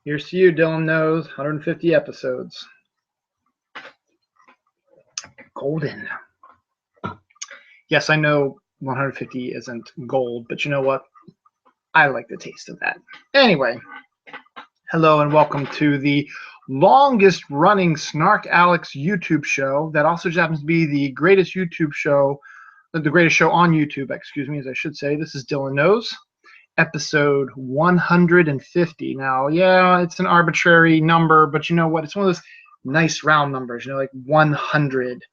Here's to you, Dylan knows. 150 episodes. Golden. Yes, I know 150 isn't gold, but you know what? I like the taste of that. Anyway, hello and welcome to the longest running Snarkalec's YouTube show that also just happens to be the greatest YouTube show, the greatest show on YouTube, excuse me, as I should say. This is Dylan Knows, episode 150. Now, yeah, it's an arbitrary number, but you know what? It's one of those nice round numbers, like 100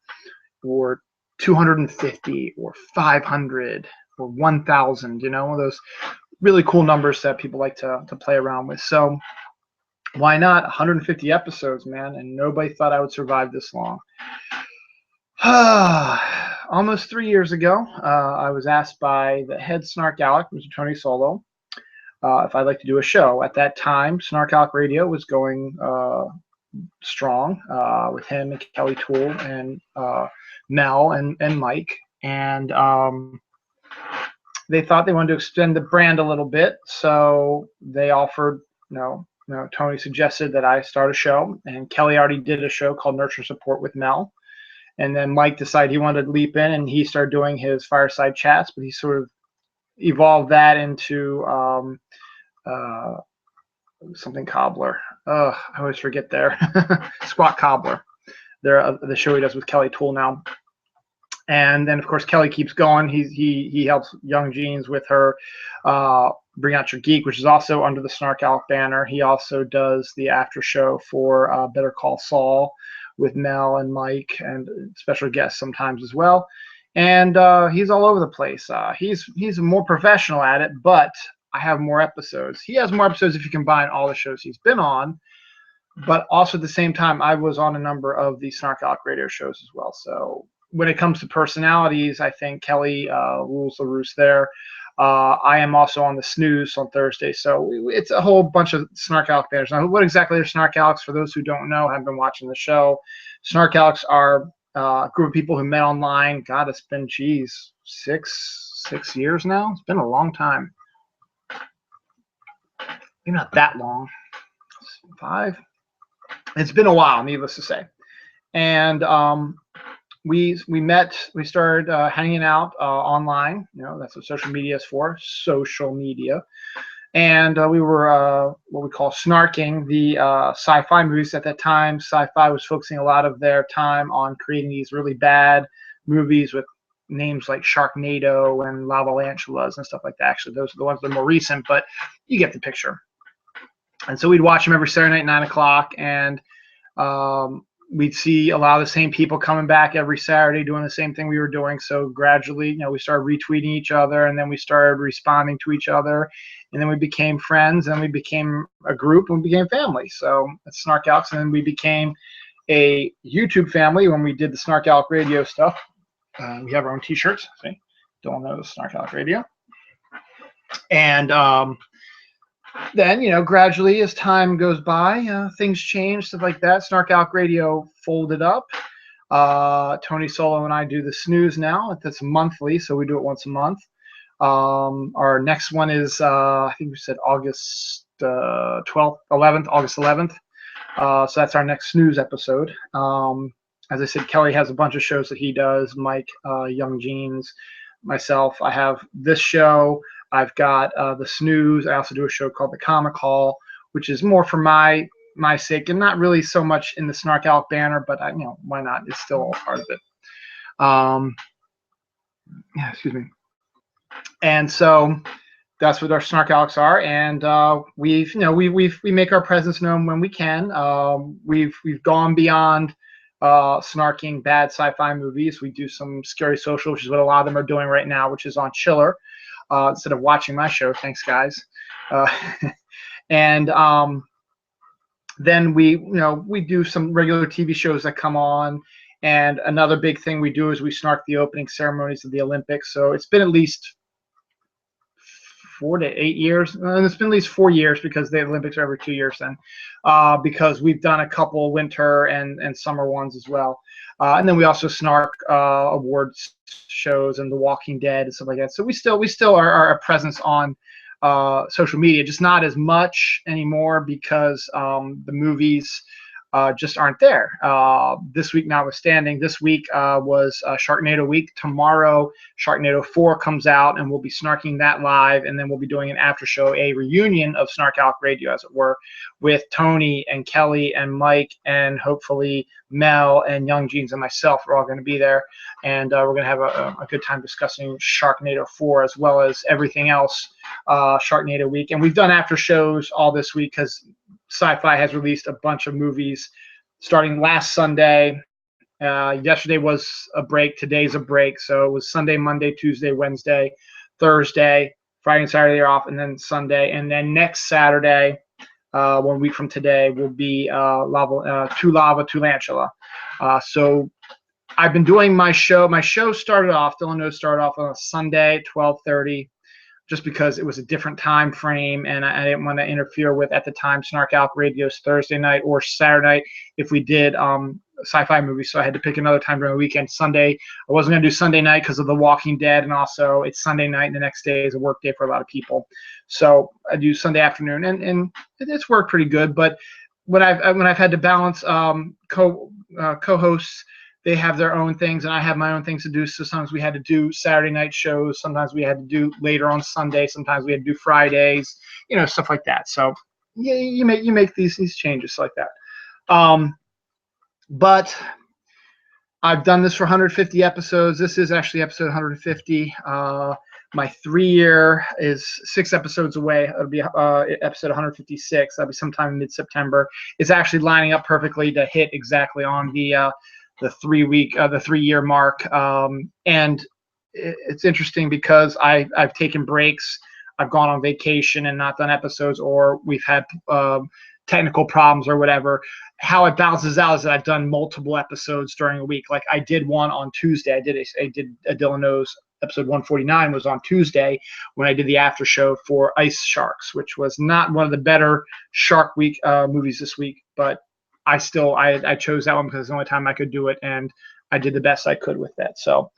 or 250 or 500 or 1,000, one of those really cool numbers that people like to play around with. So why not 150 episodes, man? And nobody thought I would survive this long. Almost 3 years ago, I was asked by the head Snarkalec, Mr. Tony Solo, if I'd like to do a show. At that time, Snarkalec Radio was going strong with him and Kelly Toole and Mel and Mike. And they thought they wanted to extend the brand a little bit. So they offered, Tony suggested that I start a show. And Kelly already did a show called Nurture Support with Mel. And then Mike decided he wanted to leap in, and he started doing his fireside chats, but he sort of evolved that into something Cobbler. I always forget there. Squat Cobbler. They're the show he does with Kelly Toole now. And then, of course, Kelly keeps going. He helps Young Jeans with her Bring Out Your Geek, which is also under the Snarkalec banner. He also does the after show for Better Call Saul with Mel and Mike and special guests sometimes as well. And he's all over the place. He's more professional at it, but I have more episodes. He has more episodes if you combine all the shows he's been on. But also at the same time, I was on a number of the Snarkalec radio shows as well. So when it comes to personalities, I think Kelly rules the roost there. I am also on the Snooze on Thursday. So it's a whole bunch of Snarkalec banners. Now, what exactly are Snarkalecs? For those who don't know, haven't been watching the show, Snarkalecs are a group of people who met online. God, it's been, 6 years now? It's been a long time. Maybe not that long. 5? It's been a while, needless to say. And we started hanging out online. That's what social media is for, social media. And we were what we call snarking the sci-fi movies at that time. Sci-fi was focusing a lot of their time on creating these really bad movies with names like Sharknado and Lavalantulas and stuff like that. Actually, those are the ones that are more recent, but you get the picture. And so we'd watch them every Saturday night, 9 o'clock, and we'd see a lot of the same people coming back every Saturday doing the same thing we were doing. So gradually, we started retweeting each other, and then we started responding to each other, and then we became friends, and we became a group, and we became family. So that's Snarkalec, and then we became a YouTube family when we did the Snarkalec Radio stuff. We have our own T-shirts. See, don't know the Snarkalec Radio, and then, gradually as time goes by, things change, stuff like that. Snarkalec Radio folded up. Tony Solo and I do the Snooze now. That's monthly, so we do it once a month. Our next one is, I think we said August 12th, 11th, August 11th. So that's our next Snooze episode. As I said, Kelly has a bunch of shows that he does. Mike, Young Jeans, myself. I have this show. I've got the Snooze. I also do a show called The Comic Hall, which is more for my sake and not really so much in the Snarkalec banner, but why not? It's still all part of it. Excuse me. And so that's what our Snarkalecs are, and we make our presence known when we can. We've gone beyond snarking bad sci-fi movies. We do some scary social, which is what a lot of them are doing right now, which is on Chiller. Instead of watching my show. Thanks, guys. And then we do some regular TV shows that come on. And another big thing we do is we snark the opening ceremonies of the Olympics. So it's been at least 4 to 8 years. And it's been at least 4 years because the Olympics are every 2 years then. Because we've done a couple winter and summer ones as well. And then we also snark awards shows and The Walking Dead and stuff like that. So we still are a presence on social media, just not as much anymore because the movies just aren't there. This week notwithstanding, this week was Sharknado week. Tomorrow, Sharknado 4 comes out, and we'll be snarking that live, and then we'll be doing an after show, a reunion of Snarkalec Radio, as it were, with Tony and Kelly and Mike and hopefully Mel and Young Jeans and myself are all going to be there, and we're going to have a good time discussing Sharknado 4 as well as everything else Sharknado week. And we've done after shows all this week because Sci-Fi has released a bunch of movies starting last Sunday. Yesterday was a break. Today's a break. So it was Sunday, Monday, Tuesday, Wednesday, Thursday, Friday and Saturday are off, and then Sunday. And then next Saturday, 1 week from today, will be Tu Lava, Tu Lantula. So I've been doing my show. My show started off, Dylan Knows, started off on a Sunday, 12:30. Just because it was a different time frame, and I didn't want to interfere with, at the time, Snarkalec Radio's Thursday night or Saturday night if we did sci-fi movies. So I had to pick another time during the weekend. Sunday, I wasn't going to do Sunday night because of The Walking Dead, and also it's Sunday night, and the next day is a work day for a lot of people. So I do Sunday afternoon, and it's worked pretty good. But when I've had to balance co-hosts, they have their own things, and I have my own things to do. So sometimes we had to do Saturday night shows. Sometimes we had to do later on Sunday. Sometimes we had to do Fridays, stuff like that. So yeah, you make these changes like that. But I've done this for 150 episodes. This is actually episode 150. My 3-year is 6 episodes away. It'll be episode 156. That'll be sometime in mid-September. It's actually lining up perfectly to hit exactly on the 3-year mark. And it's interesting because I've taken breaks. I've gone on vacation and not done episodes, or we've had technical problems or whatever. How it balances out is that I've done multiple episodes during a week. Like I did one on Tuesday. I did a Dylan Knows episode 149 was on Tuesday when I did the after show for Ice Sharks, which was not one of the better Shark Week movies this week, but I chose that one because it's the only time I could do it, and I did the best I could with that. So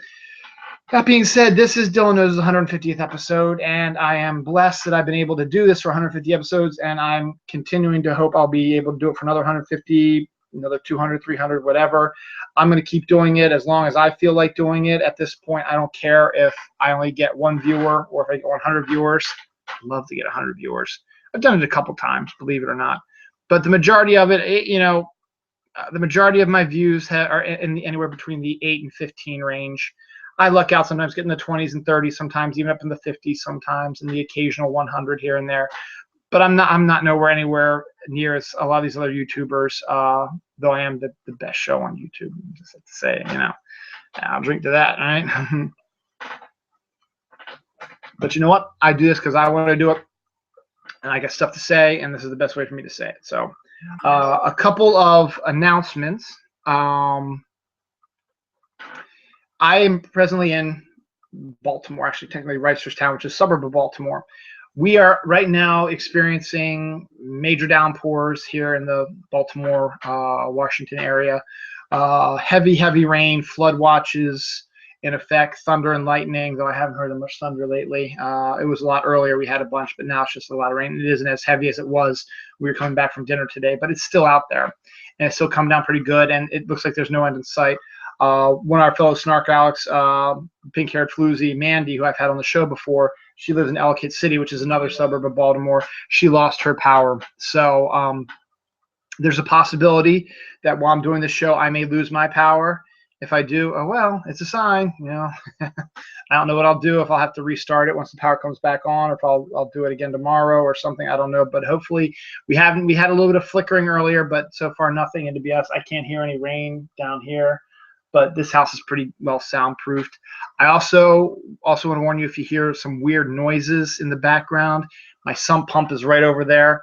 that being said, this is Dylan Knows' 150th episode, and I am blessed that I've been able to do this for 150 episodes, and I'm continuing to hope I'll be able to do it for another 150, another 200, 300, whatever. I'm going to keep doing it as long as I feel like doing it. At this point, I don't care if I only get 1 viewer or if I get 100 viewers. I'd love to get 100 viewers. I've done it a couple times, believe it or not. But the majority of it, the majority of my views are anywhere between the 8 and 15 range. I luck out sometimes getting the 20s and 30s, sometimes even up in the 50s, sometimes, and the occasional 100 here and there. But I'm not nowhere anywhere near as a lot of these other YouTubers. Though I am the best show on YouTube. Just have to say, I'll drink to that, all right? But you know what? I do this because I want to do it. And I got stuff to say, and this is the best way for me to say it. So a couple of announcements. I am presently in Baltimore, actually technically Reisterstown, which is a suburb of Baltimore. We are right now experiencing major downpours here in the Baltimore, Washington area. Heavy rain, flood watches in effect, thunder and lightning, though I haven't heard of much thunder lately. It was a lot earlier. We had a bunch, but now it's just a lot of rain. It isn't as heavy as it was. We were coming back from dinner today, but it's still out there. And it's still coming down pretty good, and it looks like there's no end in sight. One of our fellow Snarkalecs, pink-haired floozy, Mandy, who I've had on the show before, she lives in Ellicott City, which is another suburb of Baltimore. She lost her power. So there's a possibility that while I'm doing this show, I may lose my power. If I do, oh well, it's a sign, I don't know what I'll do, if I'll have to restart it once the power comes back on, or if I'll do it again tomorrow or something. I don't know, but hopefully we had a little bit of flickering earlier, but so far nothing. And to be honest, I can't hear any rain down here, but this house is pretty well soundproofed. I also want to warn you, if you hear some weird noises in the background, my sump pump is right over there.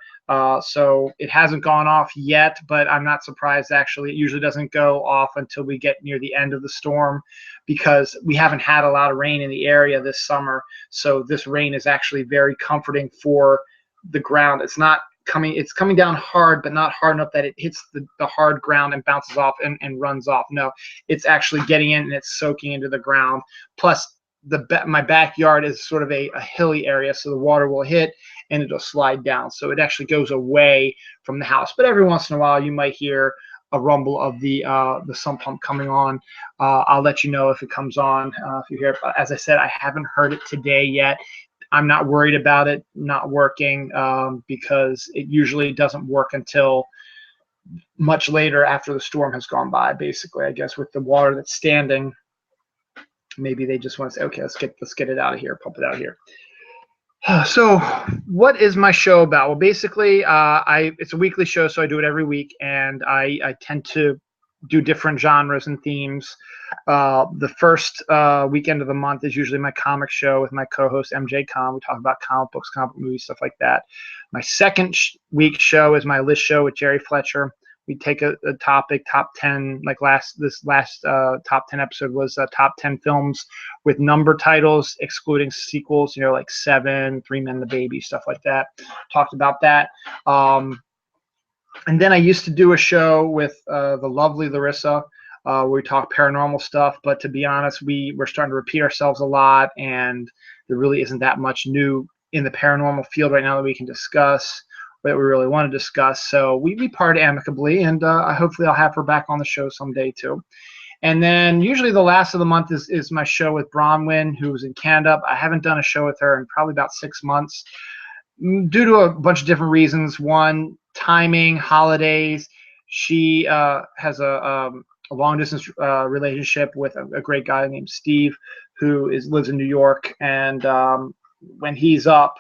So it hasn't gone off yet, but I'm not surprised, actually. It usually doesn't go off until we get near the end of the storm, because we haven't had a lot of rain in the area this summer. So this rain is actually very comforting for the ground. It's coming down hard, but not hard enough that it hits the hard ground and bounces off and runs off. No, it's actually getting in and it's soaking into the ground. Plus, my backyard is sort of a hilly area, so the water will hit and it'll slide down. So it actually goes away from the house. But every once in a while, you might hear a rumble of the sump pump coming on. I'll let you know if it comes on, if you hear it. But as I said, I haven't heard it today yet. I'm not worried about it not working because it usually doesn't work until much later after the storm has gone by. Basically, I guess with the water that's standing, maybe they just want to say, okay, let's get it out of here, pump it out of here. So what is my show about? Well, basically, it's a weekly show, so I do it every week, and I tend to do different genres and themes. The first weekend of the month is usually my comic show with my co-host MJ Khan. We talk about comic books, comic book movies, stuff like that. My second week show is my list show with Jerry Fletcher. We take a topic, top 10, like this last top 10 episode was top 10 films with number titles, excluding sequels, like Seven, Three Men and the Baby, stuff like that. Talked about that. And then I used to do a show with the lovely Larissa where we talk paranormal stuff. But to be honest, we're starting to repeat ourselves a lot, and there really isn't that much new in the paranormal field right now that we can discuss, that we really want to discuss. So we parted amicably, and hopefully I'll have her back on the show someday too. And then usually the last of the month is my show with Bronwyn, who's in Canada. I haven't done a show with her in probably about 6 months due to a bunch of different reasons. One, timing, holidays. She has a long-distance relationship with a great guy named Steve, who lives in New York, and when he's up,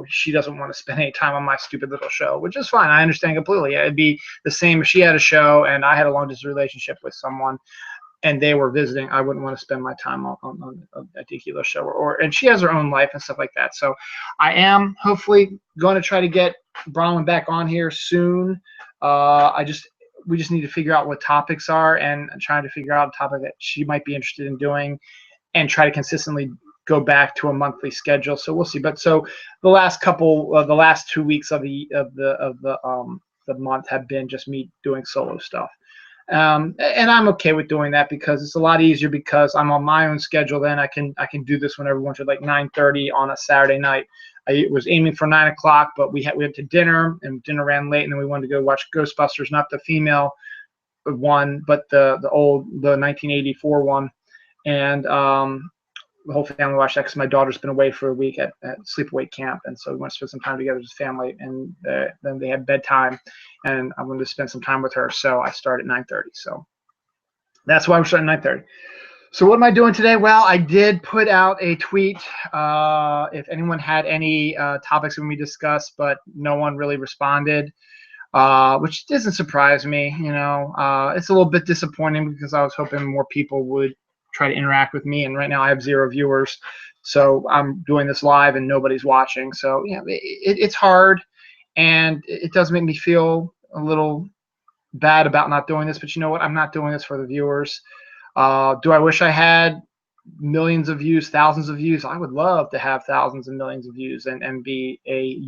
she doesn't want to spend any time on my stupid little show, which is fine. I understand completely. It'd be the same if she had a show and I had a long-distance relationship with someone and they were visiting. I wouldn't want to spend my time on a particular show, and she has her own life and stuff like that. So I am hopefully going to try to get Bronwyn back on here soon. We just need to figure out what topics are, and trying to figure out a topic that she might be interested in doing, and try to consistently go back to a monthly schedule. So we'll see. But so the last 2 weeks of the month have been just me doing solo stuff. And I'm okay with doing that because it's a lot easier because I'm on my own schedule. Then I can do this whenever I want to, like 9:30 on a Saturday night. I was aiming for 9 o'clock, but we went to dinner and dinner ran late, and then we wanted to go watch Ghostbusters, not the female one, but the 1984 one, and the whole family watched that because my daughter's been away for a week at sleepaway camp, and so we want to spend some time together as a family. And then they had bedtime, and I wanted to spend some time with her, so I start at 9:30. So that's why I'm starting at 9:30. So what am I doing today? Well, I did put out a tweet if anyone had any topics that we discussed, but no one really responded, which doesn't surprise me. It's a little bit disappointing because I was hoping more people would try to interact with me, and right now I have 0 viewers, so I'm doing this live and nobody's watching. So it's hard, and it does make me feel a little bad about not doing this, but you know what, I'm not doing this for the viewers. Do I wish I had millions of views, thousands of views? I would love to have thousands and millions of views and be a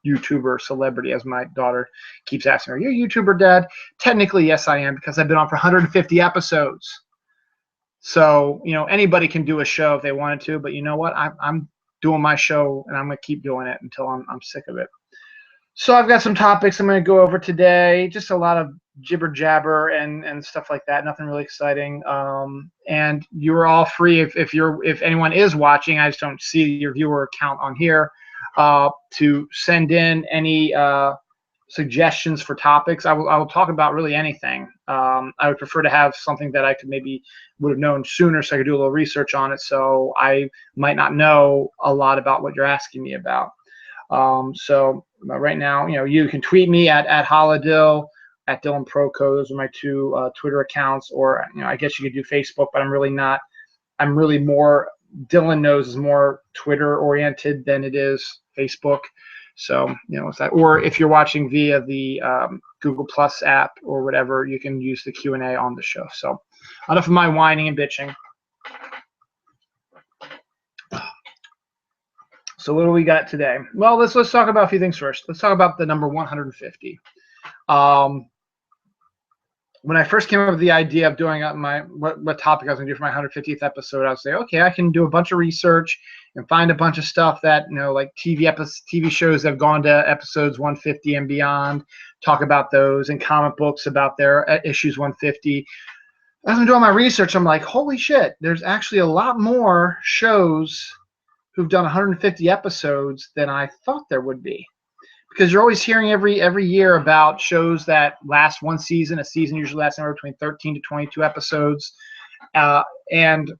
YouTuber celebrity, as my daughter keeps asking, are you a YouTuber, Dad? Technically, yes, I am, because I've been on for 150 episodes. So, anybody can do a show if they wanted to, but you know what? I'm doing my show, and I'm going to keep doing it until I'm sick of it. So I've got some topics I'm going to go over today, just a lot of jibber jabber and stuff like that. Nothing really exciting. And you're all free if anyone is watching. I just don't see your viewer count on here, to send in any suggestions for topics. I will talk about really anything. I would prefer to have something that I would have known sooner, so I could do a little research on it. So I might not know a lot about what you're asking me about. So right now, you can tweet me at Holodill, at Dylan Proco. Those are my 2 Twitter accounts, or I guess you could do Facebook, but I'm really not. I'm really more. Dylan knows is more Twitter oriented than it is Facebook. So, it's that. Or if you're watching via the Google Plus app or whatever, you can use the Q&A on the show. So, enough of my whining and bitching. So, what do we got today? Well, let's talk about a few things first. Let's talk about the number 150. when I first came up with the idea of doing what topic I was going to do for my 150th episode, I was say, okay, I can do a bunch of research and find a bunch of stuff that, like TV shows that have gone to episodes 150 and beyond, talk about those, and comic books about their issues 150. As I'm doing my research, I'm like, holy shit, there's actually a lot more shows who've done 150 episodes than I thought there would be. Because you're always hearing every year about shows that last one season. A season usually lasts anywhere between 13 to 22 episodes, and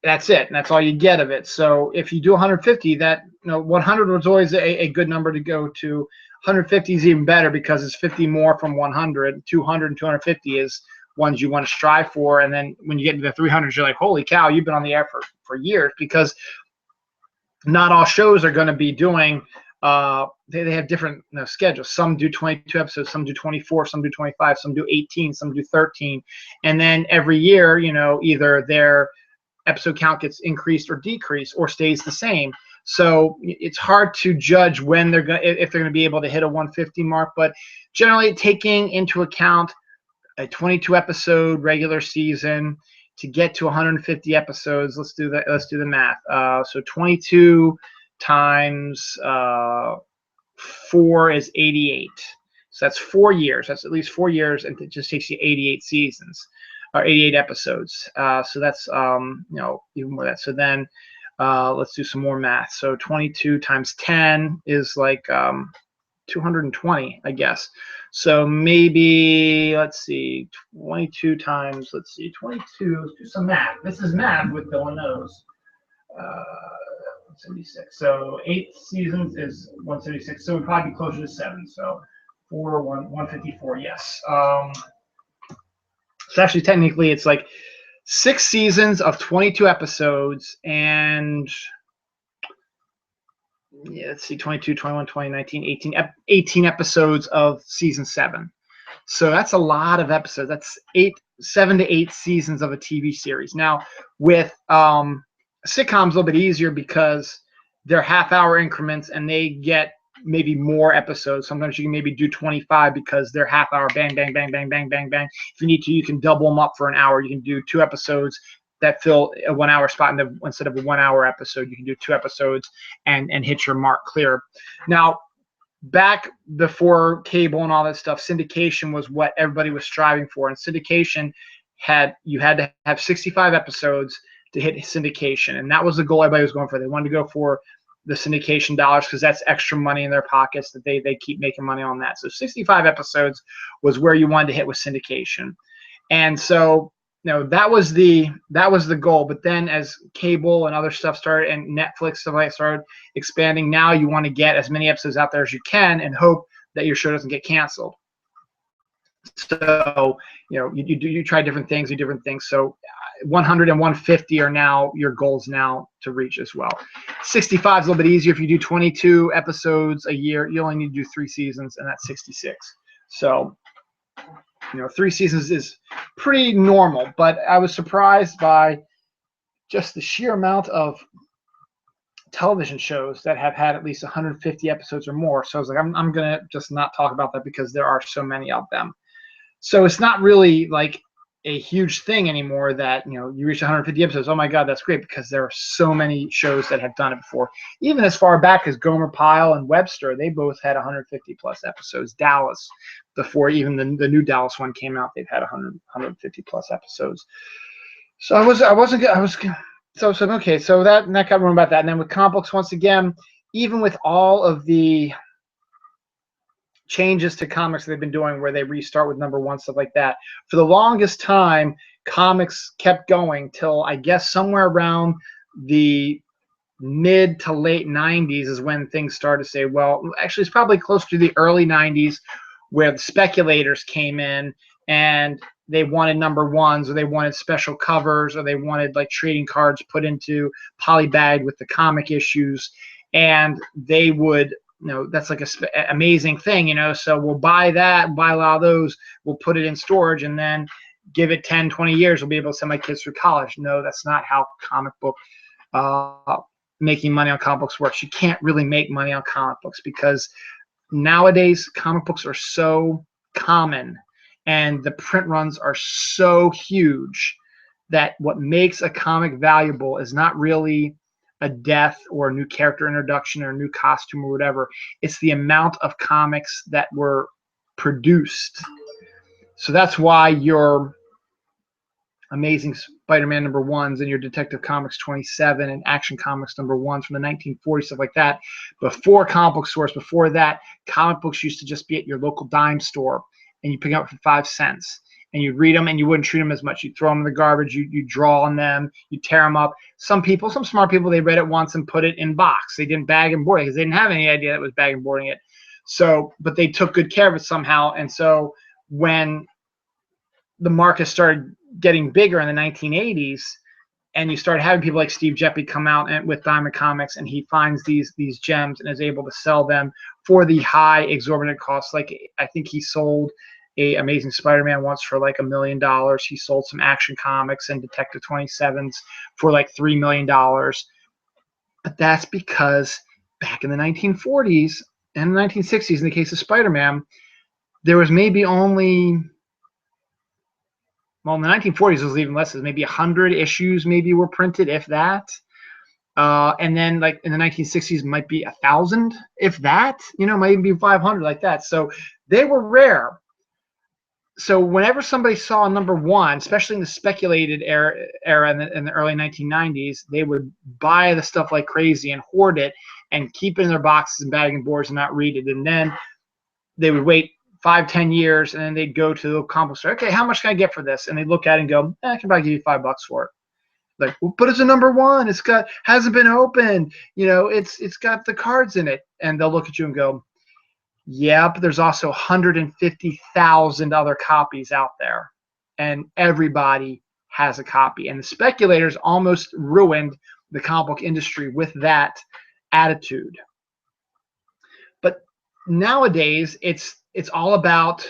that's it. And that's all you get of it. So if you do 150, that 100 was always a good number to go to. 150 is even better because it's 50 more from 100. 200 and 250 is ones you want to strive for. And then when you get into the 300s, you're like, holy cow, you've been on the air for years, because not all shows are going to be doing. They have different schedules. Some do 22 episodes, some do 24, some do 25, some do 18, some do 13, and then every year, either their episode count gets increased or decreased or stays the same. So it's hard to judge when if they're going to be able to hit a 150 mark. But generally, taking into account a 22 episode regular season to get to 150 episodes, let's do the math. So 22 times 4 is 88. So that's 4 years. That's at least 4 years, and it just takes you 88 seasons or 88 episodes. So that's even more than that. So then let's do some more math. So 22 times 10 is like 220, I guess. So maybe, let's see, 22 times, 22, let's do some math. This is math with Bill and Nose. 176. So 8 seasons is 176. So we'd probably be closer to 7. So 154, yes. So actually, technically, it's like 6 seasons of 22 episodes, and let's see, 22, 21, 20, 19, 18 episodes of season 7. So that's a lot of episodes. That's 7 to 8 seasons of a TV series. Now, with sitcoms, a little bit easier because they're half-hour increments and they get maybe more episodes. Sometimes you can maybe do 25 because they're half-hour, bang, bang, bang, bang, bang, bang, bang. If you need to, you can double them up for an hour. You can do 2 episodes that fill a 1 hour spot, and instead of a 1 hour episode, you can do 2 episodes and hit your mark clear. Now, back before cable and all that stuff, syndication was what everybody was striving for. And syndication you had to have 65 episodes to hit syndication, and that was the goal everybody was going for. They wanted to go for the syndication dollars because that's extra money in their pockets that they keep making money on that. So 65 episodes was where you wanted to hit with syndication. And so that was the goal. But then as cable and other stuff started, and Netflix stuff like started expanding, now you want to get as many episodes out there as you can and hope that your show doesn't get canceled. So you try different things, do different things. So 100 and 150 are now your goals now to reach as well. 65 is a little bit easier. If you do 22 episodes a year, you only need to do 3 seasons, and that's 66. So 3 seasons is pretty normal, but I was surprised by just the sheer amount of television shows that have had at least 150 episodes or more. So I was like, I'm gonna just not talk about that because there are so many of them. So it's not really like a huge thing anymore that you reach 150 episodes. Oh my God, that's great, because there are so many shows that have done it before. Even as far back as Gomer Pyle and Webster, they both had 150 plus episodes. Dallas, before even the new Dallas one came out, they've had 150 plus episodes. So I was said, okay, so that got wrong about that. And then with comic books, once again, even with all of the changes to comics they've been doing where they restart with #1, stuff like that, for the longest time comics kept going till I guess somewhere around the mid to late 90s is when things started to say, well, actually it's probably close to the early 90s where the speculators came in and they wanted #1s, or they wanted special covers, or they wanted like trading cards put into polybag with the comic issues, and they would that's like a amazing thing, so we'll buy that, buy a lot of those, we'll put it in storage, and then give it 10, 20 years, we'll be able to send my kids through college. No, that's not how comic book making money on comic books works. You can't really make money on comic books because nowadays comic books are so common and the print runs are so huge that what makes a comic valuable is not really a death or a new character introduction or a new costume or whatever. It's the amount of comics that were produced. So that's why your Amazing Spider-Man #1s and your Detective Comics 27 and Action Comics #1s from the 1940s, stuff like that. Before comic book stores, before that, comic books used to just be at your local dime store, and you pick them up for 5 cents. And you read them, and you wouldn't treat them as much. You throw them in the garbage. You draw on them. You tear them up. Some people, some smart people, they read it once and put it in box. They didn't bag and board it because they didn't have any idea that it was bag and boarding it. So, but they took good care of it somehow. And so when the market started getting bigger in the 1980s, and you started having people like Steve Jeppy come out with Diamond Comics, and he finds these gems and is able to sell them for the high exorbitant costs. Like I think he sold a Amazing Spider-Man once for like $1 million. He sold some Action Comics and Detective 27s for like $3 million. But that's because back in the 1940s and the 1960s, in the case of Spider-Man, there was maybe only, well, in the 1940s, it was even less. Maybe 100 issues maybe were printed, if that. And then, like, in the 1960s, might be 1,000, if that. You know, might even be 500, like that. So they were rare. So whenever somebody saw #1, especially in the speculated era in the early 1990s, they would buy the stuff like crazy and hoard it and keep it in their boxes and bagging boards and not read it. And then they would wait 5-10 years, and then they'd go to the comic store. Okay, how much can I get for this? And they'd look at it and go, I can probably give you $5 for it. Like, well, but it's a #1. It's hasn't been opened. You know, it's got the cards in it. And they'll look at you and go, yeah, but there's also 150,000 other copies out there, and everybody has a copy. And the speculators almost ruined the comic book industry with that attitude. But nowadays, it's all about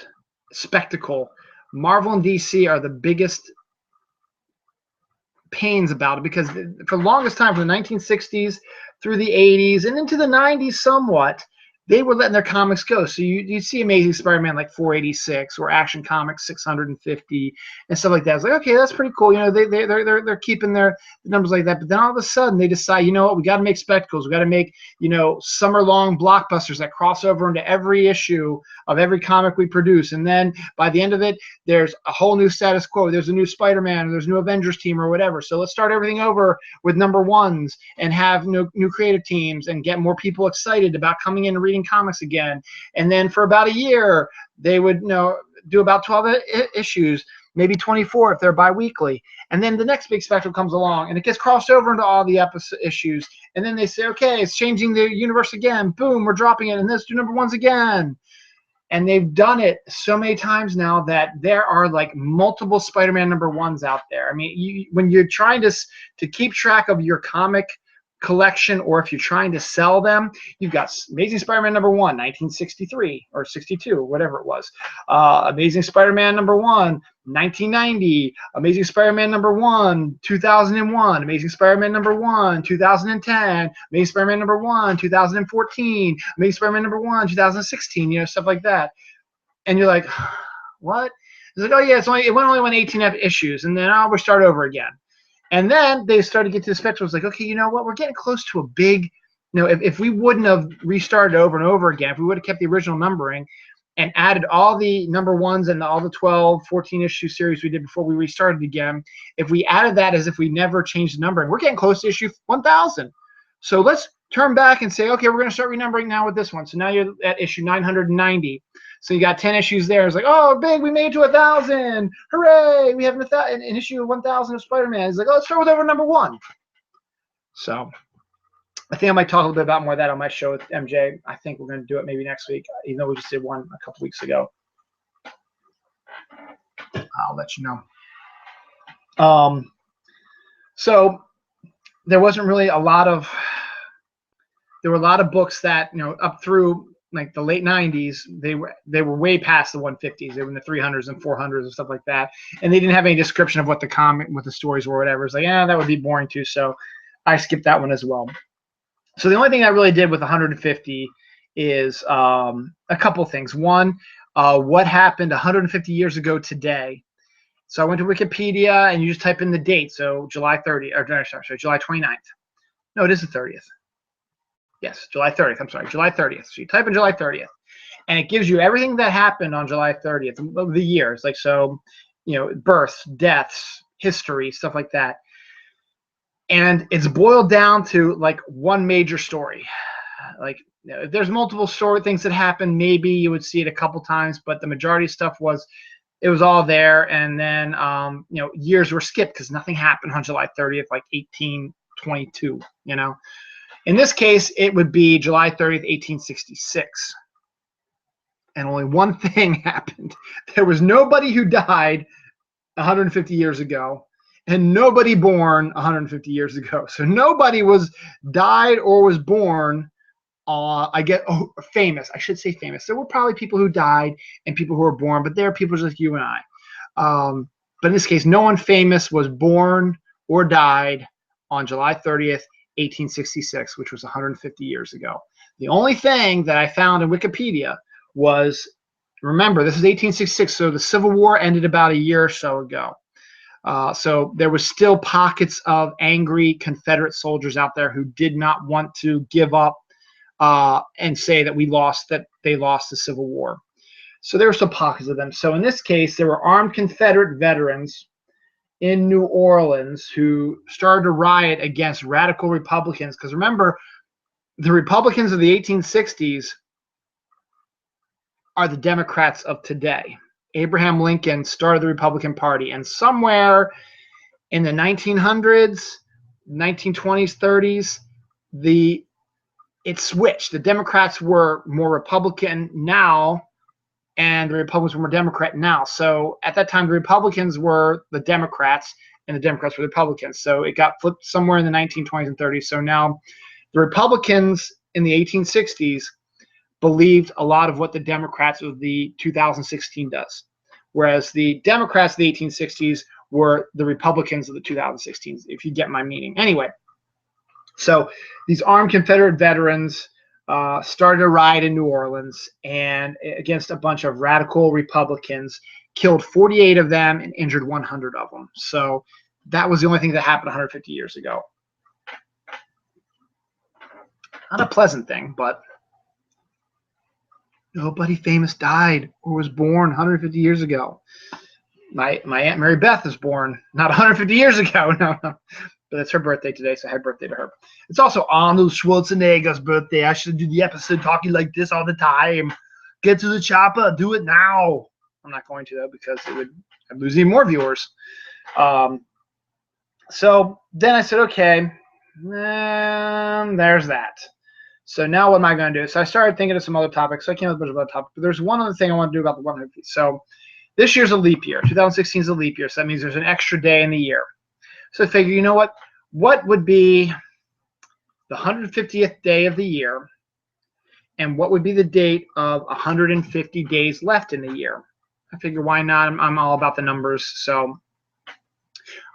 spectacle. Marvel and DC are the biggest pains about it, because for the longest time, from the 1960s through the 80s and into the 90s somewhat, they were letting their comics go. So you see Amazing Spider-Man like 486 or Action Comics 650 and stuff like that. It's like, okay, that's pretty cool. You know, they're keeping their numbers like that. But then all of a sudden they decide, you know what, we got to make spectacles. We got to make, you know, summer-long blockbusters that cross over into every issue of every comic we produce. And then by the end of it, there's a whole new status quo. There's a new Spider-Man, or there's a new Avengers team or whatever. So let's start everything over with #1s and have new creative teams and get more people excited about coming in and reading comics again. And then for about a year, they would, you know, do about 12 issues, maybe 24 if they're bi-weekly. And then the next big spectacle comes along, and it gets crossed over into all the issues. And then they say, okay, it's changing the universe again. Boom, we're dropping it, and let's do #1s again. And they've done it so many times now that there are like multiple Spider-Man #1s out there. I mean, when you're trying to keep track of your comic collection, or if you're trying to sell them, you've got Amazing Spider-Man #1, 1963 or 62, or whatever it was. Amazing Spider-Man #1, 1990. Amazing Spider-Man #1, 2001. Amazing Spider-Man #1, 2010. Amazing Spider-Man #1, 2014. Amazing Spider-Man #1, 2016. You know, stuff like that. And you're like, what? It's like, oh yeah, it only went 18 issues, and then we start over again. And then they started to get to the spectrum. It's like, okay, you know what? We're getting close to a big, you know, if we wouldn't have restarted over and over again, if we would have kept the original numbering and added all the #1s and all the 12, 14 issue series we did before we restarted again, if we added that as if we never changed the numbering, we're getting close to issue 1,000. So let's turn back and say, okay, we're going to start renumbering now with this one. So now you're at issue 990. So you got 10 issues there. It's like, oh, big, we made it to 1,000. Hooray, we have an issue of 1,000 of Spider-Man. It's like, oh, let's start with over #1. So I think I might talk a little bit about more of that on my show with MJ. I think we're going to do it maybe next week, even though we just did one a couple weeks ago. I'll let you know. So there wasn't really a lot of, there were a lot of books that, you know, up through like the late 90s, they were way past the 150s. They were in the 300s and 400s and stuff like that. And they didn't have any description of what the stories were or whatever. It's like, yeah, that would be boring too. So I skipped that one as well. So the only thing I really did with 150 is a couple things. One, what happened 150 years ago today. So I went to Wikipedia, and you just type in the date. So July 30th, or sorry, July 29th. No, it is the 30th. Yes, July 30th. I'm sorry, July 30th. So you type in July 30th, and it gives you everything that happened on July 30th of the years. Like, so, births, deaths, history, stuff like that. And it's boiled down to like one major story. Like, if there's multiple story things that happen, maybe you would see it a couple times, but the majority of stuff was all there. And then years were skipped because nothing happened on July 30th, like 1822. In this case, it would be July 30th, 1866. And only one thing happened. There was nobody who died 150 years ago, and nobody born 150 years ago. So nobody was died or was born. Famous. I should say famous. There were probably people who died and people who were born, but there are people just like you and I. But in this case, no one famous was born or died on July 30th, 1866, which was 150 years ago. The only thing that I found in Wikipedia was, remember, this is 1866, so the Civil War ended about a year or so ago. So there was still pockets of angry Confederate soldiers out there who did not want to give up and say that they lost the Civil War. So there were some pockets of them. So in this case, there were armed Confederate veterans in New Orleans who started to riot against radical Republicans. Because remember, the Republicans of the 1860s are the Democrats of today. Abraham Lincoln started the Republican Party, and somewhere in the 1900s, 1920s, 30s, it switched. The Democrats were more Republican now, and the Republicans were more Democrat now. So at that time, the Republicans were the Democrats, and the Democrats were the Republicans. So it got flipped somewhere in the 1920s and 30s. So now the Republicans in the 1860s believed a lot of what the Democrats of the 2016 does, whereas the Democrats of the 1860s were the Republicans of the 2016s, if you get my meaning. Anyway, so these armed Confederate veterans started a riot in New Orleans and against a bunch of radical Republicans, killed 48 of them and injured 100 of them. So that was the only thing that happened 150 years ago. Not a pleasant thing, but nobody famous died or was born 150 years ago. My Aunt Mary Beth was born not 150 years ago. No. But it's her birthday today, so happy birthday to her. It's also Arnold Schwarzenegger's birthday. I should do the episode talking like this all the time. Get to the chopper. Do it now. I'm not going to, though, because I'd lose even more viewers. So then I said, okay, there's that. So now what am I going to do? So I started thinking of some other topics. So I came up with a bunch of other topics. But there's one other thing I want to do about the 150. So this year's a leap year. 2016 is a leap year. So that means there's an extra day in the year. So I figure, you know what? What would be the 150th day of the year, and what would be the date of 150 days left in the year? I figure, why not? I'm all about the numbers. So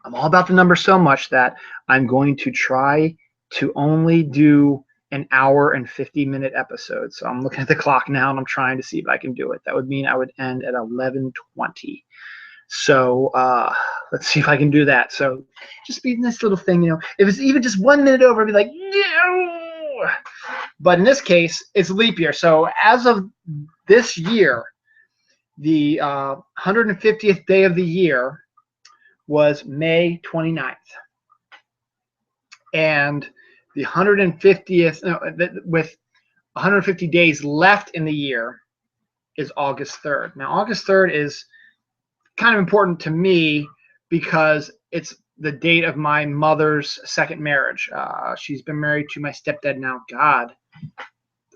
I'm all about the numbers so much that I'm going to try to only do an hour and 50-minute episode. So I'm looking at the clock now, and I'm trying to see if I can do it. That would mean I would end at 11:20. So let's see if I can do that. So just be this little thing, if it's even just 1 minute over, I'd be like, no. But in this case, it's leap year. So as of this year, the 150th day of the year was May 29th. And the 150th, with 150 days left in the year, is August 3rd. Now, August 3rd is kind of important to me because it's the date of my mother's second marriage. She's been married to my stepdad now. God,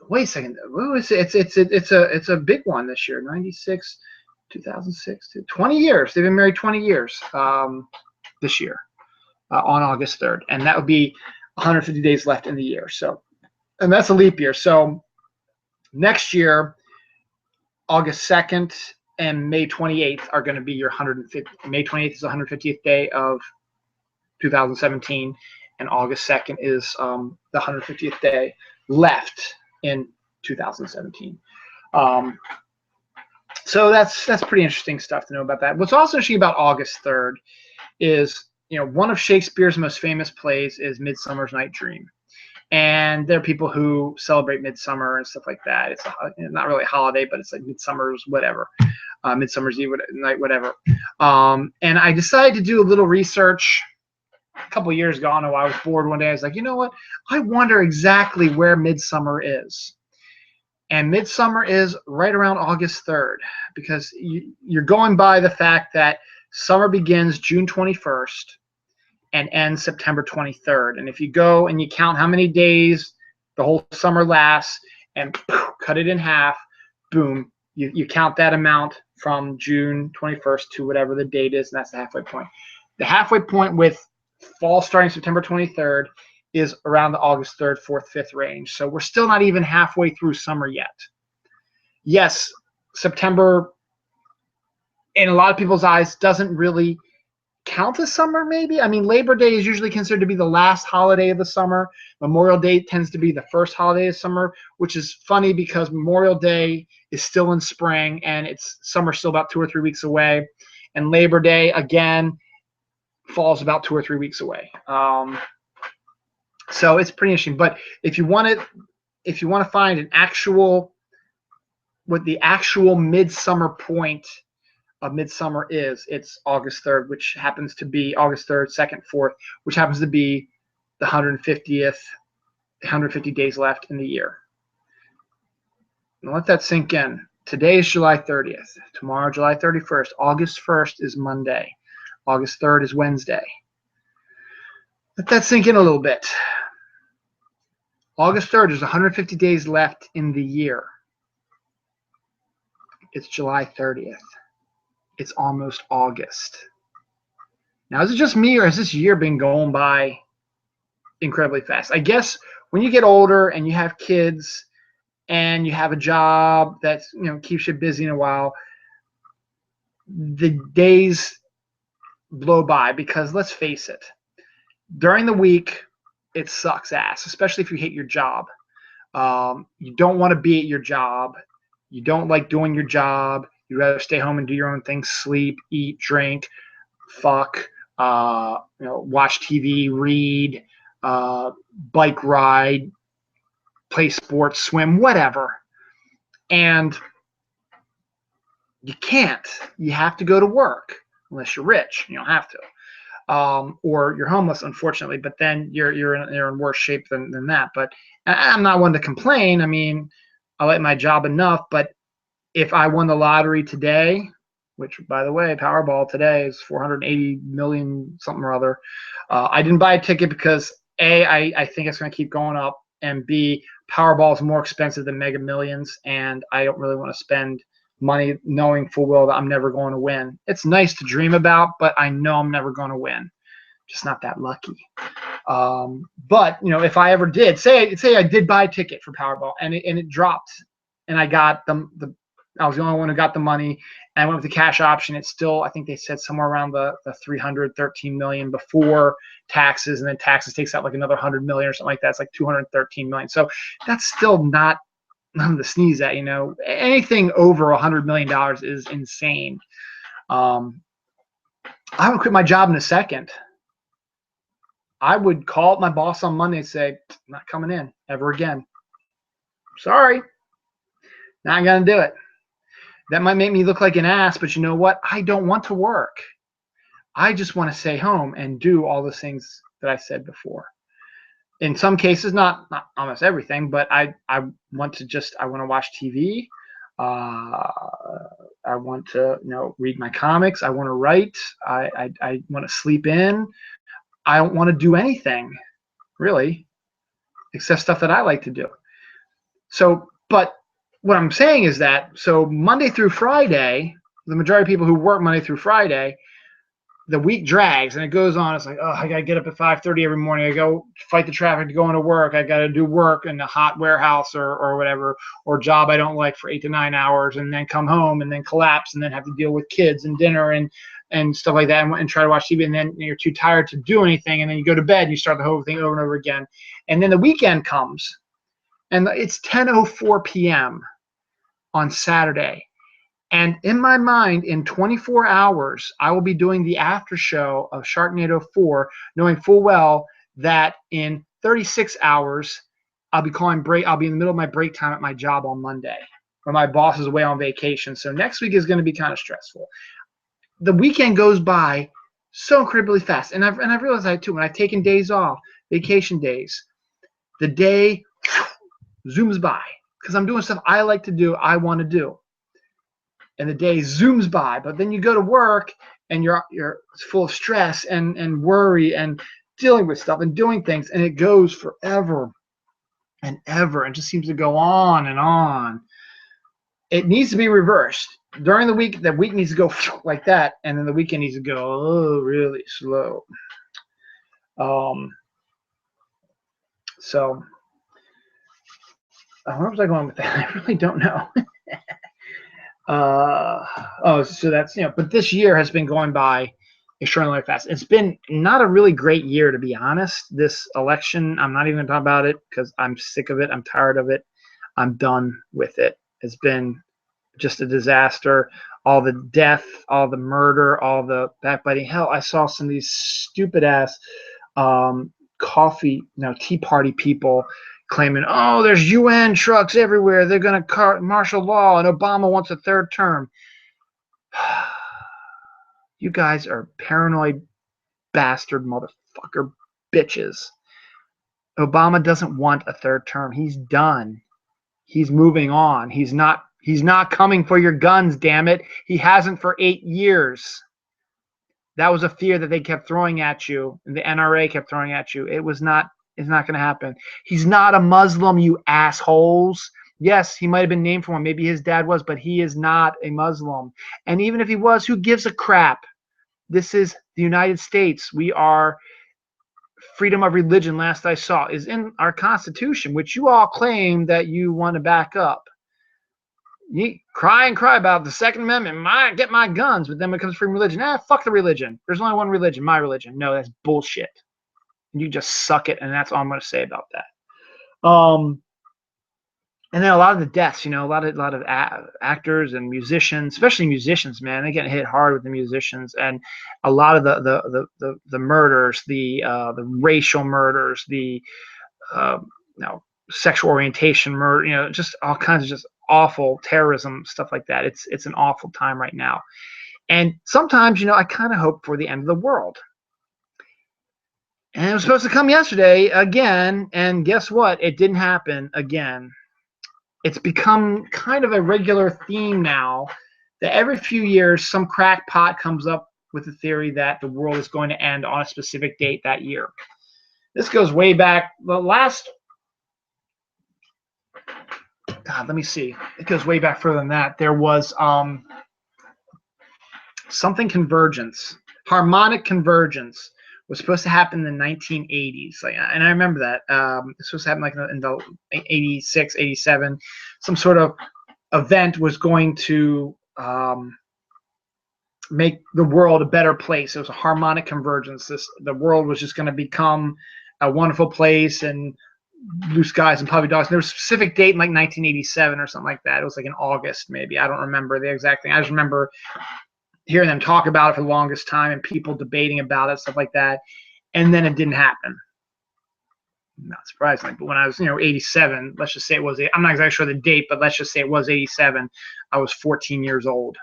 wait a second. It's a big one this year. 96, 2006, 20 years. They've been married 20 years this year on August 3rd, and that would be 150 days left in the year. So, and that's a leap year. So next year, August 2nd and May 28th are going to be your 150. May 28th is the 150th day of 2017, and August 2nd is the 150th day left in 2017. So that's pretty interesting stuff to know about that. What's also interesting about August 3rd is, one of Shakespeare's most famous plays is Midsummer's Night Dream. And there are people who celebrate midsummer and stuff like that. It's not really a holiday, but it's like midsummer's whatever, midsummer's eve night, whatever. And I decided to do a little research a couple of years ago. I don't know, I was bored one day. I was like, you know what? I wonder exactly where midsummer is. And midsummer is right around August 3rd, because you're going by the fact that summer begins June 21st and ends September 23rd. And if you go and you count how many days the whole summer lasts and cut it in half, boom, you count that amount from June 21st to whatever the date is, and that's the halfway point. The halfway point with fall starting September 23rd is around the August 3rd, 4th, 5th range. So we're still not even halfway through summer yet. Yes, September, in a lot of people's eyes, doesn't really count as summer, maybe. I mean, Labor Day is usually considered to be the last holiday of the summer. Memorial Day tends to be the first holiday of summer, which is funny because Memorial Day is still in spring and summer's still about 2 or 3 weeks away. And Labor Day, again, falls about 2 or 3 weeks away. So it's pretty interesting. But if you want to find what the actual midsummer point of midsummer is, it's August 3rd, which happens to be August 3rd, 2nd, 4th, which happens to be the 150 days left in the year. Now let that sink in. Today is July 30th. Tomorrow, July 31st. August 1st is Monday. August 3rd is Wednesday. Let that sink in a little bit. August 3rd, there's 150 days left in the year. It's July 30th. It's almost August. Now, is it just me, or has this year been going by incredibly fast? I guess when you get older and you have kids and you have a job that keeps you busy in a while, the days blow by, because let's face it, during the week, it sucks ass, especially if you hate your job. You don't want to be at your job. You don't like doing your job. You'd rather stay home and do your own thing, sleep, eat, drink, fuck, watch TV, read, bike ride, play sports, swim, whatever. And you can't. You have to go to work unless you're rich. You don't have to. Or you're homeless, unfortunately, but then you're in worse shape than that. But I'm not one to complain. I mean, I like my job enough, but if I won the lottery today, which, by the way, Powerball today is 480 million something or other, I didn't buy a ticket because A, I think it's going to keep going up, and B, Powerball is more expensive than Mega Millions, and I don't really want to spend money knowing full well that I'm never going to win. It's nice to dream about, but I know I'm never going to win. Just not that lucky. But if I ever did, say I did buy a ticket for Powerball and it dropped, and I got I was the only one who got the money, and I went with the cash option. It's still, I think they said somewhere around the 313 million before taxes, and then taxes takes out like another 100 million or something like that. It's like 213 million. So that's still not nothing to sneeze at. Anything over $100 million is insane. I would quit my job in a second. I would call my boss on Monday and say, I'm not coming in ever again. Sorry, not gonna do it. That might make me look like an ass, but you know what? I don't want to work. I just want to stay home and do all the things that I said before. In some cases, not almost everything, but I want to watch TV. I want to read my comics. I want to write. I want to sleep in. I don't want to do anything really, except stuff that I like to do. So, but what I'm saying is that, so Monday through Friday, the majority of people who work Monday through Friday, the week drags and it goes on. It's like, oh, I got to get up at 5:30 every morning. I go fight the traffic to go into work. I got to do work in a hot warehouse or whatever, or job I don't like for 8 to 9 hours, and then come home and then collapse and then have to deal with kids and dinner and stuff like that, and try to watch TV, and then you're too tired to do anything, and then you go to bed and you start the whole thing over and over again. And then the weekend comes, and it's 10:04 p.m. on Saturday, And in my mind, in 24 hours, I will be doing the after show of Sharknado 4, knowing full well that in 36 hours, I'll be calling break. I'll be in the middle of my break time at my job on Monday, where my boss is away on vacation. So next week is going to be kind of stressful. The weekend goes by so incredibly fast, and I've realized that too. When I've taken days off, vacation days, the day zooms by because I'm doing stuff I like to do, I want to do, and the day zooms by. But then you go to work and you're full of stress and worry and dealing with stuff and doing things, and it goes forever and ever, and just seems to go on and on. It needs to be reversed. During the week, the week needs to go like that, and then the weekend needs to go really slow. So where was I going with that? I really don't know. So that's, but this year has been going by extraordinarily fast. It's been not a really great year, to be honest. This election, I'm not even going to talk about it because I'm sick of it. I'm tired of it. I'm done with it. It's been just a disaster. All the death, all the murder, all the backbiting. Hell, I saw some of these stupid ass Tea Party people claiming, oh, there's UN trucks everywhere. They're going to martial law, and Obama wants a third term. You guys are paranoid bastard motherfucker bitches. Obama doesn't want a third term. He's done. He's moving on. He's not coming for your guns, damn it. He hasn't for 8 years. That was a fear that they kept throwing at you, and the NRA kept throwing at you. It's not going to happen. He's not a Muslim, you assholes. Yes, he might have been named for one. Maybe his dad was, but he is not a Muslim. And even if he was, who gives a crap? This is the United States. We are freedom of religion, last I saw, is in our Constitution, which you all claim that you want to back up. You cry and cry about the Second Amendment. Get my guns, but then when it comes to freedom of religion, fuck the religion. There's only one religion, my religion. No, that's bullshit. You just suck it, and that's all I'm going to say about that. And then a lot of the deaths, a lot of actors and musicians, especially musicians, man, they get hit hard with the musicians, and a lot of the murders, the racial murders, the sexual orientation murder, just all kinds of just awful terrorism, stuff like that. It's an awful time right now, and sometimes I kind of hope for the end of the world. And it was supposed to come yesterday again, and guess what? It didn't happen again. It's become kind of a regular theme now that every few years some crackpot comes up with the theory that the world is going to end on a specific date that year. This goes way back. The last, let me see. It goes way back further than that. There was something convergence, harmonic convergence. Was supposed to happen in the 1980s, and I remember that. This was happening in the 86, 87. Some sort of event was going to make the world a better place. It was a harmonic convergence. The world was just going to become a wonderful place, and blue skies and puppy dogs. And there was a specific date in 1987 or something like that. It was in August, maybe. I don't remember the exact thing. I just remember hearing them talk about it for the longest time and people debating about it, stuff like that. And then it didn't happen. Not surprisingly, but when I was, 87, let's just say it was, I'm not exactly sure the date, but let's just say it was 87. I was 14 years old.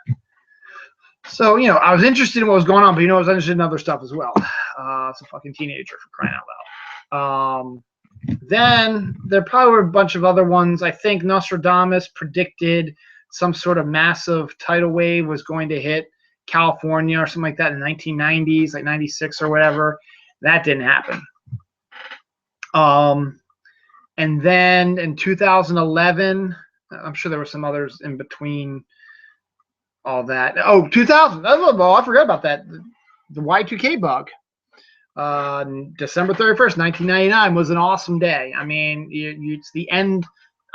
So, I was interested in what was going on, but I was interested in other stuff as well. It's a fucking teenager, for crying out loud. Then there probably were a bunch of other ones. I think Nostradamus predicted some sort of massive tidal wave was going to hit California or something like that in the 1990s, 96 or whatever. That didn't happen. And then in 2011, I'm sure there were some others in between all that. Oh, 2000. I forgot about that. The Y2K bug. December 31st, 1999 was an awesome day. I mean, it's the end.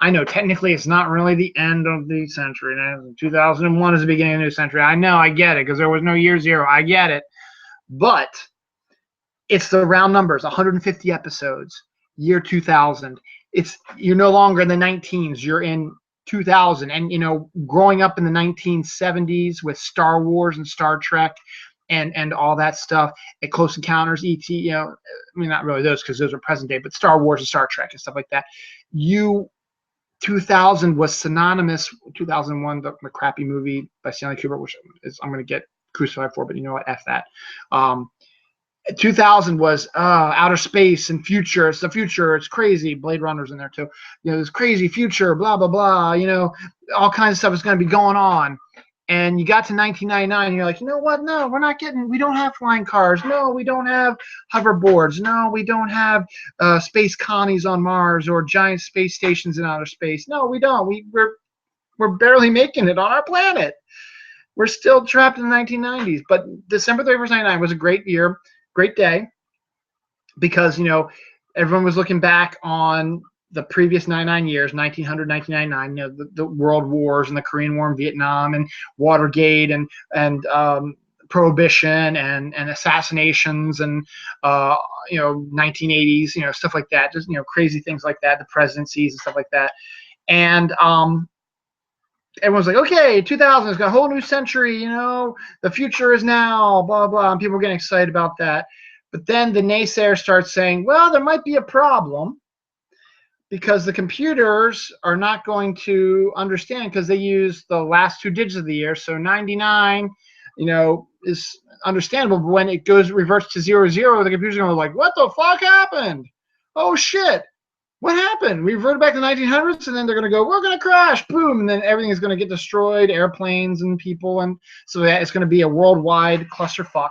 I know technically it's not really the end of the century. 2001 is the beginning of the new century. I know, I get it, because there was no year zero. I get it. But it's the round numbers, 150 episodes, year 2000. You're no longer in the 19s. You're in 2000. And, growing up in the 1970s with Star Wars and Star Trek and all that stuff, at Close Encounters, E.T., I mean, not really those because those are present day, but Star Wars and Star Trek and stuff like that. 2000 was synonymous. 2001, the crappy movie by Stanley Kubrick, which I'm going to get crucified for, but you know what? F that. 2000 was outer space and future. It's the future. It's crazy. Blade Runner's in there too. This crazy future, blah, blah, blah. All kinds of stuff is going to be going on. And you got to 1999, and you're like, you know what? No, we don't have flying cars. No, we don't have hoverboards. No, we don't have space colonies on Mars or giant space stations in outer space. No, we don't. We're barely making it on our planet. We're still trapped in the 1990s. But December 31st, 1999 was a great year, great day, because, everyone was looking back on the previous 99 years, 1900, 1999, the world wars and the Korean War and Vietnam and Watergate and Prohibition and assassinations and 1980s, stuff like that, just crazy things like that, the presidencies and stuff like that. And everyone's like, okay, 2000 is got a whole new century, the future is now, blah, blah, and people are getting excited about that. But then the naysayer starts saying, well, there might be a problem, because the computers are not going to understand, because they use the last 2 digits of the year. So 99, is understandable. But when it reverts to 00, the computer's going to be like, what the fuck happened? Oh, shit. What happened? We reverted back to the 1900s, and then they're going to go, we're going to crash. Boom. And then everything is going to get destroyed, airplanes and people. And so it's going to be a worldwide clusterfuck.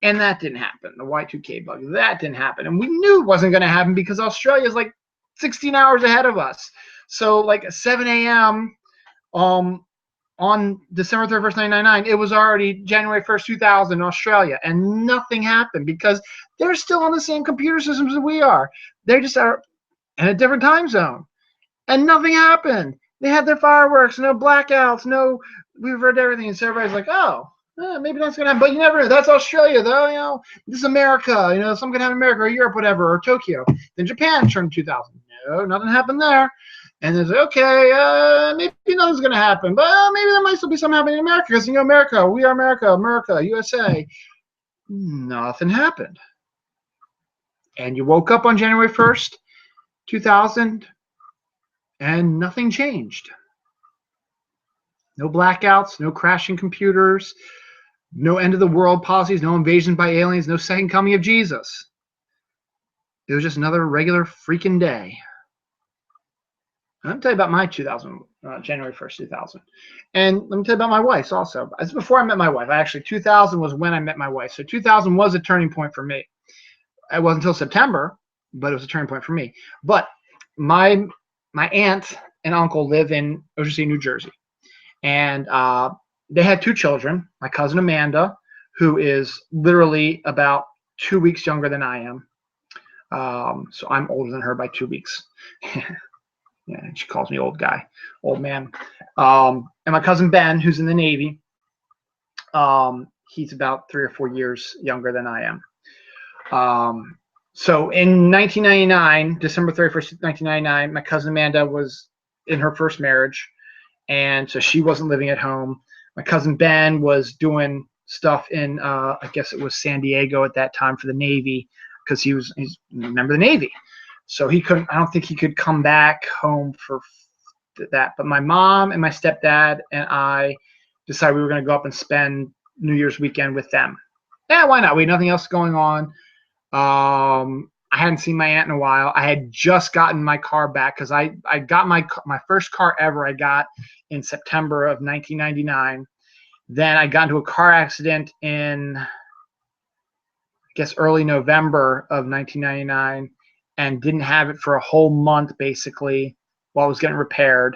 And that didn't happen. The Y2K bug, that didn't happen. And we knew it wasn't going to happen because Australia is like 16 hours ahead of us. So like 7 a.m. on December 31st, 1999, it was already January 1st, 2000 in Australia, and nothing happened because they're still on the same computer systems that we are. They just are in a different time zone, and nothing happened. They had their fireworks, no blackouts, we reverted everything, and so everybody's like, oh, maybe that's going to happen, but you never know. That's Australia, though. This is America. Something could happen in America or Europe, whatever, or Tokyo. Then Japan turned 2000. No, nothing happened there. And it's like, okay, maybe nothing's going to happen, but maybe there might still be something happening in America because, America, we are America, USA. Nothing happened. And you woke up on January 1st, 2000, and nothing changed. No blackouts, no crashing computers, no end of the world policies, no invasion by aliens, no second coming of Jesus. It was just another regular freaking day. Let me tell you about my January 1st, 2000. And let me tell you about my wife's also. This is before I met my wife. 2000 was when I met my wife. So 2000 was a turning point for me. It wasn't until September, but it was a turning point for me. But my aunt and uncle live in Ocean City, New Jersey. And they had 2 children. My cousin Amanda, who is literally about 2 weeks younger than I am. So I'm older than her by 2 weeks. Yeah, and she calls me old guy, old man. And my cousin Ben, who's in the Navy, he's about 3 or 4 years younger than I am. So in 1999, December 31st, 1999, my cousin Amanda was in her first marriage. And so she wasn't living at home. My cousin Ben was doing stuff in, I guess it was San Diego at that time for the Navy, because he's a member of the Navy. So I don't think he could come back home for that. But my mom and my stepdad and I decided we were going to go up and spend New Year's weekend with them. Yeah, why not? We had nothing else going on. I hadn't seen my aunt in a while. I had just gotten my car back because I got my first car ever I got in September of 1999. Then I got into a car accident in, I guess, early November of 1999 and didn't have it for a whole month basically while it was getting repaired.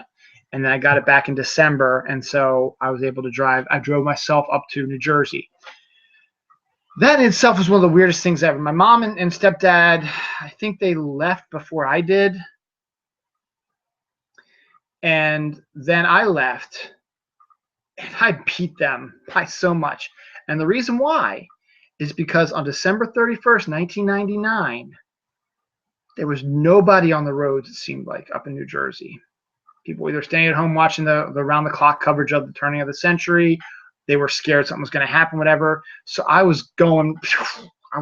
And then I got it back in December, and so I was able to drive. I drove myself up to New Jersey. That in itself was one of the weirdest things ever. My mom and stepdad, I think they left before I did. And then I left, and I beat them by so much. And the reason why is because on December 31st, 1999, there was nobody on the roads, it seemed like, up in New Jersey. People either staying at home watching the round-the-clock coverage of the turning of the century. They were scared something was going to happen, whatever. So I was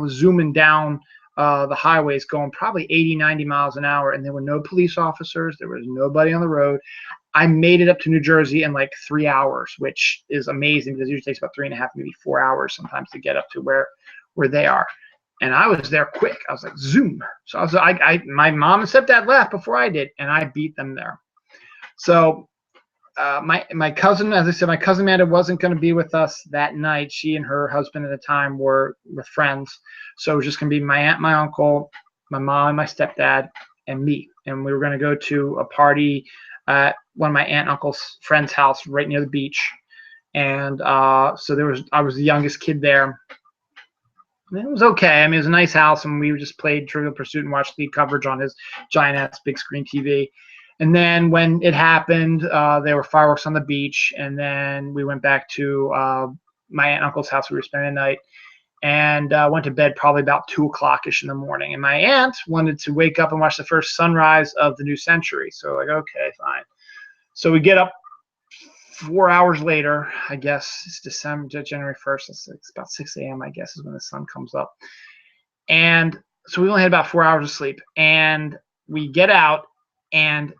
zooming down the highways going probably 80, 90 miles an hour, and there were no police officers. There was nobody on the road. I made it up to New Jersey in like 3 hours, which is amazing because it usually takes about 3.5, maybe 4 hours sometimes to get up to where they are. And I was there quick. I was like, zoom. So my mom and stepdad left before I did, and I beat them there. So my cousin, as I said, my cousin Amanda wasn't going to be with us that night. She and her husband at the time were with friends. So it was just going to be my aunt, my uncle, my mom, and my stepdad, and me. And we were going to go to a party at one of my aunt and uncle's friend's house right near the beach. And so I was the youngest kid there. And it was okay. I mean, it was a nice house, and we just played Trivial Pursuit and watched the coverage on his giant-ass big screen TV. And then when it happened, there were fireworks on the beach, and then we went back to my aunt and uncle's house. We were spending the night, and went to bed probably about 2 o'clock-ish in the morning. And my aunt wanted to wake up and watch the first sunrise of the new century. So like, okay, fine. So we get up 4 hours later. I guess it's January 1st. It's about 6 a.m., I guess, is when the sun comes up. And so we only had about 4 hours of sleep. And we get out, and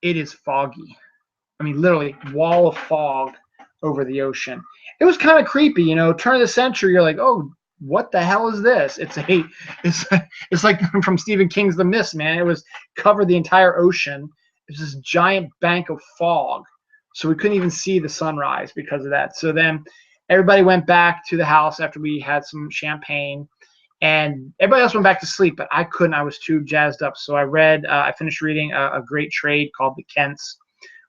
it is foggy. I mean, literally, wall of fog over the ocean. It was kind of creepy, you know. Turn of the century, you're like, oh, what the hell is this? It's like from Stephen King's The Mist, man. It was covered the entire ocean. It was this giant bank of fog, so we couldn't even see the sunrise because of that. So then everybody went back to the house after we had some champagne, and everybody else went back to sleep, but I couldn't. I was too jazzed up. So I finished reading a great trade called The Kents,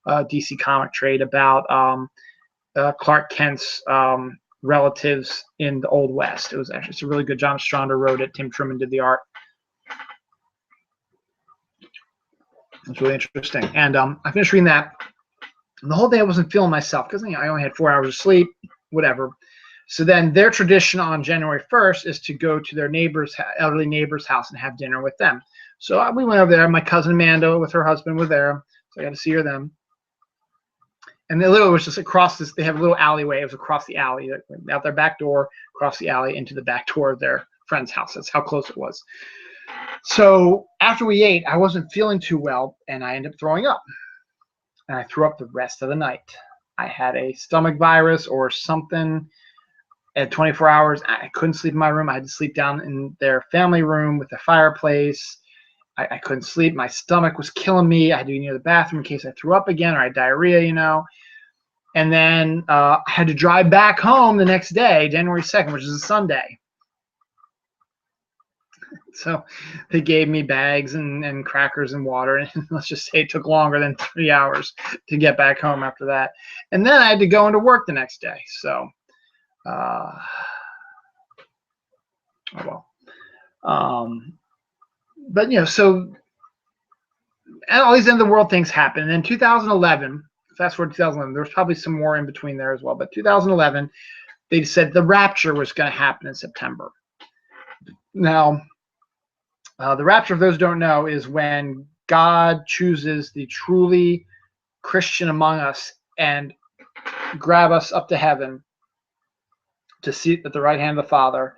DC comic trade about Clark Kent's relatives in the Old West. It's a really good. John Stronda wrote it. Tim Truman did the art. It's really interesting. And I finished reading that. And the whole day I wasn't feeling myself because I only had 4 hours of sleep, whatever. So then their tradition on January 1st is to go to their elderly neighbor's house and have dinner with them. So we went over there. My cousin Amanda with her husband were there. So I got to see her then. And the little was just across this. They have a little alleyway. It was across the alley, out their back door, across the alley into the back door of their friend's house. That's how close it was. So after we ate, I wasn't feeling too well, and I ended up throwing up. And I threw up the rest of the night. I had a stomach virus or something. At 24 hours, I couldn't sleep in my room. I had to sleep down in their family room with the fireplace. I couldn't sleep. My stomach was killing me. I had to be near the bathroom in case I threw up again or I had diarrhea, you know. And then I had to drive back home the next day, January 2nd, which is a Sunday. So they gave me bags and crackers and water. And let's just say it took longer than 3 hours to get back home after that. And then I had to go into work the next day. So, oh well. But, you know, so and all these end of the world things happen. And then 2011, fast forward to 2011, there was probably some more in between there as well. But 2011, they said the rapture was going to happen in September. Now, the rapture, for those who don't know, is when God chooses the truly Christian among us and grab us up to heaven to sit at the right hand of the Father.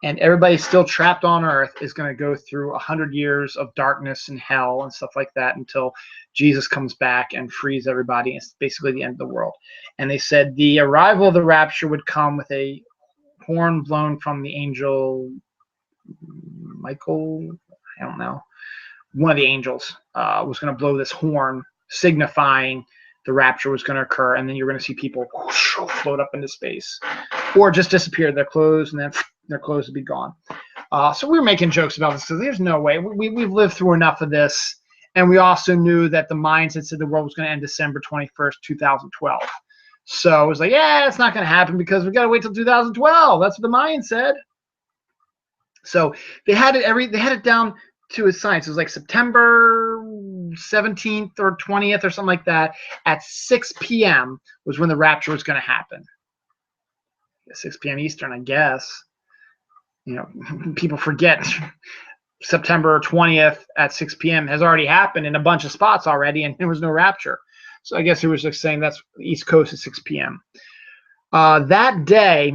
And everybody still trapped on earth is going to go through 100 years of darkness and hell and stuff like that until Jesus comes back and frees everybody. It's basically the end of the world. And they said the arrival of the rapture would come with a horn blown from the angel Michael, I don't know, one of the angels was going to blow this horn signifying the rapture was going to occur, and then you're going to see people whoosh, float up into space or just disappear. Their clothes and then their clothes would be gone. So we were making jokes about this because there's no way. We've lived through enough of this, and we also knew that the Mayans had said the world was going to end December 21st, 2012. So it was like, yeah, it's not going to happen because we got to wait till 2012. That's what the Mayans said. So they had it down to a science. It was like September 17th or 20th or something like that. At 6 p.m. was when the rapture was going to happen. 6 p.m. Eastern, I guess. You know, people forget September 20th at 6 p.m. has already happened in a bunch of spots already, and there was no rapture. So I guess he was just saying that's the East Coast at 6 p.m. That day,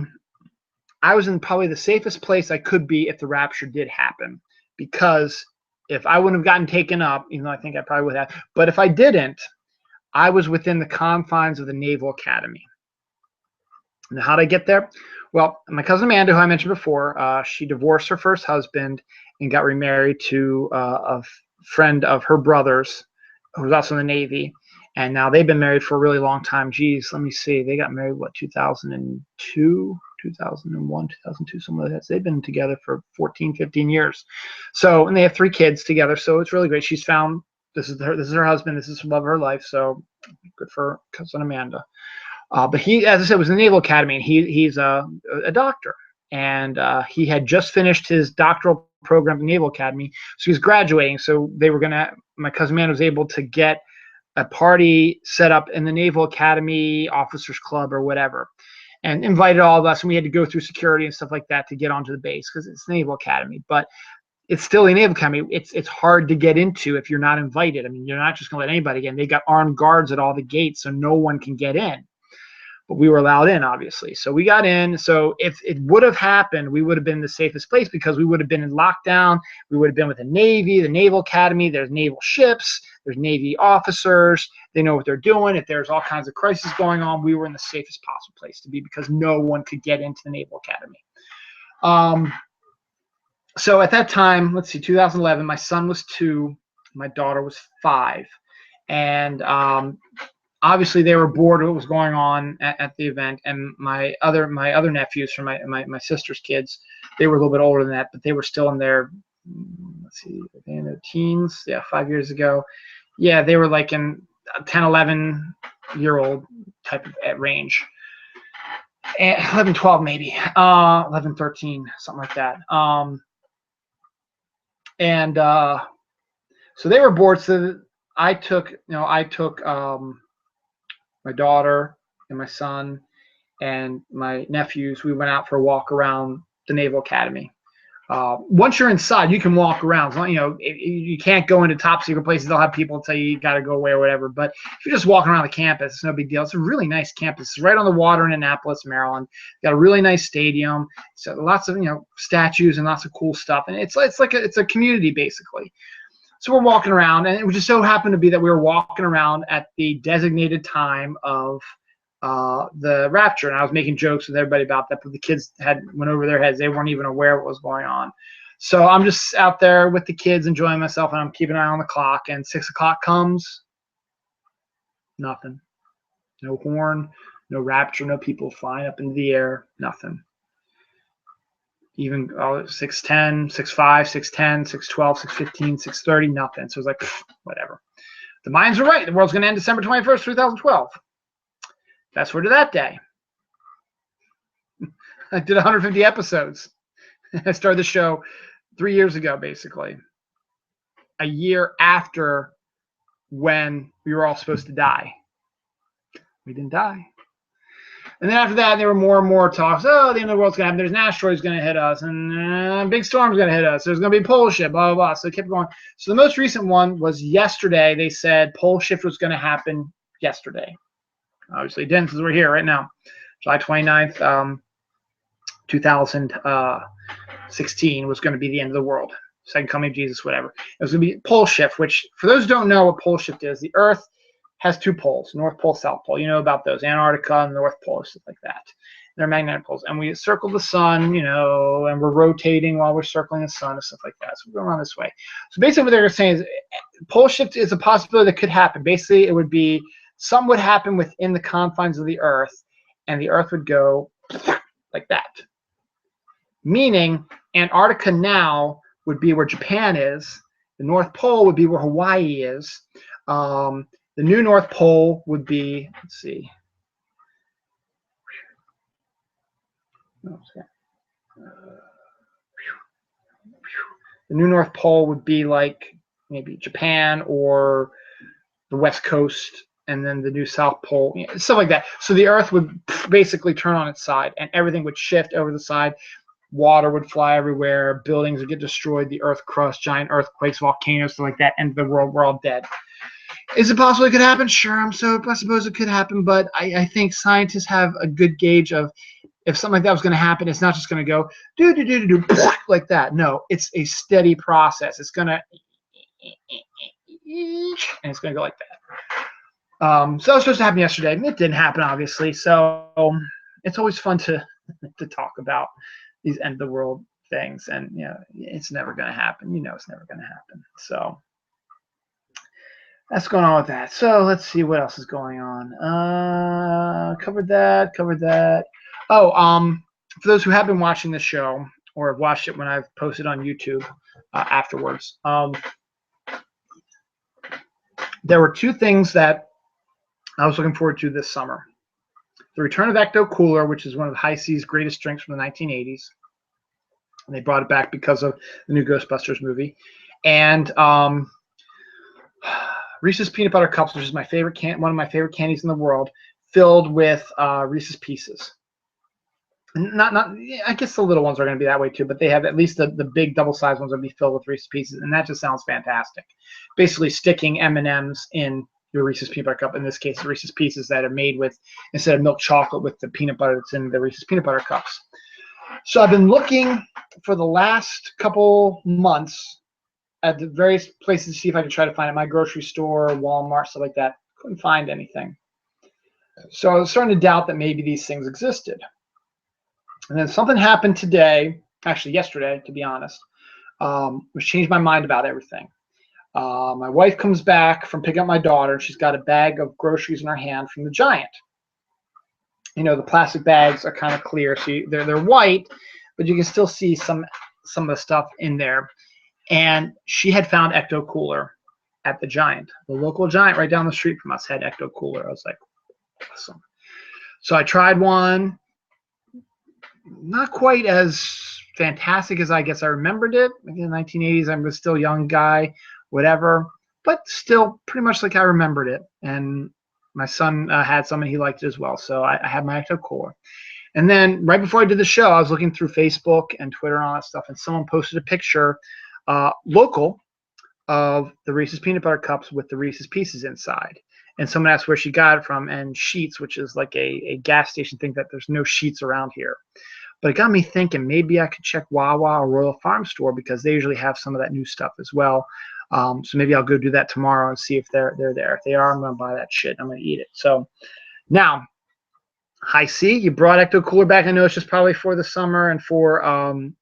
I was in probably the safest place I could be if the rapture did happen, because if I wouldn't have gotten taken up, even though I think I probably would have, but if I didn't, I was within the confines of the Naval Academy. And how did I get there? Well, my cousin Amanda, who I mentioned before, she divorced her first husband and got remarried to a friend of her brother's, who was also in the Navy. And now they've been married for a really long time. Geez, let me see. They got married, what, 2002, 2001, 2002, something like that. So they've been together for 14, 15 years. So, and they have 3 kids together. So it's really great. She's found, this is her husband. This is the love of her life. So good for cousin Amanda. But he, as I said, was in the Naval Academy, and he's a doctor. And he had just finished his doctoral program at the Naval Academy. So he's graduating. So they were going to, my cousin Amanda was able to get a party set up in the Naval Academy Officers Club or whatever, and invited all of us. And we had to go through security and stuff like that to get onto the base, because it's the Naval Academy. But it's still a Naval Academy. It's hard to get into if you're not invited. I mean, you're not just going to let anybody in. They got armed guards at all the gates, so no one can get in. But we were allowed in, obviously. So we got in. So if it would have happened, we would have been in the safest place, because we would have been in lockdown. We would have been with the Navy, the Naval Academy. There's naval ships. There's Navy officers. They know what they're doing. If there's all kinds of crises going on, we were in the safest possible place to be, because no one could get into the Naval Academy. So at that time, let's see, 2011, my son was 2, my daughter was 5. And obviously they were bored of what was going on at the event. And my other nephews from my sister's kids, they were a little bit older than that, but they were still in their, let's see, in their teens. Yeah, 5 years ago. Yeah, they were like in 10, 11-year-old type of range. 11, 12 maybe. 11, 13, something like that. So they were bored. So I took my daughter and my son and my nephews. We went out for a walk around the Naval Academy. Once you're inside, you can walk around. So, you can't go into top secret places. They'll have people tell you got to go away or whatever. But if you're just walking around the campus, it's no big deal. It's a really nice campus. It's right on the water in Annapolis, Maryland. Got a really nice stadium. So lots of statues and lots of cool stuff. And it's like it's a community basically. So we're walking around, and it just so happened to be that we were walking around at the designated time of the rapture, and I was making jokes with everybody about that, but the kids went over their heads. They weren't even aware what was going on. So I'm just out there with the kids enjoying myself, and I'm keeping an eye on the clock, and 6 o'clock comes, nothing. No horn, no rapture, no people flying up into the air, nothing. Even 6:10, 6:05, 6:10, 6:12, 6:15, 6:30, nothing. So it was like, whatever. The minds were right. The world's going to end December 21st, 2012. Fast forward to that day. I did 150 episodes. I started the show 3 years ago, basically. A year after when we were all supposed to die. We didn't die. And then after that, there were more and more talks. Oh, the end of the world's going to happen. There's an asteroid's going to hit us, and a big storm's going to hit us. There's going to be a pole shift, blah, blah, blah. So it kept going. So the most recent one was yesterday. They said pole shift was going to happen yesterday. Obviously, it didn't, because we're here right now. July 29th, 2016 was going to be the end of the world. Second coming of Jesus, whatever. It was going to be pole shift, which, for those who don't know what pole shift is, the Earth has 2 poles, North Pole, South Pole. You know about those, Antarctica and North Pole, stuff like that. They're magnetic poles. And we circle the sun, and we're rotating while we're circling the sun and stuff like that. So we go around this way. So basically what they're saying is pole shift is a possibility that could happen. Basically, it would be something would happen within the confines of the Earth, and the Earth would go like that. Meaning Antarctica now would be where Japan is. The North Pole would be where Hawaii is. The new North Pole would be, let's see. The new North Pole would be like maybe Japan or the West Coast, and then the new South Pole, stuff like that. So the Earth would basically turn on its side, and everything would shift over the side. water would fly everywhere, buildings would get destroyed, the earth crust, giant earthquakes, volcanoes, stuff like that, end of the world, we're all dead. Is it possible it could happen? Sure, I suppose it could happen, but I think scientists have a good gauge of if something like that was going to happen. It's not just going to go do like that. No, it's a steady process. It's going to and it's going to go like that. So that was supposed to happen yesterday. It didn't happen, obviously. So it's always fun to talk about these end of the world things, and it's never going to happen. It's never going to happen. So that's going on with that. So let's see what else is going on. Covered that. Oh, for those who have been watching the show or have watched it when I've posted on YouTube afterwards, there were two things that I was looking forward to this summer. The return of Ecto Cooler, which is one of High C's greatest drinks from the 1980s. And they brought it back because of the new Ghostbusters movie. And Reese's Peanut Butter Cups, which is my favorite one of my favorite candies in the world, filled with Reese's Pieces. Not I guess the little ones are going to be that way too, but they have at least the big double-sized ones will be filled with Reese's Pieces, and that just sounds fantastic. Basically sticking M&Ms in your Reese's Peanut Butter Cup, in this case the Reese's Pieces that are made with, instead of milk chocolate, with the peanut butter that's in the Reese's Peanut Butter Cups. So I've been looking for the last couple months at the various places to see if I could try to find it. My grocery store, Walmart, stuff like that. Couldn't find anything. So I was starting to doubt that maybe these things existed. And then something happened today, actually yesterday, to be honest, which changed my mind about everything. My wife comes back from picking up my daughter. She's got a bag of groceries in her hand from the Giant. The plastic bags are kind of clear, so they're white, but you can still see some of the stuff in there. And she had found Ecto Cooler at the Giant. The local Giant right down the street from us had Ecto Cooler. I was like, awesome. So I tried one. Not quite as fantastic as I guess I remembered it. In the 1980s, I was still a young guy, whatever, but still pretty much like I remembered it. And my son had some and he liked it as well. So I had my Ecto Cooler. And then right before I did the show, I was looking through Facebook and Twitter and all that stuff, and someone posted a picture, local, of the Reese's Peanut Butter Cups with the Reese's Pieces inside. And someone asked where she got it from, and Sheetz, which is like a gas station thing, that there's no Sheetz around here. But it got me thinking maybe I could check Wawa or Royal Farm Store, because they usually have some of that new stuff as well. So maybe I'll go do that tomorrow and see if they're there. If they are, I'm going to buy that shit. I'm going to eat it. So now, High C, you brought Ecto Cooler back. I know it's just probably for the summer and for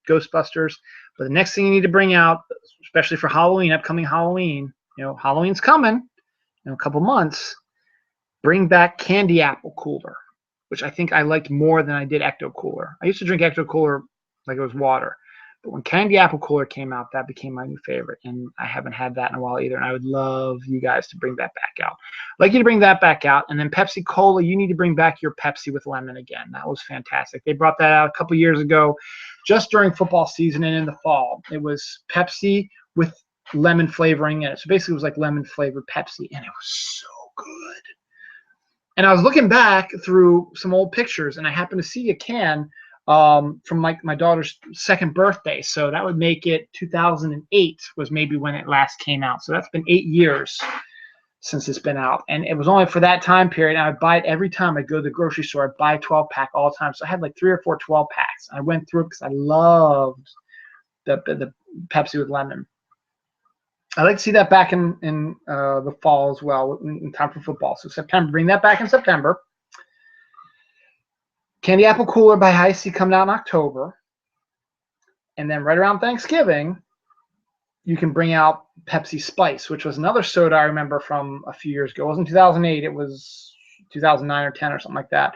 Ghostbusters. But the next thing you need to bring out, especially for Halloween, upcoming Halloween, Halloween's coming in a couple months, bring back Candy Apple Cooler, which I think I liked more than I did Ecto Cooler. I used to drink Ecto Cooler like it was water. But when Candy Apple Cooler came out, that became my new favorite. And I haven't had that in a while either. And I would love you guys to bring that back out. I'd like you to bring that back out. And then Pepsi Cola, you need to bring back your Pepsi with lemon again. That was fantastic. They brought that out a couple years ago, just during football season and in the fall. It was Pepsi with lemon flavoring in it. So basically it was like lemon flavored Pepsi. And it was so good. And I was looking back through some old pictures, and I happened to see a can from my daughter's second birthday. So that would make it 2008 was maybe when it last came out. So that's been 8 years since it's been out. And it was only for that time period. And I would buy it every time I go to the grocery store. I'd buy a 12-pack all the time. So I had like 3 or 4 12-packs. I went through it because I loved the Pepsi with lemon. I'd like to see that back in the fall as well, in time for football. So September, bring that back in September. Candy Apple Cooler by High C coming out in October. And then right around Thanksgiving, you can bring out Pepsi Spice, which was another soda I remember from a few years ago. It wasn't 2008. It was 2009 or 10 or something like that,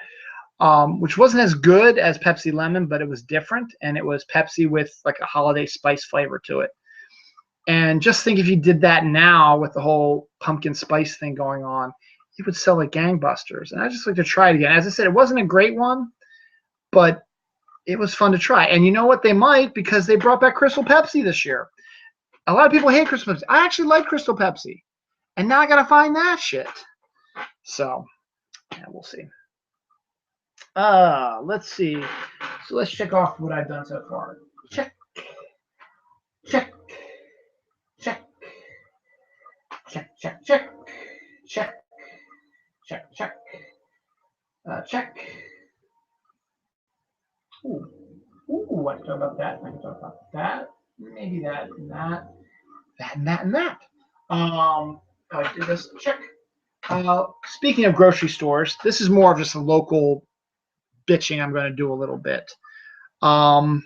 which wasn't as good as Pepsi Lemon, but it was different. And it was Pepsi with like a holiday spice flavor to it. And just think if you did that now with the whole pumpkin spice thing going on, it would sell like gangbusters. And I just like to try it again. As I said, it wasn't a great one, but it was fun to try. And you know what? They might, because they brought back Crystal Pepsi this year. A lot of people hate Crystal Pepsi. I actually like Crystal Pepsi. And now I got to find that shit. So, yeah, we'll see. Let's see. So let's check off what I've done so far. Check, check, check, check, check, check, check, check, check, check. Ooh, ooh, I can talk about that. I can talk about that. Maybe that and that, that and that and that. I did this. Check. Speaking of grocery stores, this is more of just a local bitching I'm going to do a little bit. And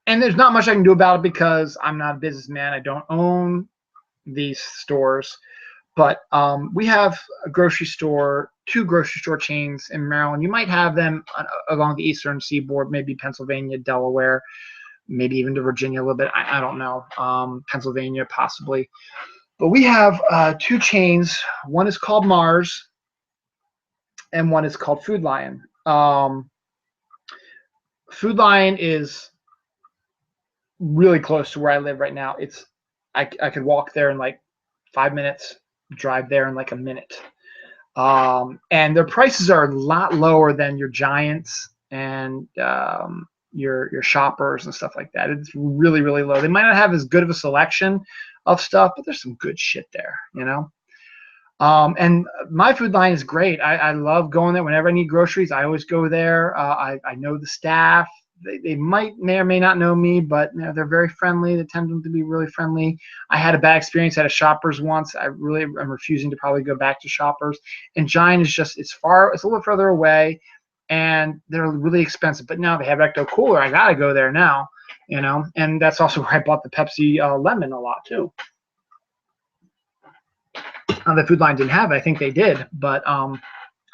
there's not much I can do about it because I'm not a businessman. I don't own these stores. But we have a grocery store, 2 grocery store chains in Maryland. You might have them along the eastern seaboard, maybe Pennsylvania, Delaware, maybe even to Virginia a little bit. I don't know. Pennsylvania possibly. But we have 2 chains. One is called Mars, and one is called Food Lion. Food Lion is really close to where I live right now. I could walk there in like 5 minutes, drive there in like a minute. And their prices are a lot lower than your Giants and your Shoppers and stuff like that. It's really, really low. They might not have as good of a selection of stuff, but there's some good shit there, you know. And my Food Line is great. I love going there whenever I need groceries. I always go there. I know the staff. They may or may not know me, but you know, they're very friendly. They tend to be really friendly. I had a bad experience at a Shoppers once. I'm refusing to probably go back to Shoppers. And Giant is just, it's a little further away, and they're really expensive. But now they have Ecto Cooler. I gotta go there now, you know. And that's also where I bought the Pepsi lemon a lot too. The Food Line didn't have it. I think they did, but I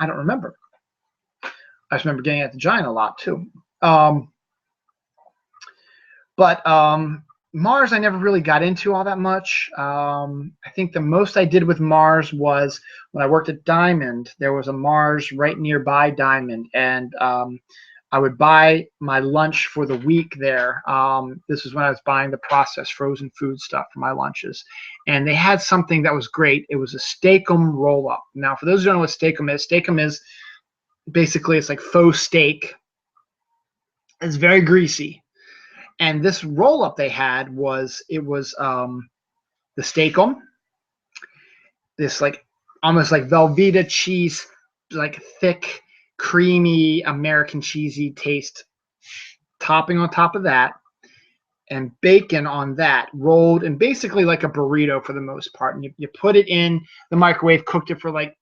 don't remember. I just remember getting it at the Giant a lot too. But Mars I never really got into all that much. I think the most I did with Mars was when I worked at Diamond. There was a Mars right nearby Diamond, and I would buy my lunch for the week there. This was when I was buying the processed frozen food stuff for my lunches. And they had something that was great. It was a Steak-umm roll-up. Now, for those who don't know what Steak-umm is basically, it's like faux steak. It's very greasy. And this roll-up they had was the Steak-umm, this like almost like Velveeta cheese, like thick, creamy American cheesy taste topping on top of that, and bacon on that, rolled in basically like a burrito for the most part. And you put it in the microwave, cooked it for like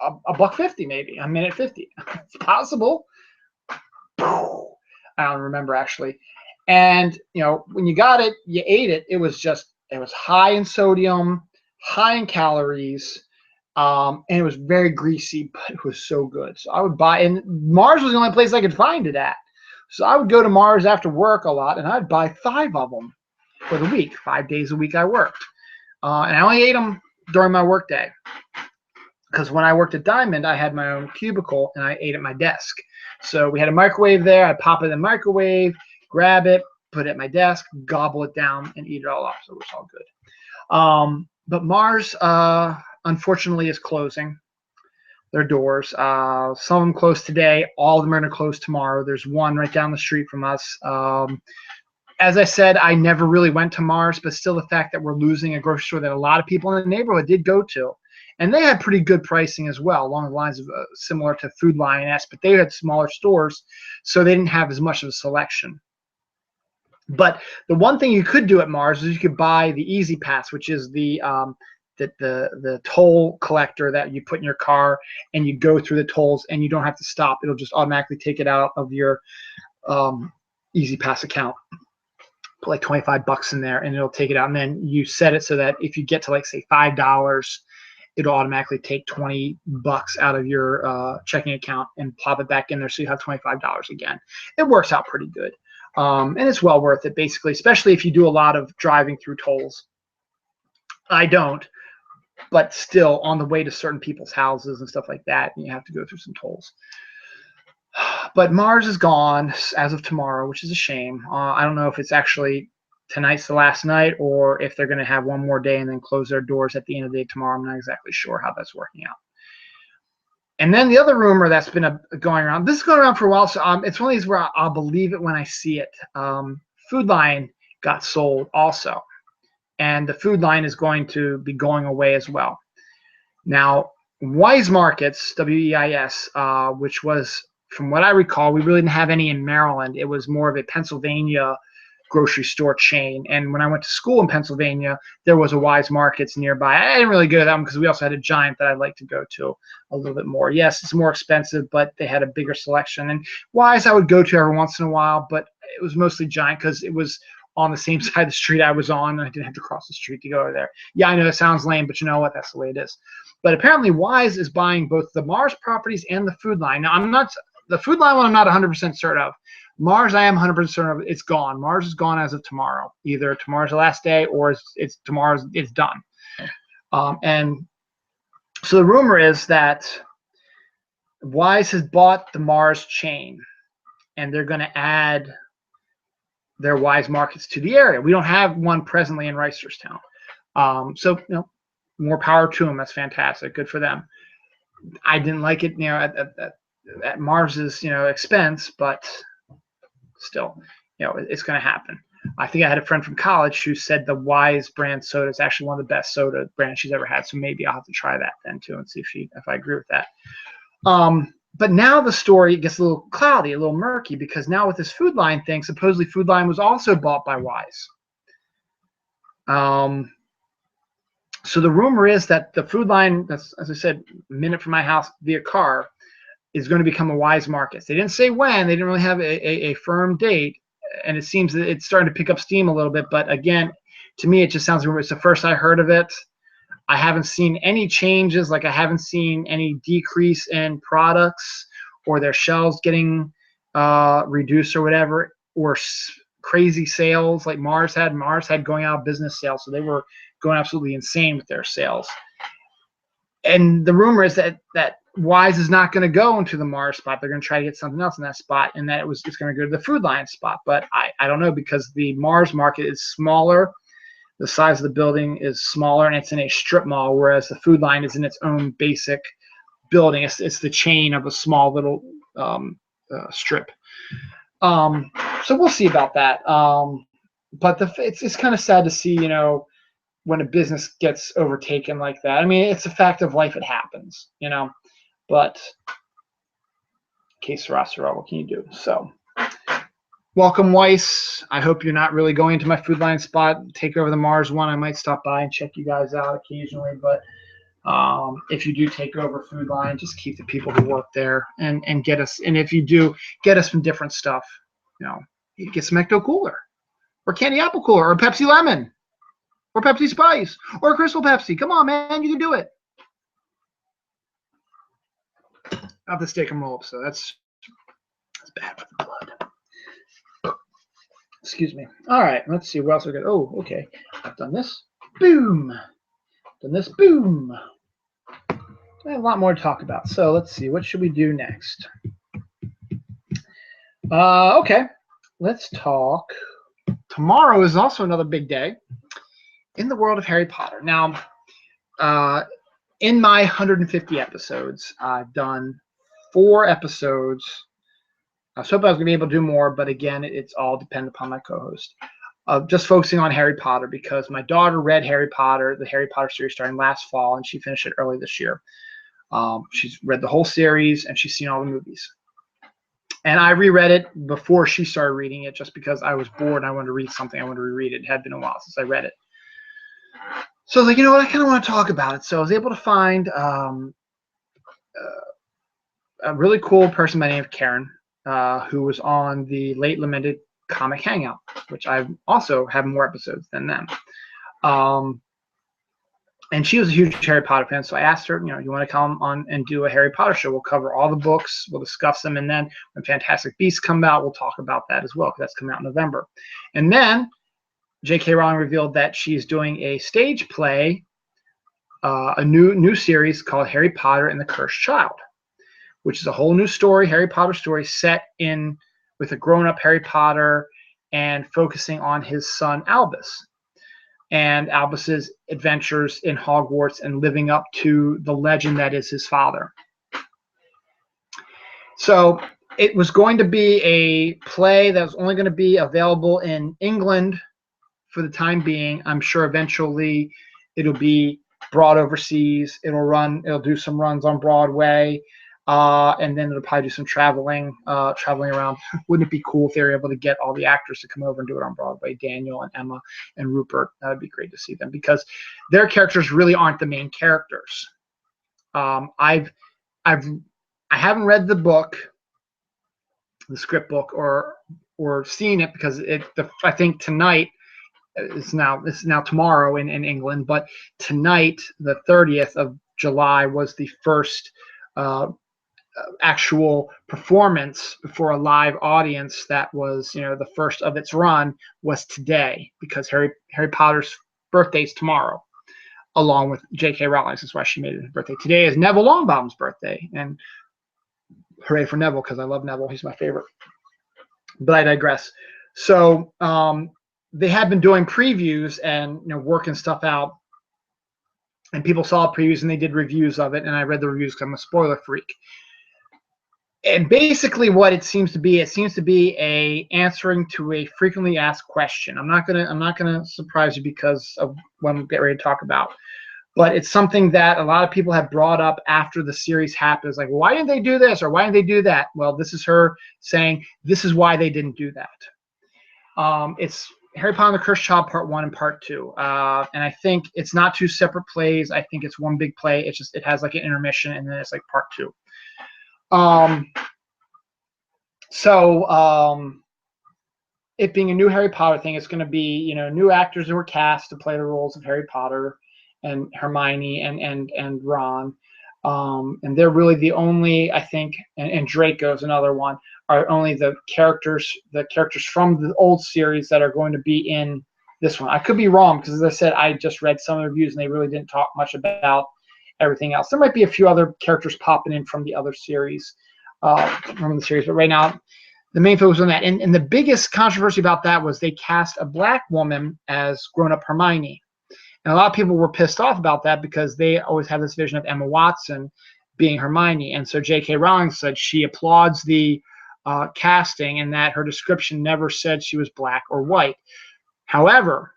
a $1.50, maybe a minute 50. It's possible. I don't remember actually. And you know, when you got it, you ate it. It was high in sodium, high in calories. And it was very greasy, but it was so good. So I would buy, and Mars was the only place I could find it at. So I would go to Mars after work a lot, and I'd buy 5 of them for the week. 5 days a week I worked. And I only ate them during my work day. Because when I worked at Diamond, I had my own cubicle, and I ate at my desk. So we had a microwave there. I'd pop it in the microwave, grab it, put it at my desk, gobble it down, and eat it all up. So it was all good. But Mars, unfortunately, is closing their doors. Some of them closed today. All of them are going to close tomorrow. There's one right down the street from us. As I said, I never really went to Mars, but still the fact that we're losing a grocery store that a lot of people in the neighborhood did go to. And they had pretty good pricing as well, along the lines of similar to Food Lion-esque, but they had smaller stores, so they didn't have as much of a selection. But the one thing you could do at Mars is you could buy the Easy Pass, which is the toll collector that you put in your car, and you go through the tolls and you don't have to stop. It'll just automatically take it out of your Easy Pass account. Put like $25 in there and it'll take it out. And then you set it so that if you get to like say $5, it'll automatically take $20 out of your checking account and plop it back in there so you have $25 again. It works out pretty good. And it's well worth it basically, especially if you do a lot of driving through tolls. I don't. But still on the way to certain people's houses and stuff like that, and you have to go through some tolls. But Mars is gone as of tomorrow, which is a shame. I don't know if it's actually tonight's the last night or if they're going to have one more day and then close their doors at the end of the day tomorrow. I'm not exactly sure how that's working out. And then the other rumor that's been going around, this is going around for a while, so it's one of these where I'll believe it when I see it. Food Line got sold also, and the Food Line is going to be going away as well. Now, Weis Markets, W-E-I-S, which was, from what I recall, we really didn't have any in Maryland. It was more of a Pennsylvania grocery store chain. And when I went to school in Pennsylvania, there was a Weis Markets nearby. I didn't really go to them because we also had a Giant that I'd like to go to a little bit more. Yes, it's more expensive, but they had a bigger selection. And Weis I would go to every once in a while, but it was mostly Giant because it was on the same side of the street I was on, and I didn't have to cross the street to go over there. Yeah, I know it sounds lame, but you know what? That's the way it is. But apparently Weis is buying both the Mars properties and the Food Line. Now, the Food Line one I'm not 100% certain of. Mars, I am 100% certain of. It's gone. Mars is gone as of tomorrow. Either tomorrow's the last day or it's done. And so the rumor is that Weis has bought the Mars chain, and they're going to add their Weis Markets to the area. We don't have one presently in Reisterstown. So, you know, more power to them. That's fantastic. Good for them. I didn't like it, you know, at Mars's, you know, expense, but still, you know, it's going to happen. I think I had a friend from college who said the Weis brand soda is actually one of the best soda brands she's ever had. So maybe I'll have to try that then too and see if I agree with that. But now the story gets a little cloudy, a little murky, because now with this Food Line thing, supposedly Food Line was also bought by Weis. So the rumor is that the Food Line, that's, as I said, a minute from my house via car, is going to become a Weis Markets. They didn't say when. They didn't really have a firm date, and it seems that it's starting to pick up steam a little bit. But again, to me, it just sounds like it's the first I heard of it. I haven't seen any changes. Like I haven't seen any decrease in products or their shelves getting reduced or whatever, or crazy sales like Mars had. Mars had going out of business sales, so they were going absolutely insane with their sales. And the rumor is that Weis is not going to go into the Mars spot. They're going to try to get something else in that spot, and that it's going to go to the Food Line spot. But I don't know, because the Mars market is smaller. The size of the building is smaller, and it's in a strip mall, whereas the Food Line is in its own basic building. It's the chain of a small little strip. So we'll see about that. But it's kind of sad to see, you know, when a business gets overtaken like that. I mean, it's a fact of life. It happens, you know. But que sera, sera, what can you do? So welcome, Weis. I hope you're not really going to my Food Line spot. Take over the Mars one. I might stop by and check you guys out occasionally. But if you do take over Food Line, just keep the people who work there and get us. And if you do, get us some different stuff. You know, you get some Ecto Cooler, or Candy Apple Cooler, or Pepsi Lemon, or Pepsi Spice, or Crystal Pepsi. Come on, man, you can do it. Not the steak and roll up, so that's bad for the blood. Excuse me. All right, let's see what else we got. Oh, okay. I've done this. Boom. Done this. Boom. I have a lot more to talk about. So let's see. What should we do next? Okay. Let's talk. Tomorrow is also another big day in the world of Harry Potter. Now, in my 150 episodes, I've done 4 episodes. I was hoping I was going to be able to do more, but again, it's all dependent upon my co-host. Just focusing on Harry Potter, because my daughter read Harry Potter, the Harry Potter series, starting last fall, and she finished it early this year. She's read the whole series, and she's seen all the movies. And I reread it before she started reading it, just because I was bored and I wanted to read something. I wanted to reread it. It had been a while since I read it. So I was like, you know what, I kind of want to talk about it. So I was able to find a really cool person by the name of Karen, who was on the late lamented Comic Hangout, which I also have more episodes than them. And she was a huge Harry Potter fan, so I asked her, you know, you want to come on and do a Harry Potter show? We'll cover all the books, we'll discuss them, and then when Fantastic Beasts come out, we'll talk about that as well, because that's coming out in November. And then J.K. Rowling revealed that she's doing a stage play, a new series called Harry Potter and the Cursed Child, which is a whole new story, Harry Potter story, set in with a grown-up Harry Potter and focusing on his son Albus and Albus's adventures in Hogwarts and living up to the legend that is his father. So it was going to be a play that was only going to be available in England for the time being. I'm sure eventually it'll be brought overseas. It'll do some runs on Broadway, and then it'll probably do some traveling around. Wouldn't it be cool if they were able to get all the actors to come over and do it on Broadway? Daniel and Emma and Rupert. That would be great to see them, because their characters really aren't the main characters. I haven't read the book, the script book, or seen it, because I think tonight, it's now tomorrow in England, but tonight, the 30th of July, was the first actual performance before a live audience. That was, the first of its run was today, because Harry Potter's birthday is tomorrow, along with J.K. Rowling's. That's why she made it his birthday. Today is Neville Longbottom's birthday, and hooray for Neville, because I love Neville. He's my favorite. But I digress. So they had been doing previews and working stuff out, and people saw previews and they did reviews of it, and I read the reviews because I'm a spoiler freak. And basically what it seems to be a answering to a frequently asked question. I'm not gonna surprise you because of what I'm getting ready to talk about. But it's something that a lot of people have brought up after the series happens. Like, why didn't they do this, or why didn't they do that? Well, this is her saying this is why they didn't do that. It's Harry Potter and the Cursed Child Part 1 and Part 2. And I think it's not two separate plays. I think it's one big play. It's just, it has like an intermission, and then it's like Part 2. It being a new Harry Potter thing, it's going to be, new actors who were cast to play the roles of Harry Potter and Hermione and Ron. And they're really the only, I think, and Draco's another one, are only the characters from the old series that are going to be in this one. I could be wrong, because as I said, I just read some of the reviews and they really didn't talk much about everything else. There might be a few other characters popping in from the other series, but right now the main focus on that. And the biggest controversy about that was they cast a black woman as grown-up Hermione. And a lot of people were pissed off about that, because they always have this vision of Emma Watson being Hermione. And so J.K. Rowling said she applauds the casting, and that her description never said she was black or white. However,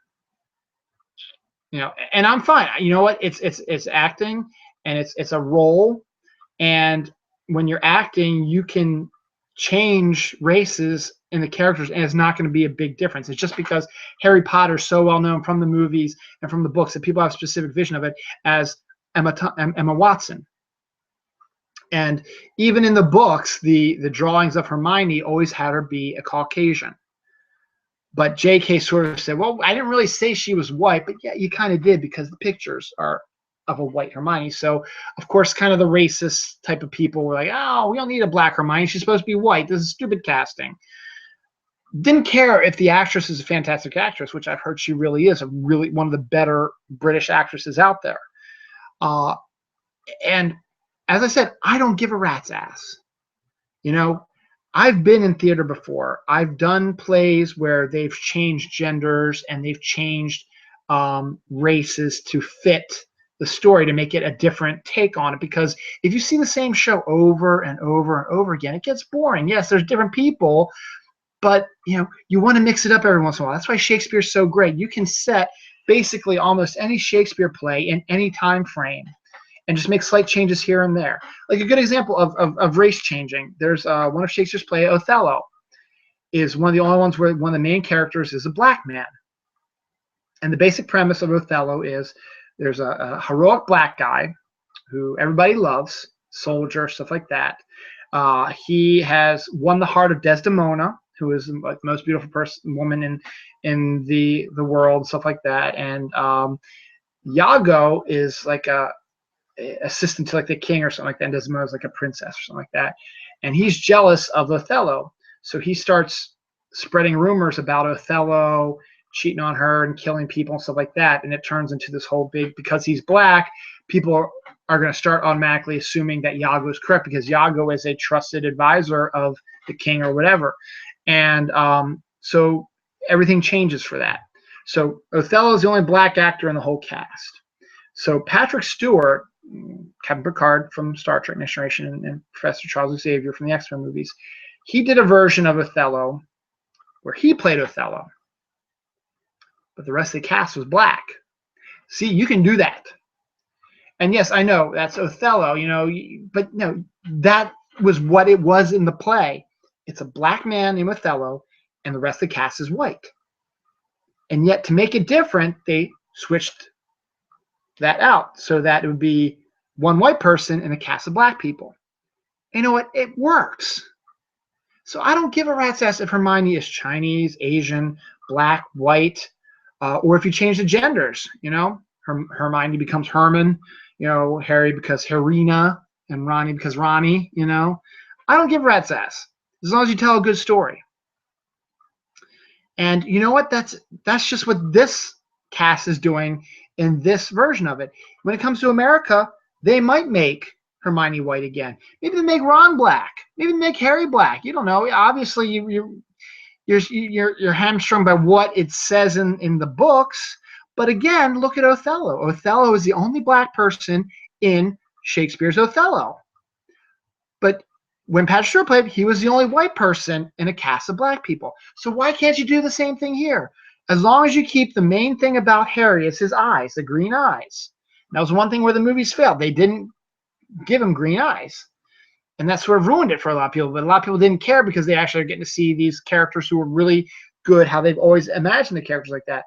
and I'm fine. You know what? It's acting, and it's a role. And when you're acting, you can change races in the characters, and it's not going to be a big difference. It's just because Harry Potter is so well known from the movies and from the books that people have a specific vision of it as Emma Watson. And even in the books, the drawings of Hermione always had her be a Caucasian. But J.K. sort of said, well, I didn't really say she was white, but yeah, you kind of did, because the pictures are of a white Hermione. So, of course, kind of the racist type of people were like, oh, we don't need a black Hermione. She's supposed to be white. This is stupid casting. Didn't care if the actress is a fantastic actress, which I've heard she really is, one of the better British actresses out there. And as I said, I don't give a rat's ass. I've been in theater before. I've done plays where they've changed genders and they've changed races to fit the story, to make it a different take on it. Because if you see the same show over and over and over again, it gets boring. Yes, there's different people, but you want to mix it up every once in a while. That's why Shakespeare's so great. You can set basically almost any Shakespeare play in any time frame and just make slight changes here and there. Like a good example of race changing, there's one of Shakespeare's play, Othello, is one of the only ones where one of the main characters is a black man. And the basic premise of Othello is there's a heroic black guy who everybody loves, soldier, stuff like that. He has won the heart of Desdemona, who is like the most beautiful woman in the world, stuff like that. And Iago is like a assistant to like the king or something like that, and Desdemona is like a princess or something like that. And he's jealous of Othello, so he starts spreading rumors about Othello cheating on her and killing people and stuff like that. And it turns into this whole big, because he's black, people are going to start automatically assuming that Iago is correct, because Iago is a trusted advisor of the king or whatever. And so everything changes for that. So Othello is the only black actor in the whole cast. So Patrick Stewart Captain Picard from Star Trek Next Generation and Professor Charles Xavier from the X-Men movies. He did a version of Othello where he played Othello, but the rest of the cast was black. See, you can do that. And yes, I know that's Othello, but no, that was what it was in the play. It's a black man named Othello, and the rest of the cast is white. And yet, to make it different, they switched that out so that it would be one white person and a cast of black people. You know what? It works. So I don't give a rat's ass if Hermione is Chinese, Asian, black, white, or if you change the genders. Hermione becomes Herman, Harry because Harina, and Ronnie because Ronnie. I don't give a rat's ass as long as you tell a good story. And you know what? That's just what this cast is doing in this version of it. When it comes to America, they might make Hermione white again. Maybe they make Ron black. Maybe they make Harry black. You don't know. Obviously, you're hamstrung by what it says in the books. But again, look at Othello. Othello is the only black person in Shakespeare's Othello. But when Patrick Stewart played, he was the only white person in a cast of black people. So why can't you do the same thing here? As long as you keep the main thing about Harry is his eyes, the green eyes. And that was one thing where the movies failed. They didn't give him green eyes. And that sort of ruined it for a lot of people. But a lot of people didn't care because they actually are getting to see these characters who were really good, how they've always imagined the characters like that.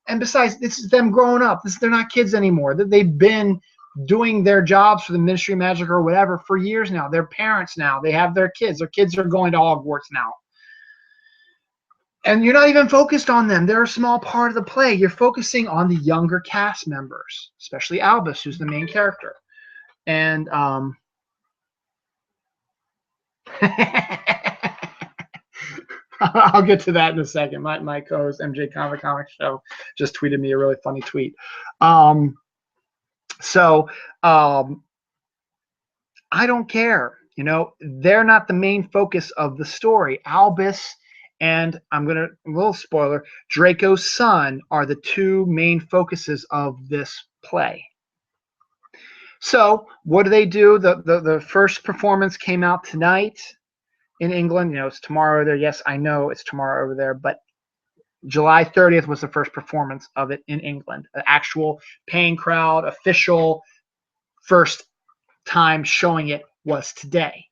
And besides, this is them growing up. They're not kids anymore. They've been doing their jobs for the Ministry of Magic or whatever for years now. They're parents now. They have their kids. Their kids are going to Hogwarts now. And you're not even focused on them. They're a small part of the play. You're focusing on the younger cast members, especially Albus, who's the main character. And I'll get to that in a second. My co-host MJ Comic Show just tweeted me a really funny tweet. I don't care. They're not the main focus of the story. Albus and a little spoiler, Draco's son are the two main focuses of this play. So what do they do? The first performance came out tonight in England. It's tomorrow there. Yes, I know it's tomorrow over there, but July 30th was the first performance of it in England. An actual paying crowd, official first time showing it was today.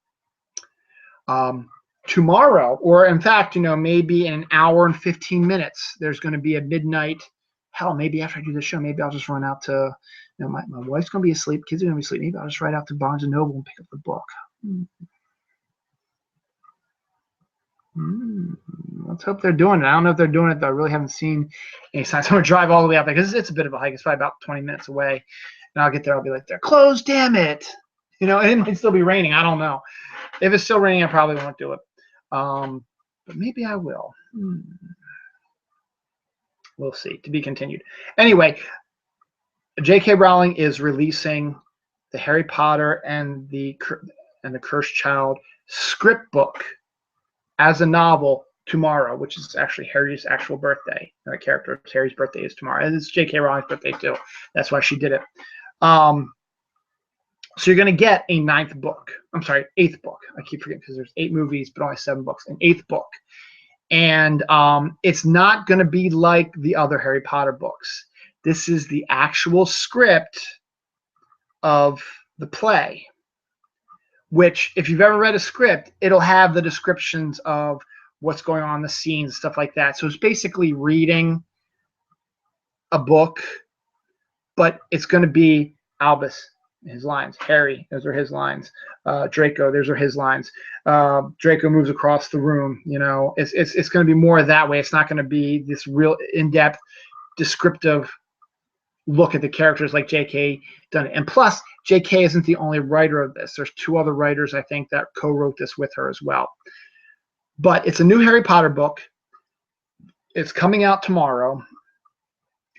Tomorrow, or in fact, maybe in an hour and 15 minutes, there's going to be a midnight. Hell, maybe after I do this show, maybe I'll just run out to, my wife's going to be asleep, kids are going to be asleep. Maybe I'll just ride out to Barnes & Noble and pick up the book. Let's hope they're doing it. I don't know if they're doing it, though. I really haven't seen any signs. I'm going to drive all the way out there because it's a bit of a hike. It's probably about 20 minutes away. And I'll get there. I'll be like, they're closed, damn it. And it might still be raining. I don't know. If it's still raining, I probably won't do it. But maybe I will. We'll see. To be continued. Anyway, J.K. Rowling is releasing the Harry Potter and the Cursed Child script book as a novel tomorrow, which is actually Harry's actual birthday. The character Harry's birthday is tomorrow. And it's J.K. Rowling's birthday too. That's why she did it. So you're going to get a eighth book. I keep forgetting because there's 8 movies, but only 7 books. An 8th book. And it's not going to be like the other Harry Potter books. This is the actual script of the play, which if you've ever read a script, it'll have the descriptions of what's going on in the scenes, stuff like that. So it's basically reading a book, but it's going to be Albus, his lines. Harry, those are his lines. Draco, those are his lines. Draco moves across the room. It's going to be more that way. It's not going to be this real in-depth, descriptive look at the characters like J.K. done it. And plus, J.K. isn't the only writer of this. There's 2 other writers, I think, that co-wrote this with her as well. But it's a new Harry Potter book. It's coming out tomorrow.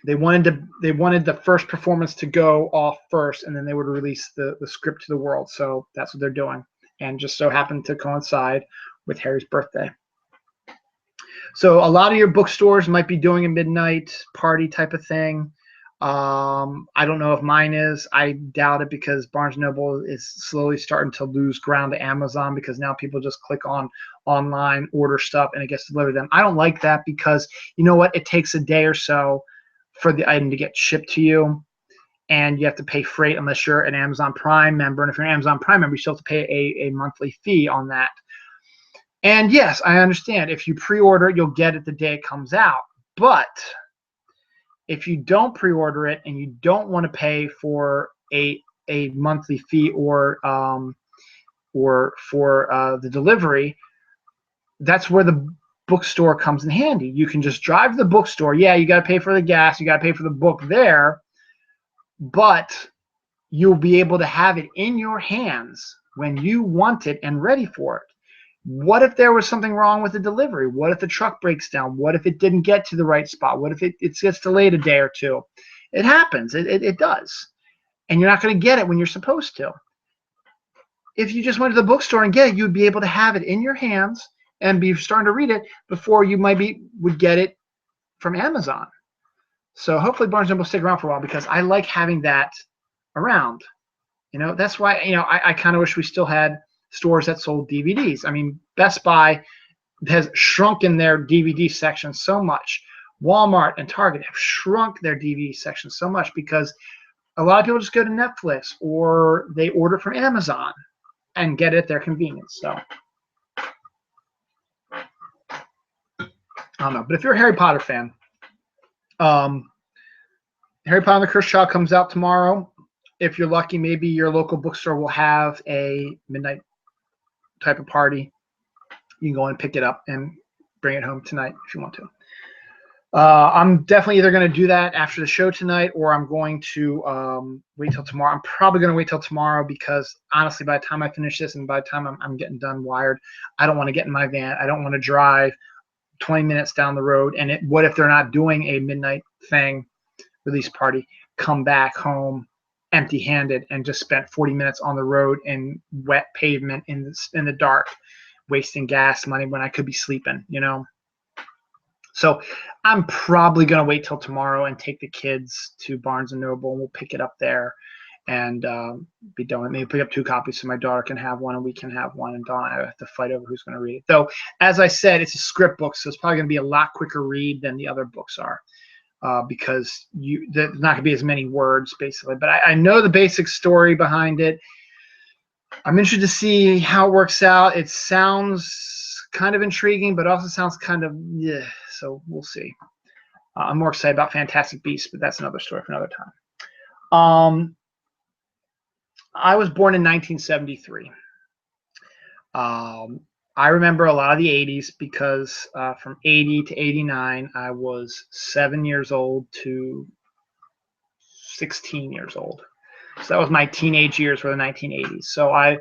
They wanted the first performance to go off first, and then they would release the script to the world. So that's what they're doing, and just so happened to coincide with Harry's birthday. So a lot of your bookstores might be doing a midnight party type of thing. I don't know if mine is. I doubt it, because Barnes & Noble is slowly starting to lose ground to Amazon, because now people just click on online, order stuff, and it gets delivered to them. I don't like that, because you know what? It takes a day or so for the item to get shipped to you, and you have to pay freight unless you're an Amazon Prime member. And if you're an Amazon Prime member, you still have to pay a monthly fee on that. And yes, I understand. If you pre-order it, you'll get it the day it comes out. But if you don't pre-order it and you don't want to pay for a monthly fee or for the delivery, that's where the bookstore comes in handy. You can just drive to the bookstore. Yeah, you got to pay for the gas, you got to pay for the book there, but you'll be able to have it in your hands when you want it and ready for it. What if there was something wrong with the delivery? What if the truck breaks down? What if it didn't get to the right spot? What if it gets delayed a day or two? It happens. It does. And you're not going to get it when you're supposed to. If you just went to the bookstore and get it, you'd be able to have it in your hands and be starting to read it before you would get it from Amazon. So hopefully Barnes & Noble will stick around for a while, because I like having that around. That's why, I kind of wish we still had stores that sold DVDs. I mean, Best Buy has shrunken their DVD section so much. Walmart and Target have shrunk their DVD section so much, because a lot of people just go to Netflix or they order from Amazon and get it at their convenience. So I don't know. But if you're a Harry Potter fan, Harry Potter and the Cursed Child comes out tomorrow. If you're lucky, maybe your local bookstore will have a midnight type of party. You can go and pick it up and bring it home tonight if you want to. I'm definitely either going to do that after the show tonight, or I'm going to wait till tomorrow. I'm probably going to wait till tomorrow, because honestly, by the time I finish this and by the time I'm getting done wired, I don't want to get in my van. I don't want to drive 20 minutes down the road. And what if they're not doing a midnight thing, release party, come back home empty-handed and just spent 40 minutes on the road in wet pavement in the dark, wasting gas money when I could be sleeping, So I'm probably going to wait till tomorrow and take the kids to Barnes & Noble, and we'll pick it up there and be done with it. Maybe pick up 2 copies so my daughter can have one and we can have one, and Dawn and I have to fight over who's going to read it. Though, as I said, it's a script book, so it's probably going to be a lot quicker read than the other books are. Because there's not going to be as many words, basically. But I know the basic story behind it. I'm interested to see how it works out. It sounds kind of intriguing, but also sounds kind of, yeah, so we'll see. I'm more excited about Fantastic Beasts, but that's another story for another time. I was born in 1973. I remember a lot of the 80s, because from 80 to 89, I was 7 years old to 16 years old. So that was my teenage years, were the 1980s. So I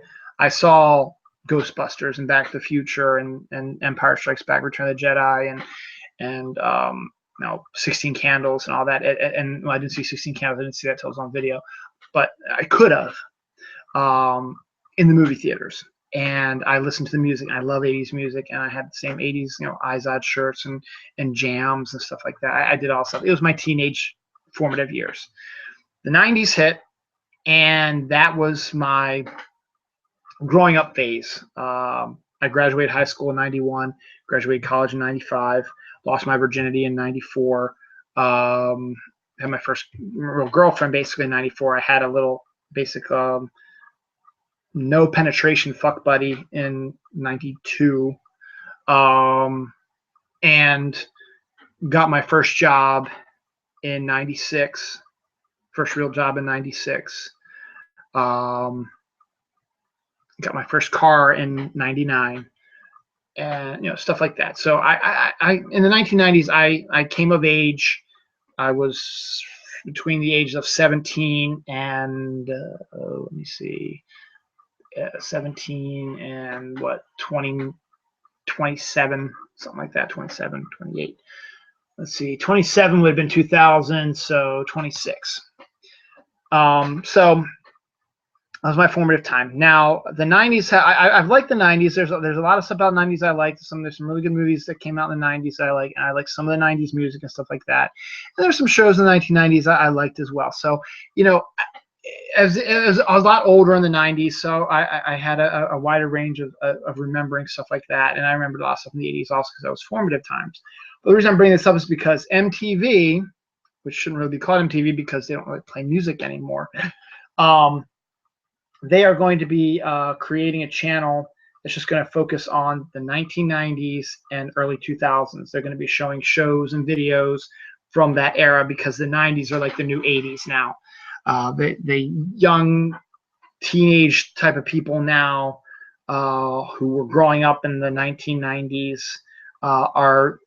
saw Ghostbusters and Back to the Future and Empire Strikes Back, Return of the Jedi, and 16 Candles and all that. And I didn't see 16 Candles. I didn't see that till it was on video, but I could have in the movie theaters. And I listened to the music. I love 80s music, and I had the same 80s, Izod shirts and jams and stuff like that. I did all stuff. It was my teenage formative years. The 90s hit, and that was my growing up phase. I graduated high school in 91, graduated college in 95, lost my virginity in 94, had my first real girlfriend basically in 94. I had a little basic no penetration fuck buddy in 92, and got my first job in 96, first real job in 96. Got my first car in 99, and stuff like that. So I in the 1990s, I came of age. I was between the ages of 17 and let me see, 17 and 27, something like that, 27, 28. Let's see, 27 would have been 2000, so 26. So That was my formative time. Now the 90s, I've liked the 90s. There's a lot of stuff about the 90s I liked. There's some really good movies that came out in the 90s that I like, and I like some of the 90s music and stuff like that. And there's some shows in the 1990s I liked as well. So, you know, as I was a lot older in the 90s, so I had a wider range of remembering stuff like that. And I remembered a lot of stuff in the 80s also because that was formative times. But the reason I'm bringing this up is because MTV, which shouldn't really be called MTV because they don't really play music anymore, they are going to be creating a channel that's just going to focus on the 1990s and early 2000s. They're going to be showing shows and videos from that era because the 90s are like the new 80s now. The young teenage type of people now who were growing up in the 1990s are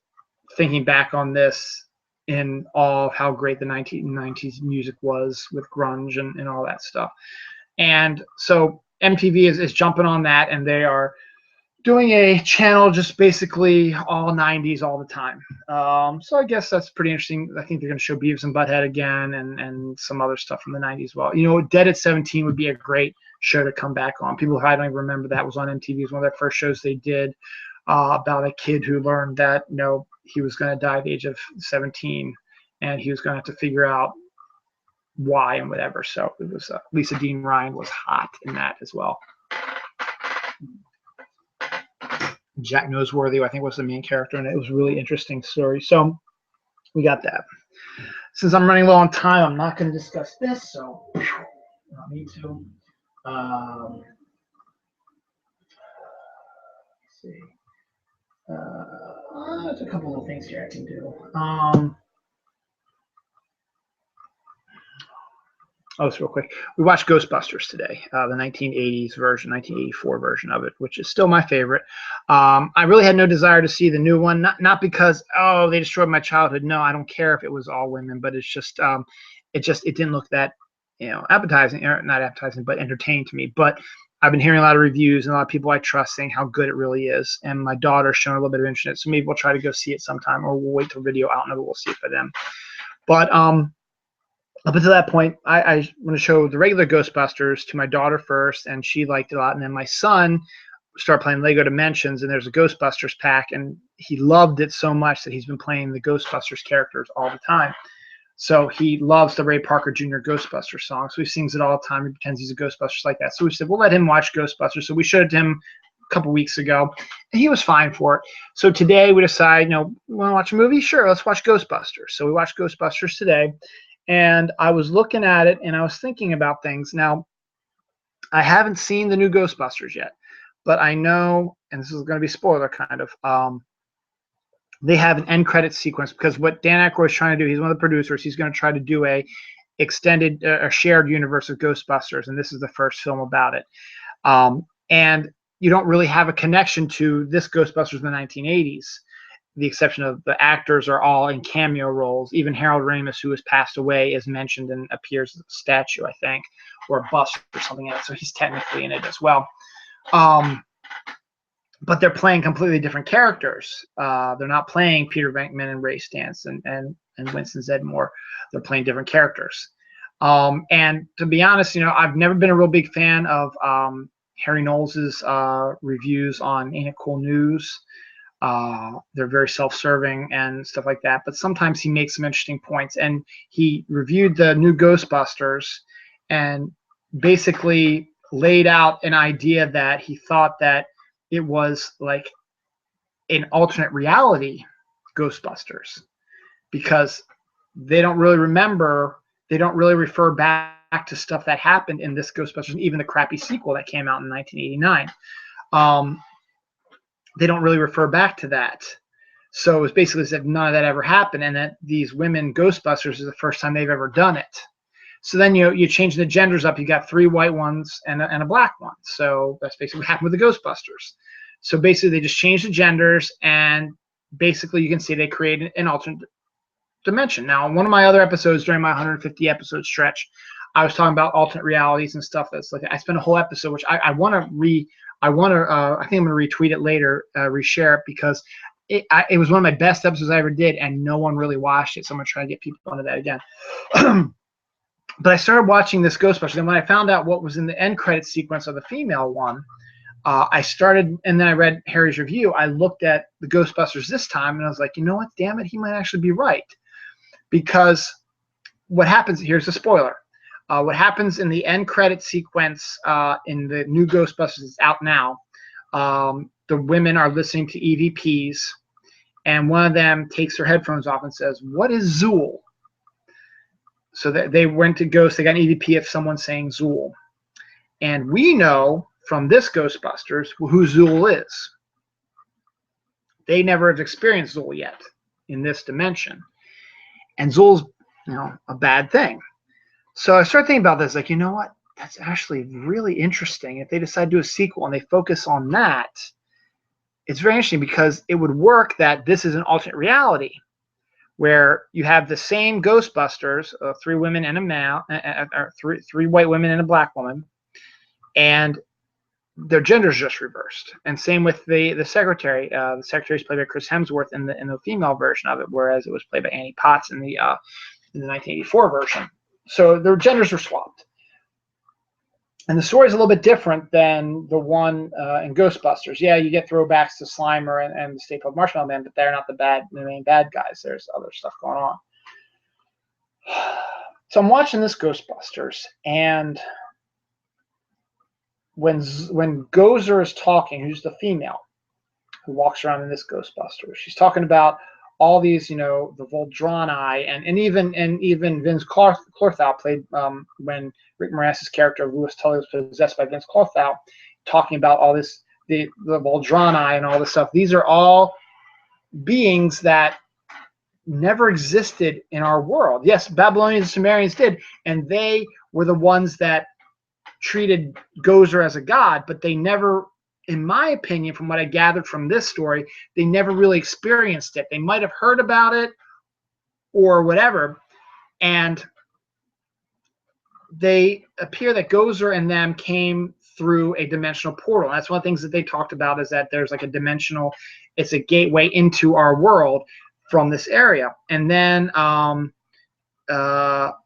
thinking back on this in awe of how great the 1990s music was with grunge and all that stuff. And so MTV is jumping on that, and they are doing a channel just basically all 90s all the time. So I guess that's pretty interesting. I think they're going to show Beavis and Butthead again and some other stuff from the 90s. Well, you know, Dead at 17 would be a great show to come back on. People who I don't even remember that was on MTV. It was one of their first shows they did about a kid who learned that, you know, he was going to die at the age of 17, and he was going to have to figure out why and whatever. So it was Lisa Dean Ryan was hot in that as well. Jack Noseworthy, I think, was the main character, and it was a really interesting story. So we got that. Since I'm running low on time, I'm not going to discuss this, so I don't need to. Let's see. There's a couple of things here I can do. Oh, it's real quick. We watched Ghostbusters today, the 1980s version, 1984 version of it, which is still my favorite. I really had no desire to see the new one, not because, oh, they destroyed my childhood. No, I don't care if it was all women, but it's just, it didn't look that, you know, appetizing, or not appetizing, but entertaining to me. But I've been hearing a lot of reviews and a lot of people I trust saying how good it really is. And my daughter's shown a little bit of interest in it, so maybe we'll try to go see it sometime, or we'll wait till video out and we'll see it for them. But up until that point, I want to show the regular Ghostbusters to my daughter first, and she liked it a lot. And then my son started playing Lego Dimensions, and there's a Ghostbusters pack, and he loved it so much that he's been playing the Ghostbusters characters all the time. So he loves the Ray Parker Jr. Ghostbusters song, so he sings it all the time. He pretends he's a Ghostbusters like that. So we said, we'll let him watch Ghostbusters. So we showed it to him a couple weeks ago, and he was fine for it. So today we decided, you know, we want to watch a movie? Sure, let's watch Ghostbusters. So we watched Ghostbusters today. And I was looking at it, and I was thinking about things. Now, I haven't seen the new Ghostbusters yet, but I know, and this is going to be spoiler kind of, they have an end credit sequence, because what Dan Aykroyd is trying to do, he's one of the producers, he's going to try to do a extended, a shared universe of Ghostbusters, and this is the first film about it. And you don't really have a connection to this Ghostbusters in the 1980s. The exception of the actors are all in cameo roles. Even Harold Ramis, who has passed away, is mentioned and appears as a statue, I think, or a bust or something else. So he's technically in it as well. But they're playing completely different characters. They're not playing Peter Venkman and Ray Stantz and Winston Zeddemore. They're playing different characters. And to be honest, you know, I've never been a real big fan of Harry Knowles' reviews on Ain't It Cool News. They're very self-serving and stuff like that, but sometimes he makes some interesting points. And he reviewed the new Ghostbusters and basically laid out an idea that he thought that it was like an alternate reality Ghostbusters, because they don't really remember, they don't really refer back to stuff that happened in this Ghostbusters, even the crappy sequel that came out in 1989. They don't really refer back to that. So it was basically said none of that ever happened, and that these women Ghostbusters is the first time they've ever done it. So then you change the genders up. You got 3 white ones and a black one. So that's basically what happened with the Ghostbusters. So basically they just changed the genders, and basically you can see they created an alternate dimension. Now, in one of my other episodes during my 150 episode stretch, I was talking about alternate realities and stuff. That's like, I spent a whole episode, which I think I'm going to retweet it later, reshare it, because it was one of my best episodes I ever did, and no one really watched it. So I'm going to try to get people onto that again. But I started watching this Ghostbusters, and when I found out what was in the end credit sequence of the female one, I started, and then I read Harry's review. I looked at the Ghostbusters this time, and I was like, you know what? Damn it, he might actually be right. Because what happens, here's a spoiler. What happens in the end credit sequence in the new Ghostbusters is out now. The women are listening to EVPs, and one of them takes their headphones off and says, "What is Zool?" So they went to Ghost. They got an EVP of someone saying Zool. And we know from this Ghostbusters who Zool is. They never have experienced Zool yet in this dimension. And Zool's, a bad thing. So I started thinking about this, like, you know what? That's actually really interesting. If they decide to do a sequel and they focus on that, it's very interesting because it would work that this is an alternate reality where you have the same Ghostbusters, 3 women and a male, or three white women and a black woman, and their gender's just reversed. And same with the secretary. The secretary is played by Chris Hemsworth in the female version of it, whereas it was played by Annie Potts in the 1984 version. So their genders were swapped. And the story is a little bit different than the one in Ghostbusters. Yeah, you get throwbacks to Slimer and the Stay Puft Marshmallow Man, but they're not the main bad guys. There's other stuff going on. So I'm watching this Ghostbusters, and when Gozer is talking, who's the female who walks around in this Ghostbusters, she's talking about all these, the Voldrani, and even Vince Clorthow played when Rick Moranis' character Louis Tully was possessed by Vince Clorthow, talking about all this, the Voldrani and all this stuff. These are all beings that never existed in our world. Yes, Babylonians and Sumerians did, and they were the ones that treated Gozer as a god, but they never, in my opinion, from what I gathered from this story, they never really experienced it. They might have heard about it or whatever, and they appear that Gozer and them came through a dimensional portal. And that's one of the things that they talked about, is that there's like a dimensional, it's a gateway into our world from this area. And then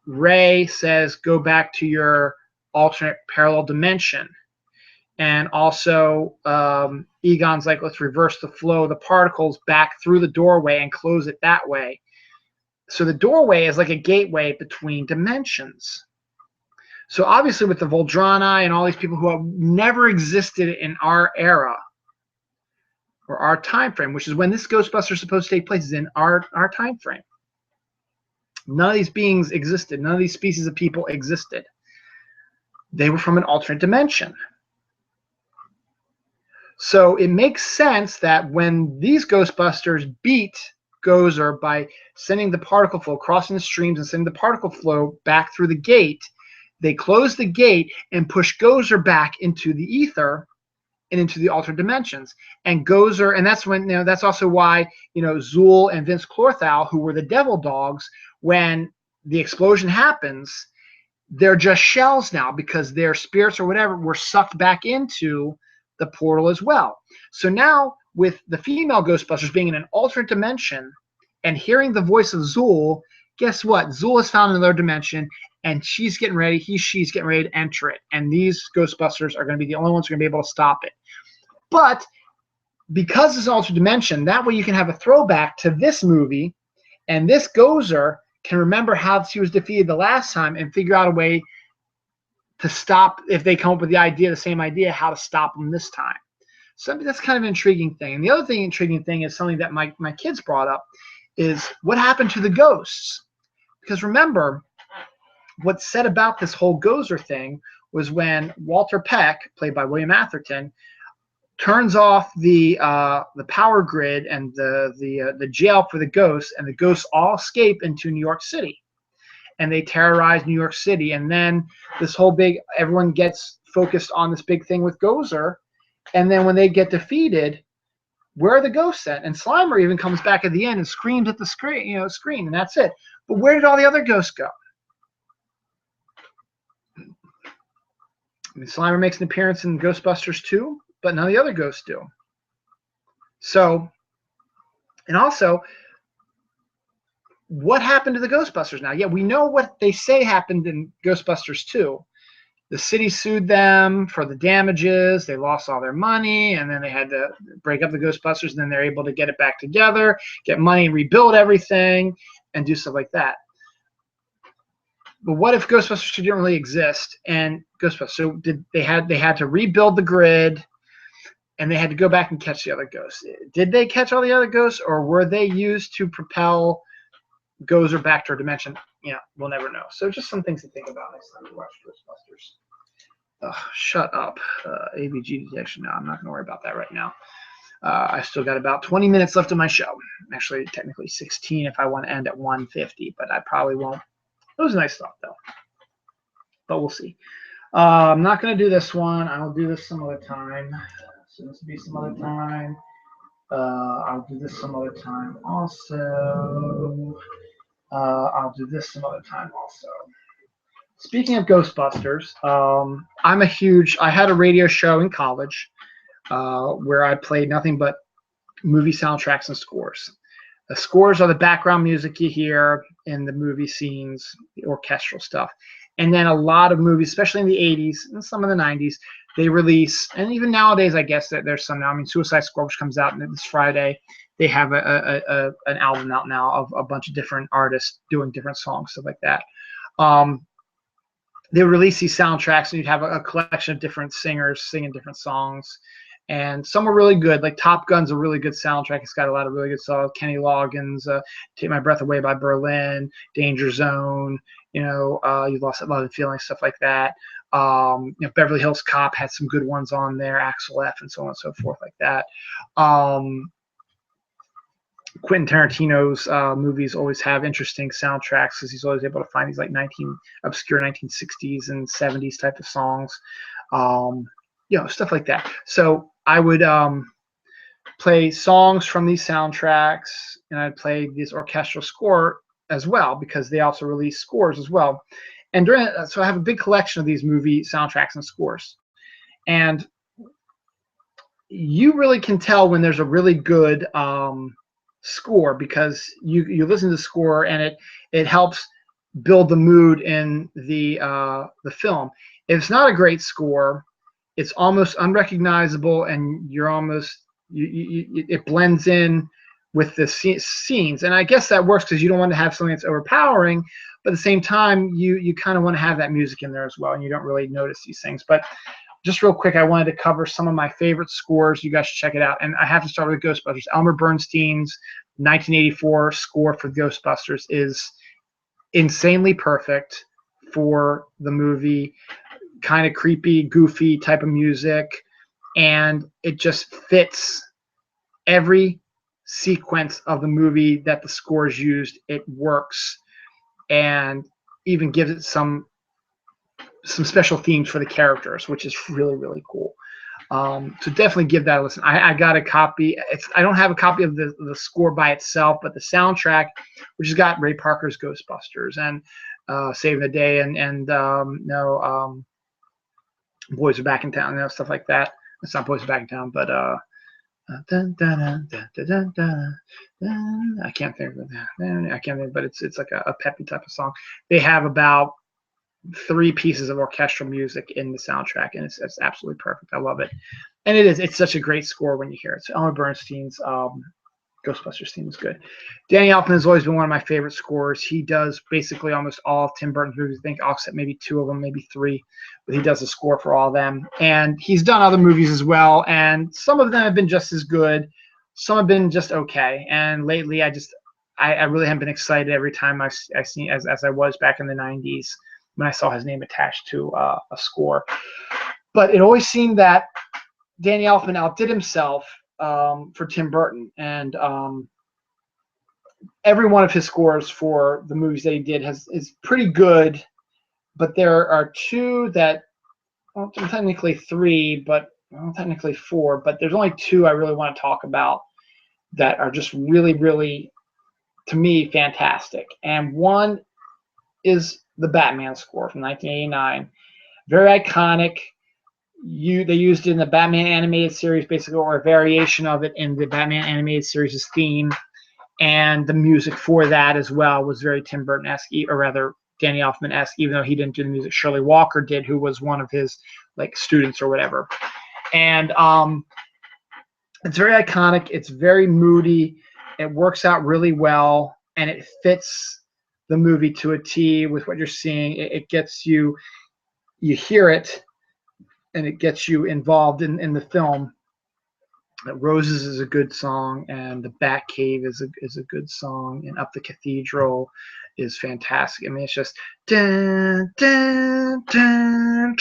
Ray says, go back to your alternate parallel dimension. And also Egon's like, let's reverse the flow of the particles back through the doorway and close it that way. So the doorway is like a gateway between dimensions. So obviously with the Voldrani and all these people who have never existed in our era or our time frame, which is when this Ghostbusters is supposed to take place, is in our time frame. None of these beings existed. None of these species of people existed. They were from an alternate dimension. So it makes sense that when these Ghostbusters beat Gozer by sending the particle flow, crossing the streams and sending the particle flow back through the gate, they close the gate and push Gozer back into the ether and into the alternate dimensions. And Gozer, and that's when, that's also why, Zool and Vince Clorthow, who were the devil dogs, when the explosion happens, they're just shells now because their spirits or whatever were sucked back into the portal as well. So now with the female Ghostbusters being in an alternate dimension and hearing the voice of Zool, guess what? Zool is found in another dimension, and she's getting ready, she's getting ready to enter it. And these Ghostbusters are going to be the only ones who are going to be able to stop it. But because it's an alternate dimension, that way you can have a throwback to this movie, and this Gozer can remember how she was defeated the last time and figure out a way to stop, if they come up with the same idea, how to stop them this time. So that's kind of an intriguing thing. And the other intriguing thing is something that my kids brought up, is what happened to the ghosts? Because remember, what's said about this whole Gozer thing was when Walter Peck, played by William Atherton, turns off the power grid and the jail for the ghosts, and the ghosts all escape into New York City. And they terrorize New York City. And then this whole everyone gets focused on this big thing with Gozer. And then when they get defeated, where are the ghosts at? And Slimer even comes back at the end and screams at the screen, and that's it. But where did all the other ghosts go? I mean, Slimer makes an appearance in Ghostbusters 2, but none of the other ghosts do. So, and also, what happened to the Ghostbusters now? Yeah, we know what they say happened in Ghostbusters 2. The city sued them for the damages. They lost all their money, and then they had to break up the Ghostbusters, and then they're able to get it back together, get money, rebuild everything, and do stuff like that. But what if Ghostbusters didn't really exist? And Ghostbusters, so they had to rebuild the grid, and they had to go back and catch the other ghosts. Did they catch all the other ghosts, or were they used to propel Gozer back to our dimension? We'll never know. So just some things to think about next time you watch Ghostbusters. Shut up. AVG detection. No, I'm not going to worry about that right now. I still got about 20 minutes left of my show. Actually, technically 16 if I want to end at 1:50, but I probably won't. It was a nice thought, though. But we'll see. I'm not going to do this one. I'll do this some other time. So this will be some other time. I'll do this some other time also. I'll do this some other time also. Speaking of Ghostbusters, I had a radio show in college where I played nothing but movie soundtracks and scores. The scores are the background music you hear in the movie scenes, the orchestral stuff. And then a lot of movies, especially in the 80s and some of the 90s, they release, and even nowadays, I guess that there's some now. I mean, Suicide Squad, which comes out this Friday, they have an album out now of a bunch of different artists doing different songs, stuff like that. They release these soundtracks, and you'd have a collection of different singers singing different songs. And some are really good. Like Top Gun's a really good soundtrack. It's got a lot of really good songs. Kenny Loggins, Take My Breath Away by Berlin, Danger Zone, You Lost That Love and Feeling, stuff like that. Beverly Hills Cop had some good ones on there, Axel F, and so on and so forth like that. Quentin Tarantino's movies always have interesting soundtracks because he's always able to find these like obscure 1960s and 70s type of songs, stuff like that. So I would play songs from these soundtracks, and I'd play this orchestral score as well because they also release scores as well. And so I have a big collection of these movie soundtracks and scores, and you really can tell when there's a really good score because you listen to the score and it helps build the mood in the film. If it's not a great score, it's almost unrecognizable, and it blends in with the scenes. And I guess that works because you don't want to have something that's overpowering, but at the same time, you kind of want to have that music in there as well, and you don't really notice these things. But just real quick, I wanted to cover some of my favorite scores. You guys should check it out. And I have to start with Ghostbusters. Elmer Bernstein's 1984 score for Ghostbusters is insanely perfect for the movie. Kind of creepy, goofy type of music. And it just fits every sequence of the movie that the score is used. It works and even gives it some special themes for the characters, which is really, really cool. So definitely give that a listen. I got a copy. I don't have a copy of the score by itself, but the soundtrack, which has got Ray Parker's Ghostbusters and Saving the Day and Boys Are Back in Town, stuff like that. It's not Boys Are Back in Town, but I can't think of that. I can't think, but it's like a peppy type of song. They have about 3 pieces of orchestral music in the soundtrack, and it's absolutely perfect. I love it, and it's such a great score when you hear it. So Elmer Bernstein's Ghostbusters theme is good. Danny Elfman has always been one of my favorite scores. He does basically almost all of Tim Burton's movies. I think except maybe 2 of them, maybe 3, but he does a score for all of them. And he's done other movies as well, and some of them have been just as good. Some have been just okay. And lately, I really haven't been excited every time I've seen as I was back in the 90s. When I saw his name attached to a score. But it always seemed that Danny Elfman outdid himself for Tim Burton. And every one of his scores for the movies that he did is pretty good. But there are 2 that, well, technically 3, but technically 4. But there's only 2 I really want to talk about that are just really, really, to me, fantastic. And one is the Batman score from 1989. Very iconic. They used it in the Batman animated series, basically, or a variation of it in the Batman animated series' theme. and the music for that as well was very Tim Burton-esque, or rather Danny Elfman-esque, even though he didn't do the music. Shirley Walker did, who was one of his like students or whatever. And it's very iconic. It's very moody. It works out really well, and it fits the movie to a T with what you're seeing. It gets you, you hear it, and it gets you involved in the film. Roses is a good song, and the Batcave is a good song, and Up the Cathedral is fantastic. I mean, it's just dun, dun, dun,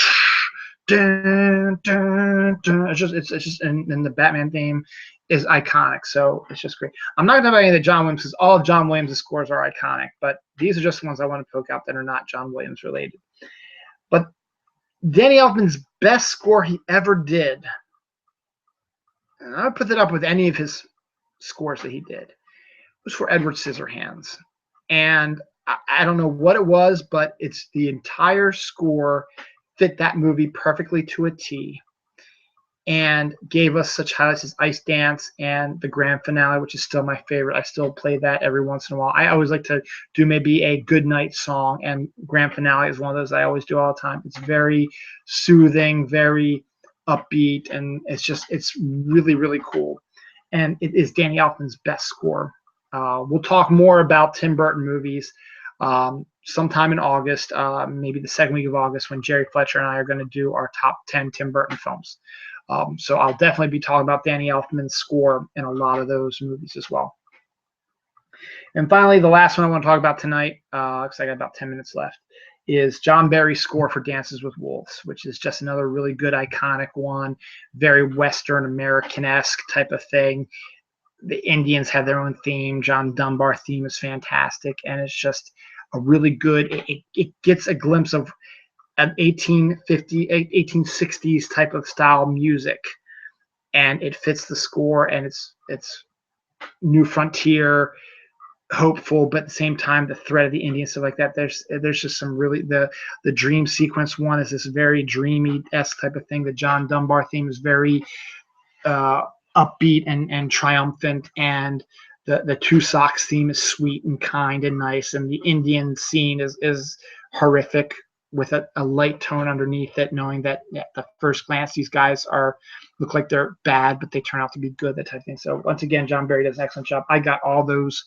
dun, dun, dun. It's just and the Batman theme is iconic, so it's just great. I'm not going to talk about any of the John Williams because all of John Williams' scores are iconic, but these are just the ones I want to poke out that are not John Williams related. But Danny Elfman's best score he ever did, and I would put that up with any of his scores that he did, was for Edward Scissorhands. And I don't know what it was, but it's the entire score fit that movie perfectly to a T, and gave us such highlights as Ice Dance and the grand finale, which is still my favorite. I still play that every once in a while. I always like to do maybe a good night song, and grand finale is one of those I always do all the time. It's very soothing, very upbeat, and it's really, really cool. And it is Danny Elfman's best score. We'll talk more about Tim Burton movies sometime in August, maybe the second week of August, when Jerry Fletcher and I are going to do our top 10 Tim Burton films. So I'll definitely be talking about Danny Elfman's score in a lot of those movies as well. And finally, the last one I want to talk about tonight, because I got about 10 minutes left, is John Barry's score for Dances with Wolves, which is just another really good, iconic one, very Western American-esque type of thing. The Indians have their own theme. John Dunbar theme is fantastic, and it's just a really good, it gets a glimpse of an 1860s type of style music, and it fits the score, and it's New Frontier, hopeful, but at the same time the threat of the Indians, stuff like that. There's just some really, the dream sequence one is this very dreamy-esque type of thing. The John Dunbar theme is very upbeat and triumphant, and the Two Socks theme is sweet and kind and nice, and the Indian scene is horrific with a light tone underneath it, knowing that at the first glance these guys look like they're bad, but they turn out to be good, that type of thing. So once again, John Barry does an excellent job. I got all those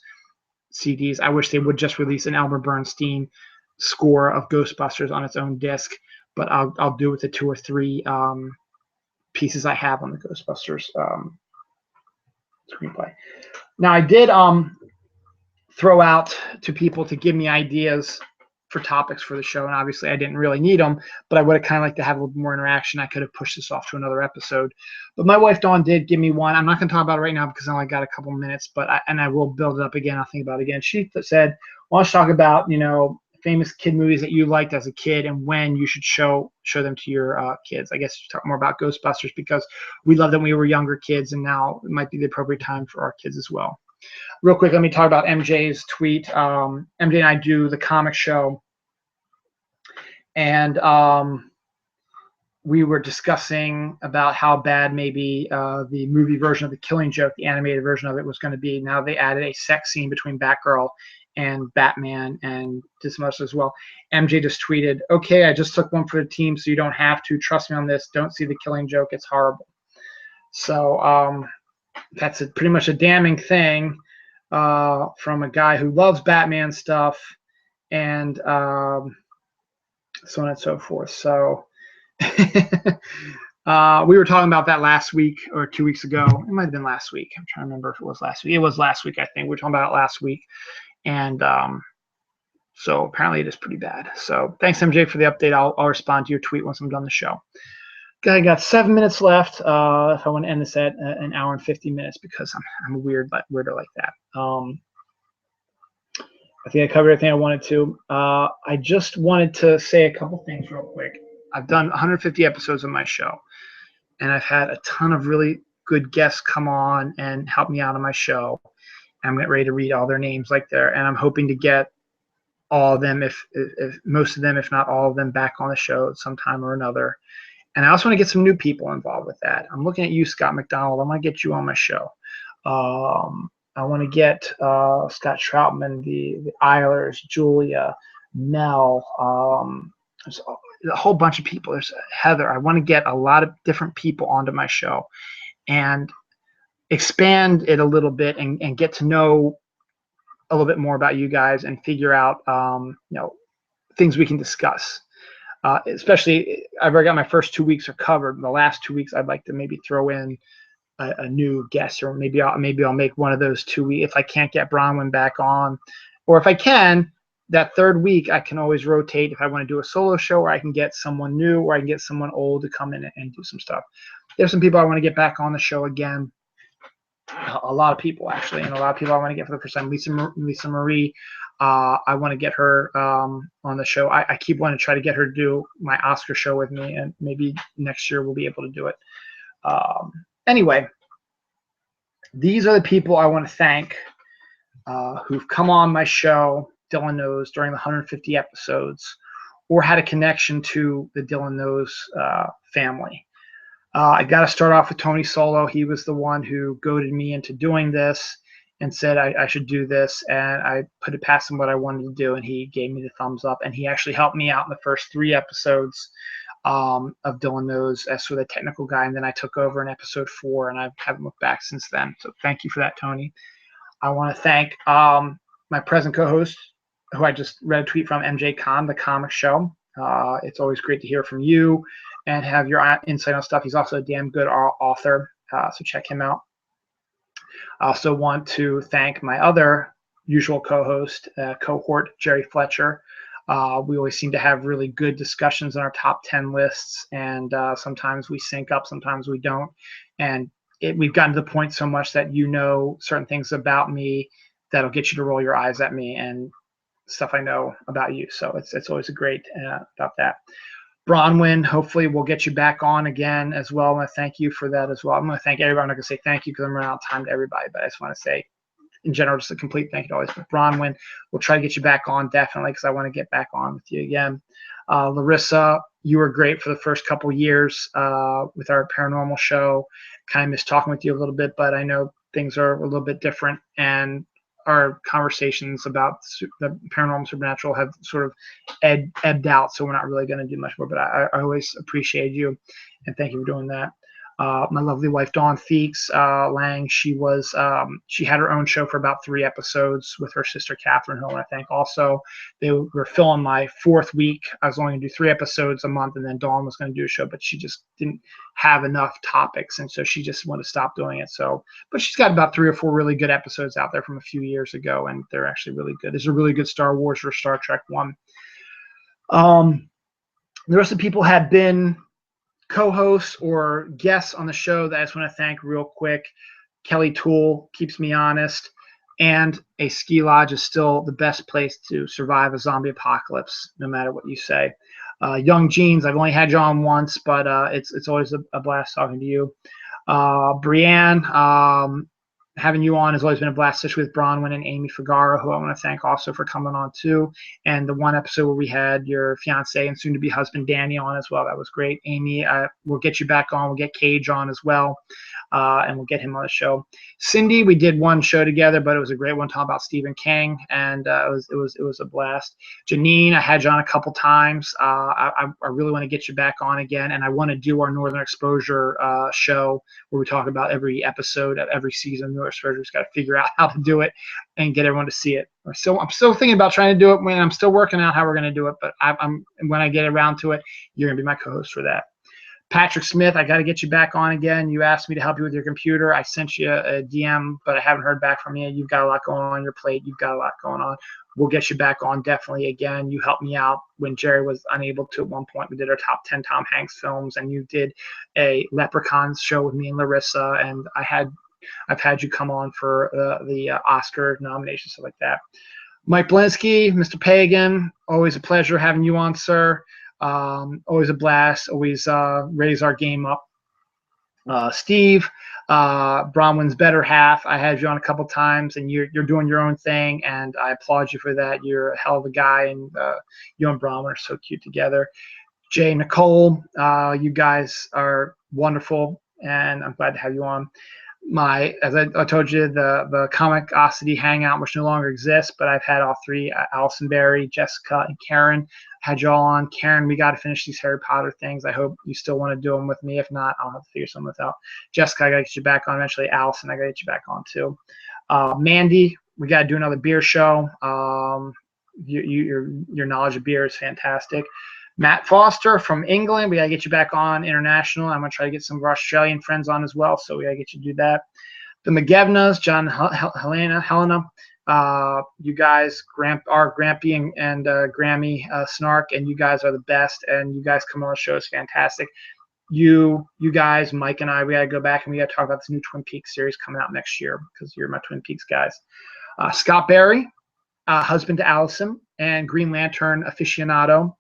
CDs. I wish they would just release an Elmer Bernstein score of Ghostbusters on its own disc, but I'll do it with the 2 or 3 pieces I have on the Ghostbusters screenplay. Now, I did throw out to people to give me ideas for topics for the show, and obviously I didn't really need them, but I would have kind of liked to have a little more interaction. I could have pushed this off to another episode, but my wife Dawn did give me one. I'm not going to talk about it right now because I only got a couple minutes, but I will build it up again. I'll think about it again. She said, "Why don't you talk about famous kid movies that you liked as a kid and when you should show them to your kids?" I guess talk more about Ghostbusters because we loved them when we were younger kids, and now it might be the appropriate time for our kids as well. Real quick, let me talk about MJ's tweet. MJ and I do the comic show, and we were discussing about how bad maybe the movie version of The Killing Joke, the animated version of it, was going to be. Now they added a sex scene between Batgirl and Batman, and did some others as well. MJ just tweeted, "Okay, I just took one for the team, so you don't have to. Trust me on this. Don't see The Killing Joke. It's horrible." So that's pretty much a damning thing from a guy who loves Batman stuff, and so on and so forth. So we were talking about that last week or 2 weeks ago. It might have been last week. I'm trying to remember if it was last week. It was last week, I think. We were talking about it last week. And so apparently it is pretty bad. So thanks, MJ, for the update. I'll respond to your tweet once I'm done the show. I got 7 minutes left. If I want to end this at an hour and 50 minutes because I'm a weirdo like that. I think I covered everything I wanted to. I just wanted to say a couple things real quick. I've done 150 episodes of my show, and I've had a ton of really good guests come on and help me out on my show. I'm getting ready to read all their names and I'm hoping to get all of them, if most of them, if not all of them, back on the show at some time or another. And I also want to get some new people involved with that. I'm looking at you, Scott McDonald. I want to get you on my show. I want to get Scott Troutman, the Eilers, Julia, Mel. There's a whole bunch of people. There's Heather. I want to get a lot of different people onto my show and expand it a little bit and get to know a little bit more about you guys and figure out, things we can discuss. Especially, I've already got my first 2 weeks are covered. The last 2 weeks, I'd like to maybe throw in a new guest, or maybe I'll make one of those 2 weeks if I can't get Bronwyn back on, or if I can, that third week I can always rotate if I want to do a solo show, or I can get someone new, or I can get someone old to come in and do some stuff. There's some people I want to get back on the show again. A lot of people actually, and a lot of people I want to get for the first time. Lisa Marie, I want to get her on the show. I keep wanting to try to get her to do my Oscar show with me, and maybe next year we'll be able to do it. Anyway, these are the people I want to thank who've come on my show, Dylan Knows, during the 150 episodes, or had a connection to the Dylan Knows family. I got to start off with Tony Solo. He was the one who goaded me into doing this and said I should do this, and I put it past him what I wanted to do, and he gave me the thumbs up, and he actually helped me out in the first 3 episodes of Dylan Knows as sort of the technical guy, and then I took over in episode 4, and I haven't looked back since then. So thank you for that, Tony. I want to thank my present co-host, who I just read a tweet from, MJ Khan, the comic show. It's always great to hear from you and have your insight on stuff. He's also a damn good author, so check him out. I also want to thank my other usual co-host, cohort, Jerry Fletcher. We always seem to have really good discussions on our top 10 lists, and sometimes we sync up, sometimes we don't. And we've gotten to the point so much that you know certain things about me that'll get you to roll your eyes at me, and stuff I know about you. So it's always a great about that. Bronwyn, hopefully we'll get you back on again as well. I want to thank you for that as well. I'm going to thank everybody. I'm not going to say thank you because I'm running out of time to everybody, but I just want to say, in general, just a complete thank you to always. But Bronwyn, we'll try to get you back on definitely, because I want to get back on with you again. Larissa, you were great for the first couple years with our paranormal show. Kind of missed talking with you a little bit, but I know things are a little bit different, and our conversations about the paranormal supernatural have sort of ebbed out, so we're not really going to do much more, but I always appreciate you, and thank you for doing that. My lovely wife, Dawn Feeks Lang, she had her own show for about 3 episodes with her sister, Catherine, who I want to thank also. They were filming my 4th week. I was only going to do 3 episodes a month, and then Dawn was going to do a show, but she just didn't have enough topics, and so she just wanted to stop doing it. So, but she's got about 3 or 4 really good episodes out there from a few years ago, and they're actually really good. There's a really good Star Wars or Star Trek one. The rest of the people had been co-hosts or guests on the show that I just want to thank real quick. Kelly Toole keeps me honest, and a ski lodge is still the best place to survive a zombie apocalypse, no matter what you say. Young Jeans, I've only had you on once, but it's always a blast talking to you. Brianne, having you on has always been a blast, especially with Bronwyn and Amy Figaro, who I want to thank also for coming on too. And the one episode where we had your fiance and soon-to-be husband Danny on as well, that was great. Amy, we'll get you back on. We'll get Cage on as well, and we'll get him on the show. Cindy, we did one show together, but it was a great one talking about Stephen King, and it was a blast. Janine, I had you on a couple times. I really want to get you back on again, and I want to do our Northern Exposure show where we talk about every episode of every season of Northern Exposure. Just got to figure out how to do it and get everyone to see it. I'm still thinking about trying to do it. When I'm still working out how we're going to do it, but when I get around to it, you're going to be my co-host for that. Patrick Smith, I got to get you back on again. You asked me to help you with your computer. I sent you a DM, but I haven't heard back from you. You've got a lot going on your plate. You've got a lot going on. We'll get you back on definitely again. You helped me out when Jerry was unable to at one point. We did our top 10 Tom Hanks films, and you did a Leprechauns show with me and Larissa, and I've had you come on for the Oscar nomination, stuff like that. Mike Blinsky, Mr. Pagan, always a pleasure having you on, sir. Always a blast. Always raise our game up. Steve, Bronwyn's better half. I had you on a couple times, and you're doing your own thing, and I applaud you for that. You're a hell of a guy, and you and Bronwyn are so cute together. Jay, Nicole, you guys are wonderful, and I'm glad to have you on. as I told you, the Comicosity Hangout, which no longer exists, but I've had all three, Allison Berry, Jessica, and Karen. Had y'all on. Karen, we got to finish these Harry Potter things. I hope you still want to do them with me. If not, I'll have to figure something out. Jessica, I got to get you back on eventually. Allison, I got to get you back on too. Mandy, we got to do another beer show. Your knowledge of beer is fantastic. Matt Foster from England, we got to get you back on international. I'm going to try to get some of our Australian friends on as well, so we got to get you to do that. The McGevnas, John, Helena, you guys, Grampy and Grammy Snark, and you guys are the best, and you guys come on the show is fantastic. You guys, Mike and I, we got to go back and we got to talk about this new Twin Peaks series coming out next year because you're my Twin Peaks guys. Scott Barry, husband to Allison and Green Lantern aficionado.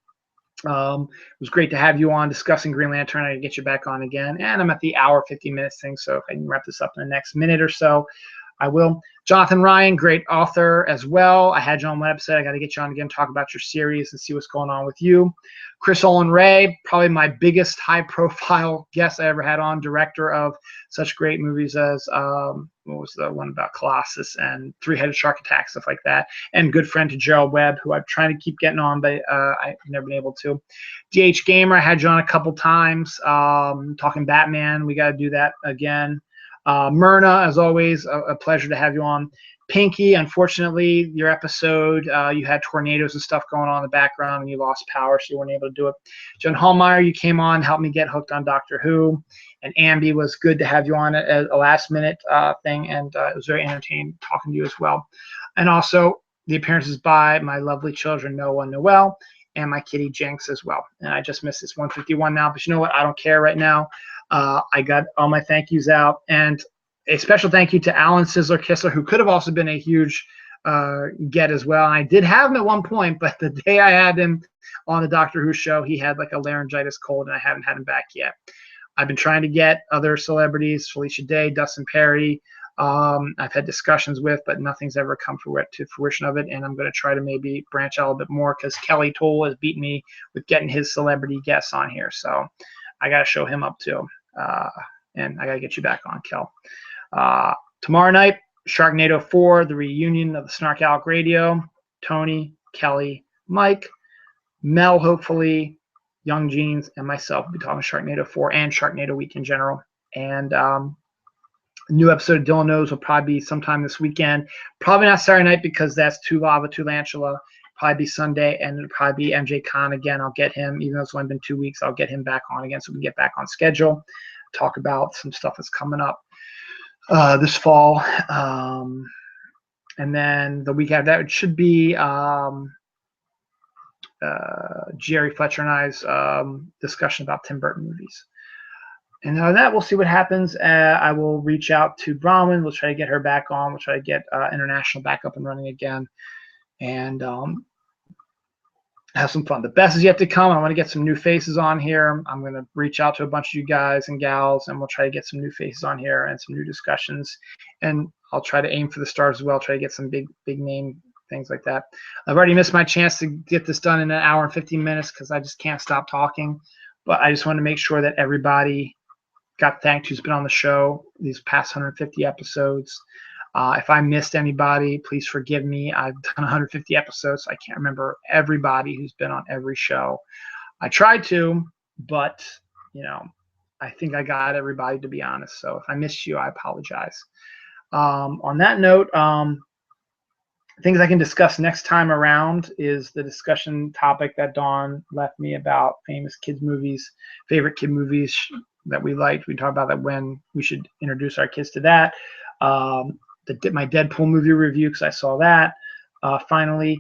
It was great to have you on discussing Green Lantern. I can get you back on again. And I'm at the hour, 50 minutes thing, so if I can wrap this up in the next minute or so, I will. Jonathan Ryan, great author as well. I had you on my website. I got to get you on again, talk about your series and see what's going on with you. Chris Olin Ray, probably my biggest high-profile guest I ever had on, director of such great movies as, what was the one about Colossus and Three-Headed Shark Attack, stuff like that. And good friend to Gerald Webb, who I'm trying to keep getting on, but I've never been able to. DH Gamer, I had you on a couple times, talking Batman. We got to do that again. Myrna, as always, a pleasure to have you on. Pinky, unfortunately, your episode, you had tornadoes and stuff going on in the background and you lost power, so you weren't able to do it. John Hallmeyer, you came on, helped me get hooked on Doctor Who. And Ambi, was good to have you on as a last-minute thing, and it was very entertaining talking to you as well. And also the appearances by my lovely children, Noah and Noel, and my kitty Jinx as well. And I just missed this 151 now, but you know what? I don't care right now. I got all my thank yous out, and a special thank you to Alan Sizzler Kistler, who could have also been a huge get as well. And I did have him at one point, but the day I had him on the Doctor Who show, he had like a laryngitis cold, and I haven't had him back yet. I've been trying to get other celebrities, Felicia Day, Dustin Perry. I've had discussions with, but nothing's ever come to fruition of it. And I'm going to try to maybe branch out a bit more because Kelly Toll has beaten me with getting his celebrity guests on here. So I got to show him up too. And I got to get you back on, Kel. Tomorrow night, Sharknado 4, the reunion of the Snarkalec Radio. Tony, Kelly, Mike, Mel, hopefully, Young Jeans, and myself will be talking Sharknado 4 and Sharknado Week in general. And a new episode of Dylan Knows will probably be sometime this weekend. Probably not Saturday night because that's Two Lava, Two Lantula. Probably be Sunday, and it'll probably be MJ Khan again. I'll get him, even though it's only been 2 weeks, I'll get him back on again so we can get back on schedule, talk about some stuff that's coming up this fall. And then the week after that, it should be Jerry Fletcher and I's discussion about Tim Burton movies. And on that, we'll see what happens. I will reach out to Bronwyn. We'll try to get her back on. We'll try to get International back up and running again. And have some fun. The best is yet to come. I want to get some new faces on here. I'm going to reach out to a bunch of you guys and gals, and we'll try to get some new faces on here and some new discussions. And I'll try to aim for the stars as well, try to get some big name things like that. I've already missed my chance to get this done in an hour and 15 minutes because I just can't stop talking. But I just want to make sure that everybody got thanked who's been on the show these past 150 episodes. If I missed anybody, please forgive me. I've done 150 episodes, so I can't remember everybody who's been on every show. I tried to, but, you know, I think I got everybody, to be honest. So if I missed you, I apologize. On that note, things I can discuss next time around is the discussion topic that Dawn left me about famous kids movies, favorite kid movies that we liked. We talked about that when we should introduce our kids to that. My Deadpool movie review, because I saw that. Finally,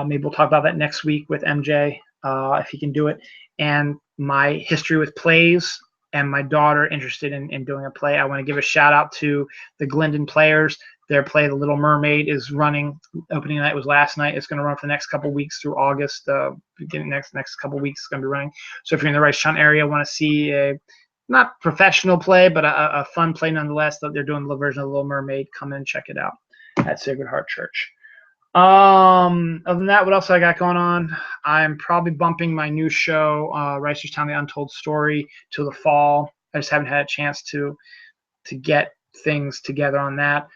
maybe we'll talk about that next week with MJ, if he can do it. And my history with plays and my daughter interested in doing a play. I want to give a shout out to the Glendon Players. Their play, The Little Mermaid, is running. Opening night was last night. It's going to run for the next couple of weeks through August. Beginning next couple of weeks, it's going to be running. So if you're in the Rice-Chun area, want to see a not professional play, but a fun play nonetheless, that they're doing the version of The Little Mermaid, come in and check it out at Sacred Heart Church. Other than that, what else I got going on? I'm probably bumping my new show, Ricerstown: The Untold Story, to the fall. I just haven't had a chance to get things together on that.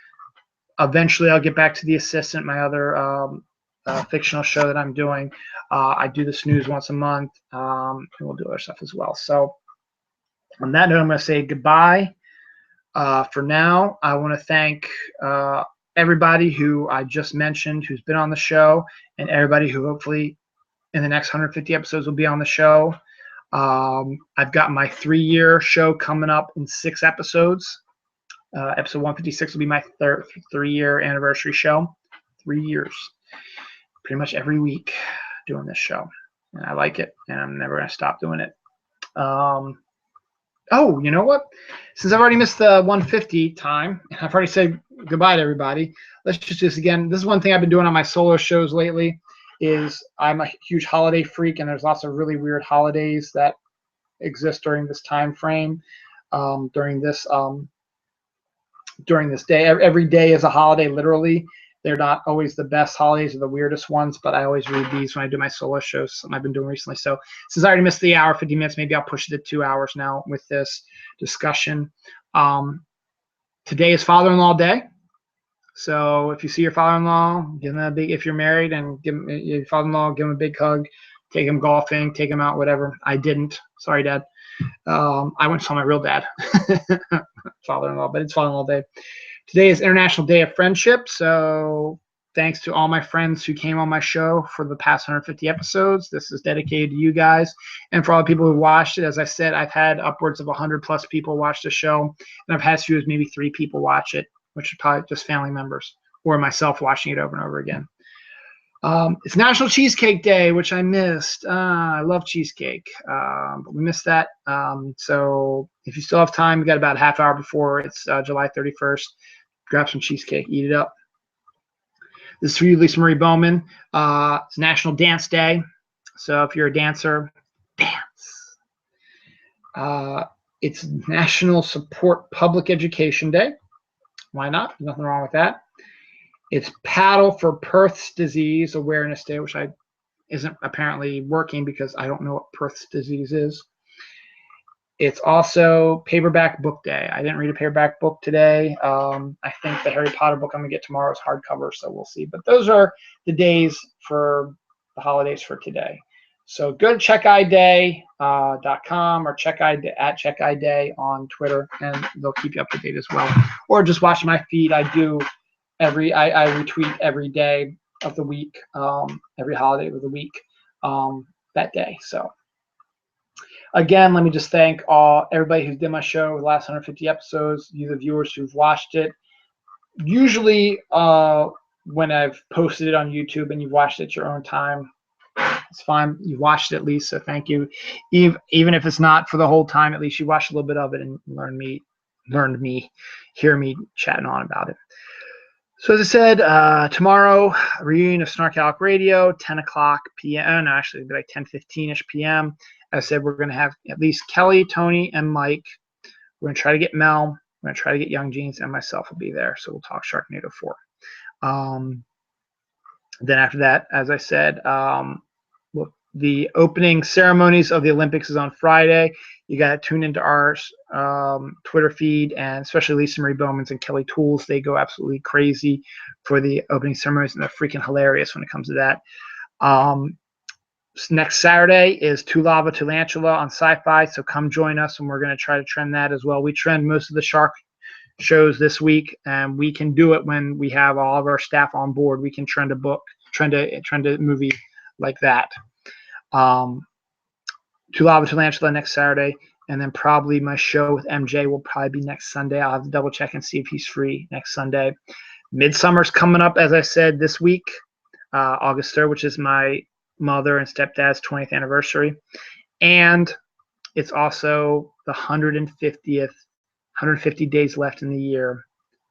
Eventually, I'll get back to The Assistant, my other fictional show that I'm doing. I do the snooze once a month, and we'll do other stuff as well. So on that note, I'm going to say goodbye. For now, I want to thank everybody who I just mentioned who's been on the show, and everybody who hopefully in the next 150 episodes will be on the show. I've got my 3-year show coming up in 6 episodes. Episode 156 will be my 3-year anniversary show. 3 years. Pretty much every week doing this show. And I like it, and I'm never going to stop doing it. Oh, you know what? Since I've already missed the 150 time, I've already said goodbye to everybody. Let's just do this again. This is one thing I've been doing on my solo shows lately is I'm a huge holiday freak, and there's lots of really weird holidays that exist during this time frame, during this day. Every day is a holiday, literally. They're not always the best holidays or the weirdest ones, but I always read these when I do my solo shows, something I've been doing recently. So since I already missed the hour, 50 minutes, maybe I'll push it to 2 hours now with this discussion. Today is Father-in-Law Day. So if you see your father-in-law, give him a big, if you're married, and give him, your father-in-law, give him a big hug, take him golfing, take him out, whatever. I didn't. Sorry, Dad. I went to saw my real dad, father-in-law, but it's Father-in-Law Day. Today is International Day of Friendship, so thanks to all my friends who came on my show for the past 150 episodes. This is dedicated to you guys, and for all the people who watched it. As I said, I've had upwards of 100+ people watch the show, and I've had as few as maybe 3 people watch it, which are probably just family members or myself watching it over and over again. It's National Cheesecake Day, which I missed. I love cheesecake, but we missed that. So if you still have time, you got about a half hour before it's July 31st. Grab some cheesecake, eat it up. This is for you, Lisa Marie Bowman. It's National Dance Day. So if you're a dancer, dance. It's National Support Public Education Day. Why not? There's nothing wrong with that. It's Paddle for Perth's Disease Awareness Day, which isn't apparently working because I don't know what Perth's disease is. It's also Paperback Book Day. I didn't read a paperback book today. I think the Harry Potter book I'm going to get tomorrow is hardcover, so we'll see. But those are the days for the holidays for today. So go to checkiday.com or checkiday on Twitter, and they'll keep you up to date as well. Or just watch my feed. I retweet every day of the week, every holiday of the week that day. So again, let me just thank everybody who's did my show the last 150 episodes, you the viewers who've watched it. Usually when I've posted it on YouTube and you've watched it at your own time, it's fine. You watched it at least, so thank you. Even if it's not for the whole time, at least you watched a little bit of it and learned me, hear me chatting on about it. So as I said, tomorrow, reunion of Snarkalec Radio, 10 o'clock p.m. No, actually, it'll be like 10:15-ish p.m. As I said, we're going to have at least Kelly, Tony, and Mike. We're going to try to get Mel. We're going to try to get Young Jeans, and myself will be there. So we'll talk Sharknado 4. Then after that, as I said, the opening ceremonies of the Olympics is on Friday. You got to tune into our Twitter feed, and especially Lisa Marie Bowman's and Kelly Tools. They go absolutely crazy for the opening ceremonies, and they're freaking hilarious when it comes to that. Next Saturday is Tu Lava Tulantula on Sci-Fi, so come join us, and we're going to try to trend that as well. We trend most of the shark shows this week, and we can do it when we have all of our staff on board. We can trend a movie like that. Tu Lava Tulantula next Saturday, and then probably my show with MJ will probably be next Sunday. I'll have to double check and see if he's free next Sunday. Midsummer's coming up, as I said, this week, August 3rd, which is my mother and stepdad's 20th anniversary. And it's also the 150 days left in the year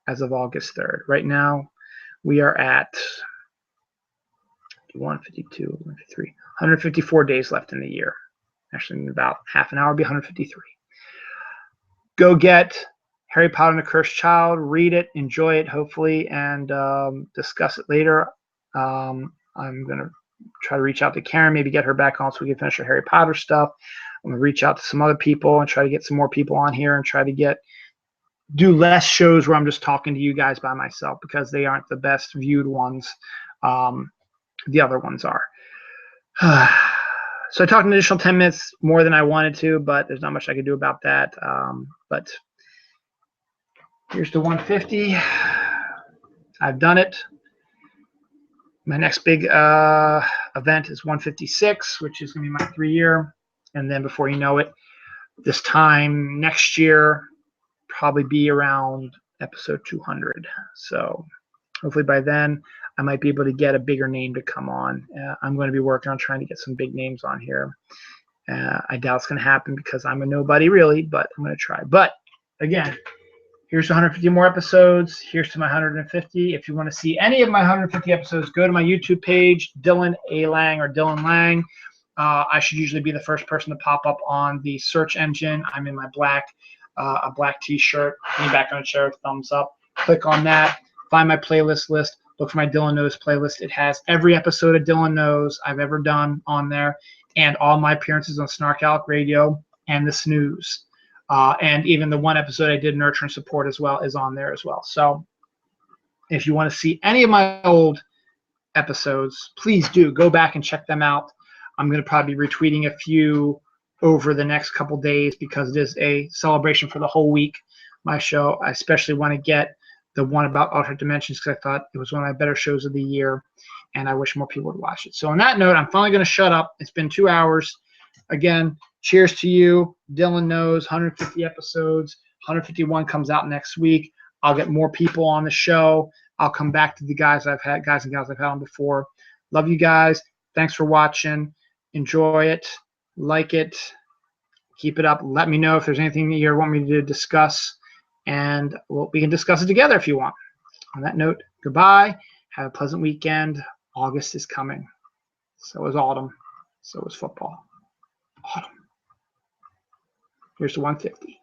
as of August 3rd. Right now, we are at 152, 153, 154 days left in the year. Actually, in about half an hour, it'll be 153. Go get Harry Potter and the Cursed Child, read it, enjoy it, hopefully, and discuss it later. I'm going to try to reach out to Karen, maybe get her back on so we can finish our Harry Potter stuff. I'm going to reach out to some other people and try to get some more people on here and try to get do less shows where I'm just talking to you guys by myself, because they aren't the best viewed ones. The other ones are. So I talked an additional 10 minutes more than I wanted to, but there's not much I could do about that. But here's the 150. I've done it. My next big event is 156, which is going to be my 3-year. And then before you know it, this time next year, probably be around episode 200. So hopefully by then, I might be able to get a bigger name to come on. I'm going to be working on trying to get some big names on here. I doubt it's going to happen because I'm a nobody really, but I'm going to try. But again, here's 150 more episodes. Here's to my 150. If you want to see any of my 150 episodes, go to my YouTube page, Dylan A. Lang or Dylan Lang. I should usually be the first person to pop up on the search engine. I'm in my a black t-shirt. Lean back on a chair, thumbs up. Click on that. Find my playlist list. Look for my Dylan Knows playlist. It has every episode of Dylan Knows I've ever done on there, and all my appearances on Snarkalec Radio and the Snooze. And even the one episode I did, Nurture and Support, as well, is on there as well. So if you want to see any of my old episodes, please do go back and check them out. I'm going to probably be retweeting a few over the next couple days because it is a celebration for the whole week, my show. I especially want to get the one about alternate dimensions because I thought it was one of my better shows of the year, and I wish more people would watch it. So on that note, I'm finally going to shut up. It's been 2 hours. Again, cheers to you. Dylan Knows, 150 episodes. 151 comes out next week. I'll get more people on the show. I'll come back to the guys and gals I've had on before. Love you guys. Thanks for watching. Enjoy it. Like it. Keep it up. Let me know if there's anything that you want me to discuss, and we can discuss it together if you want. On that note, goodbye. Have a pleasant weekend. August is coming. So is autumn. So is football. Autumn. Here's the 150.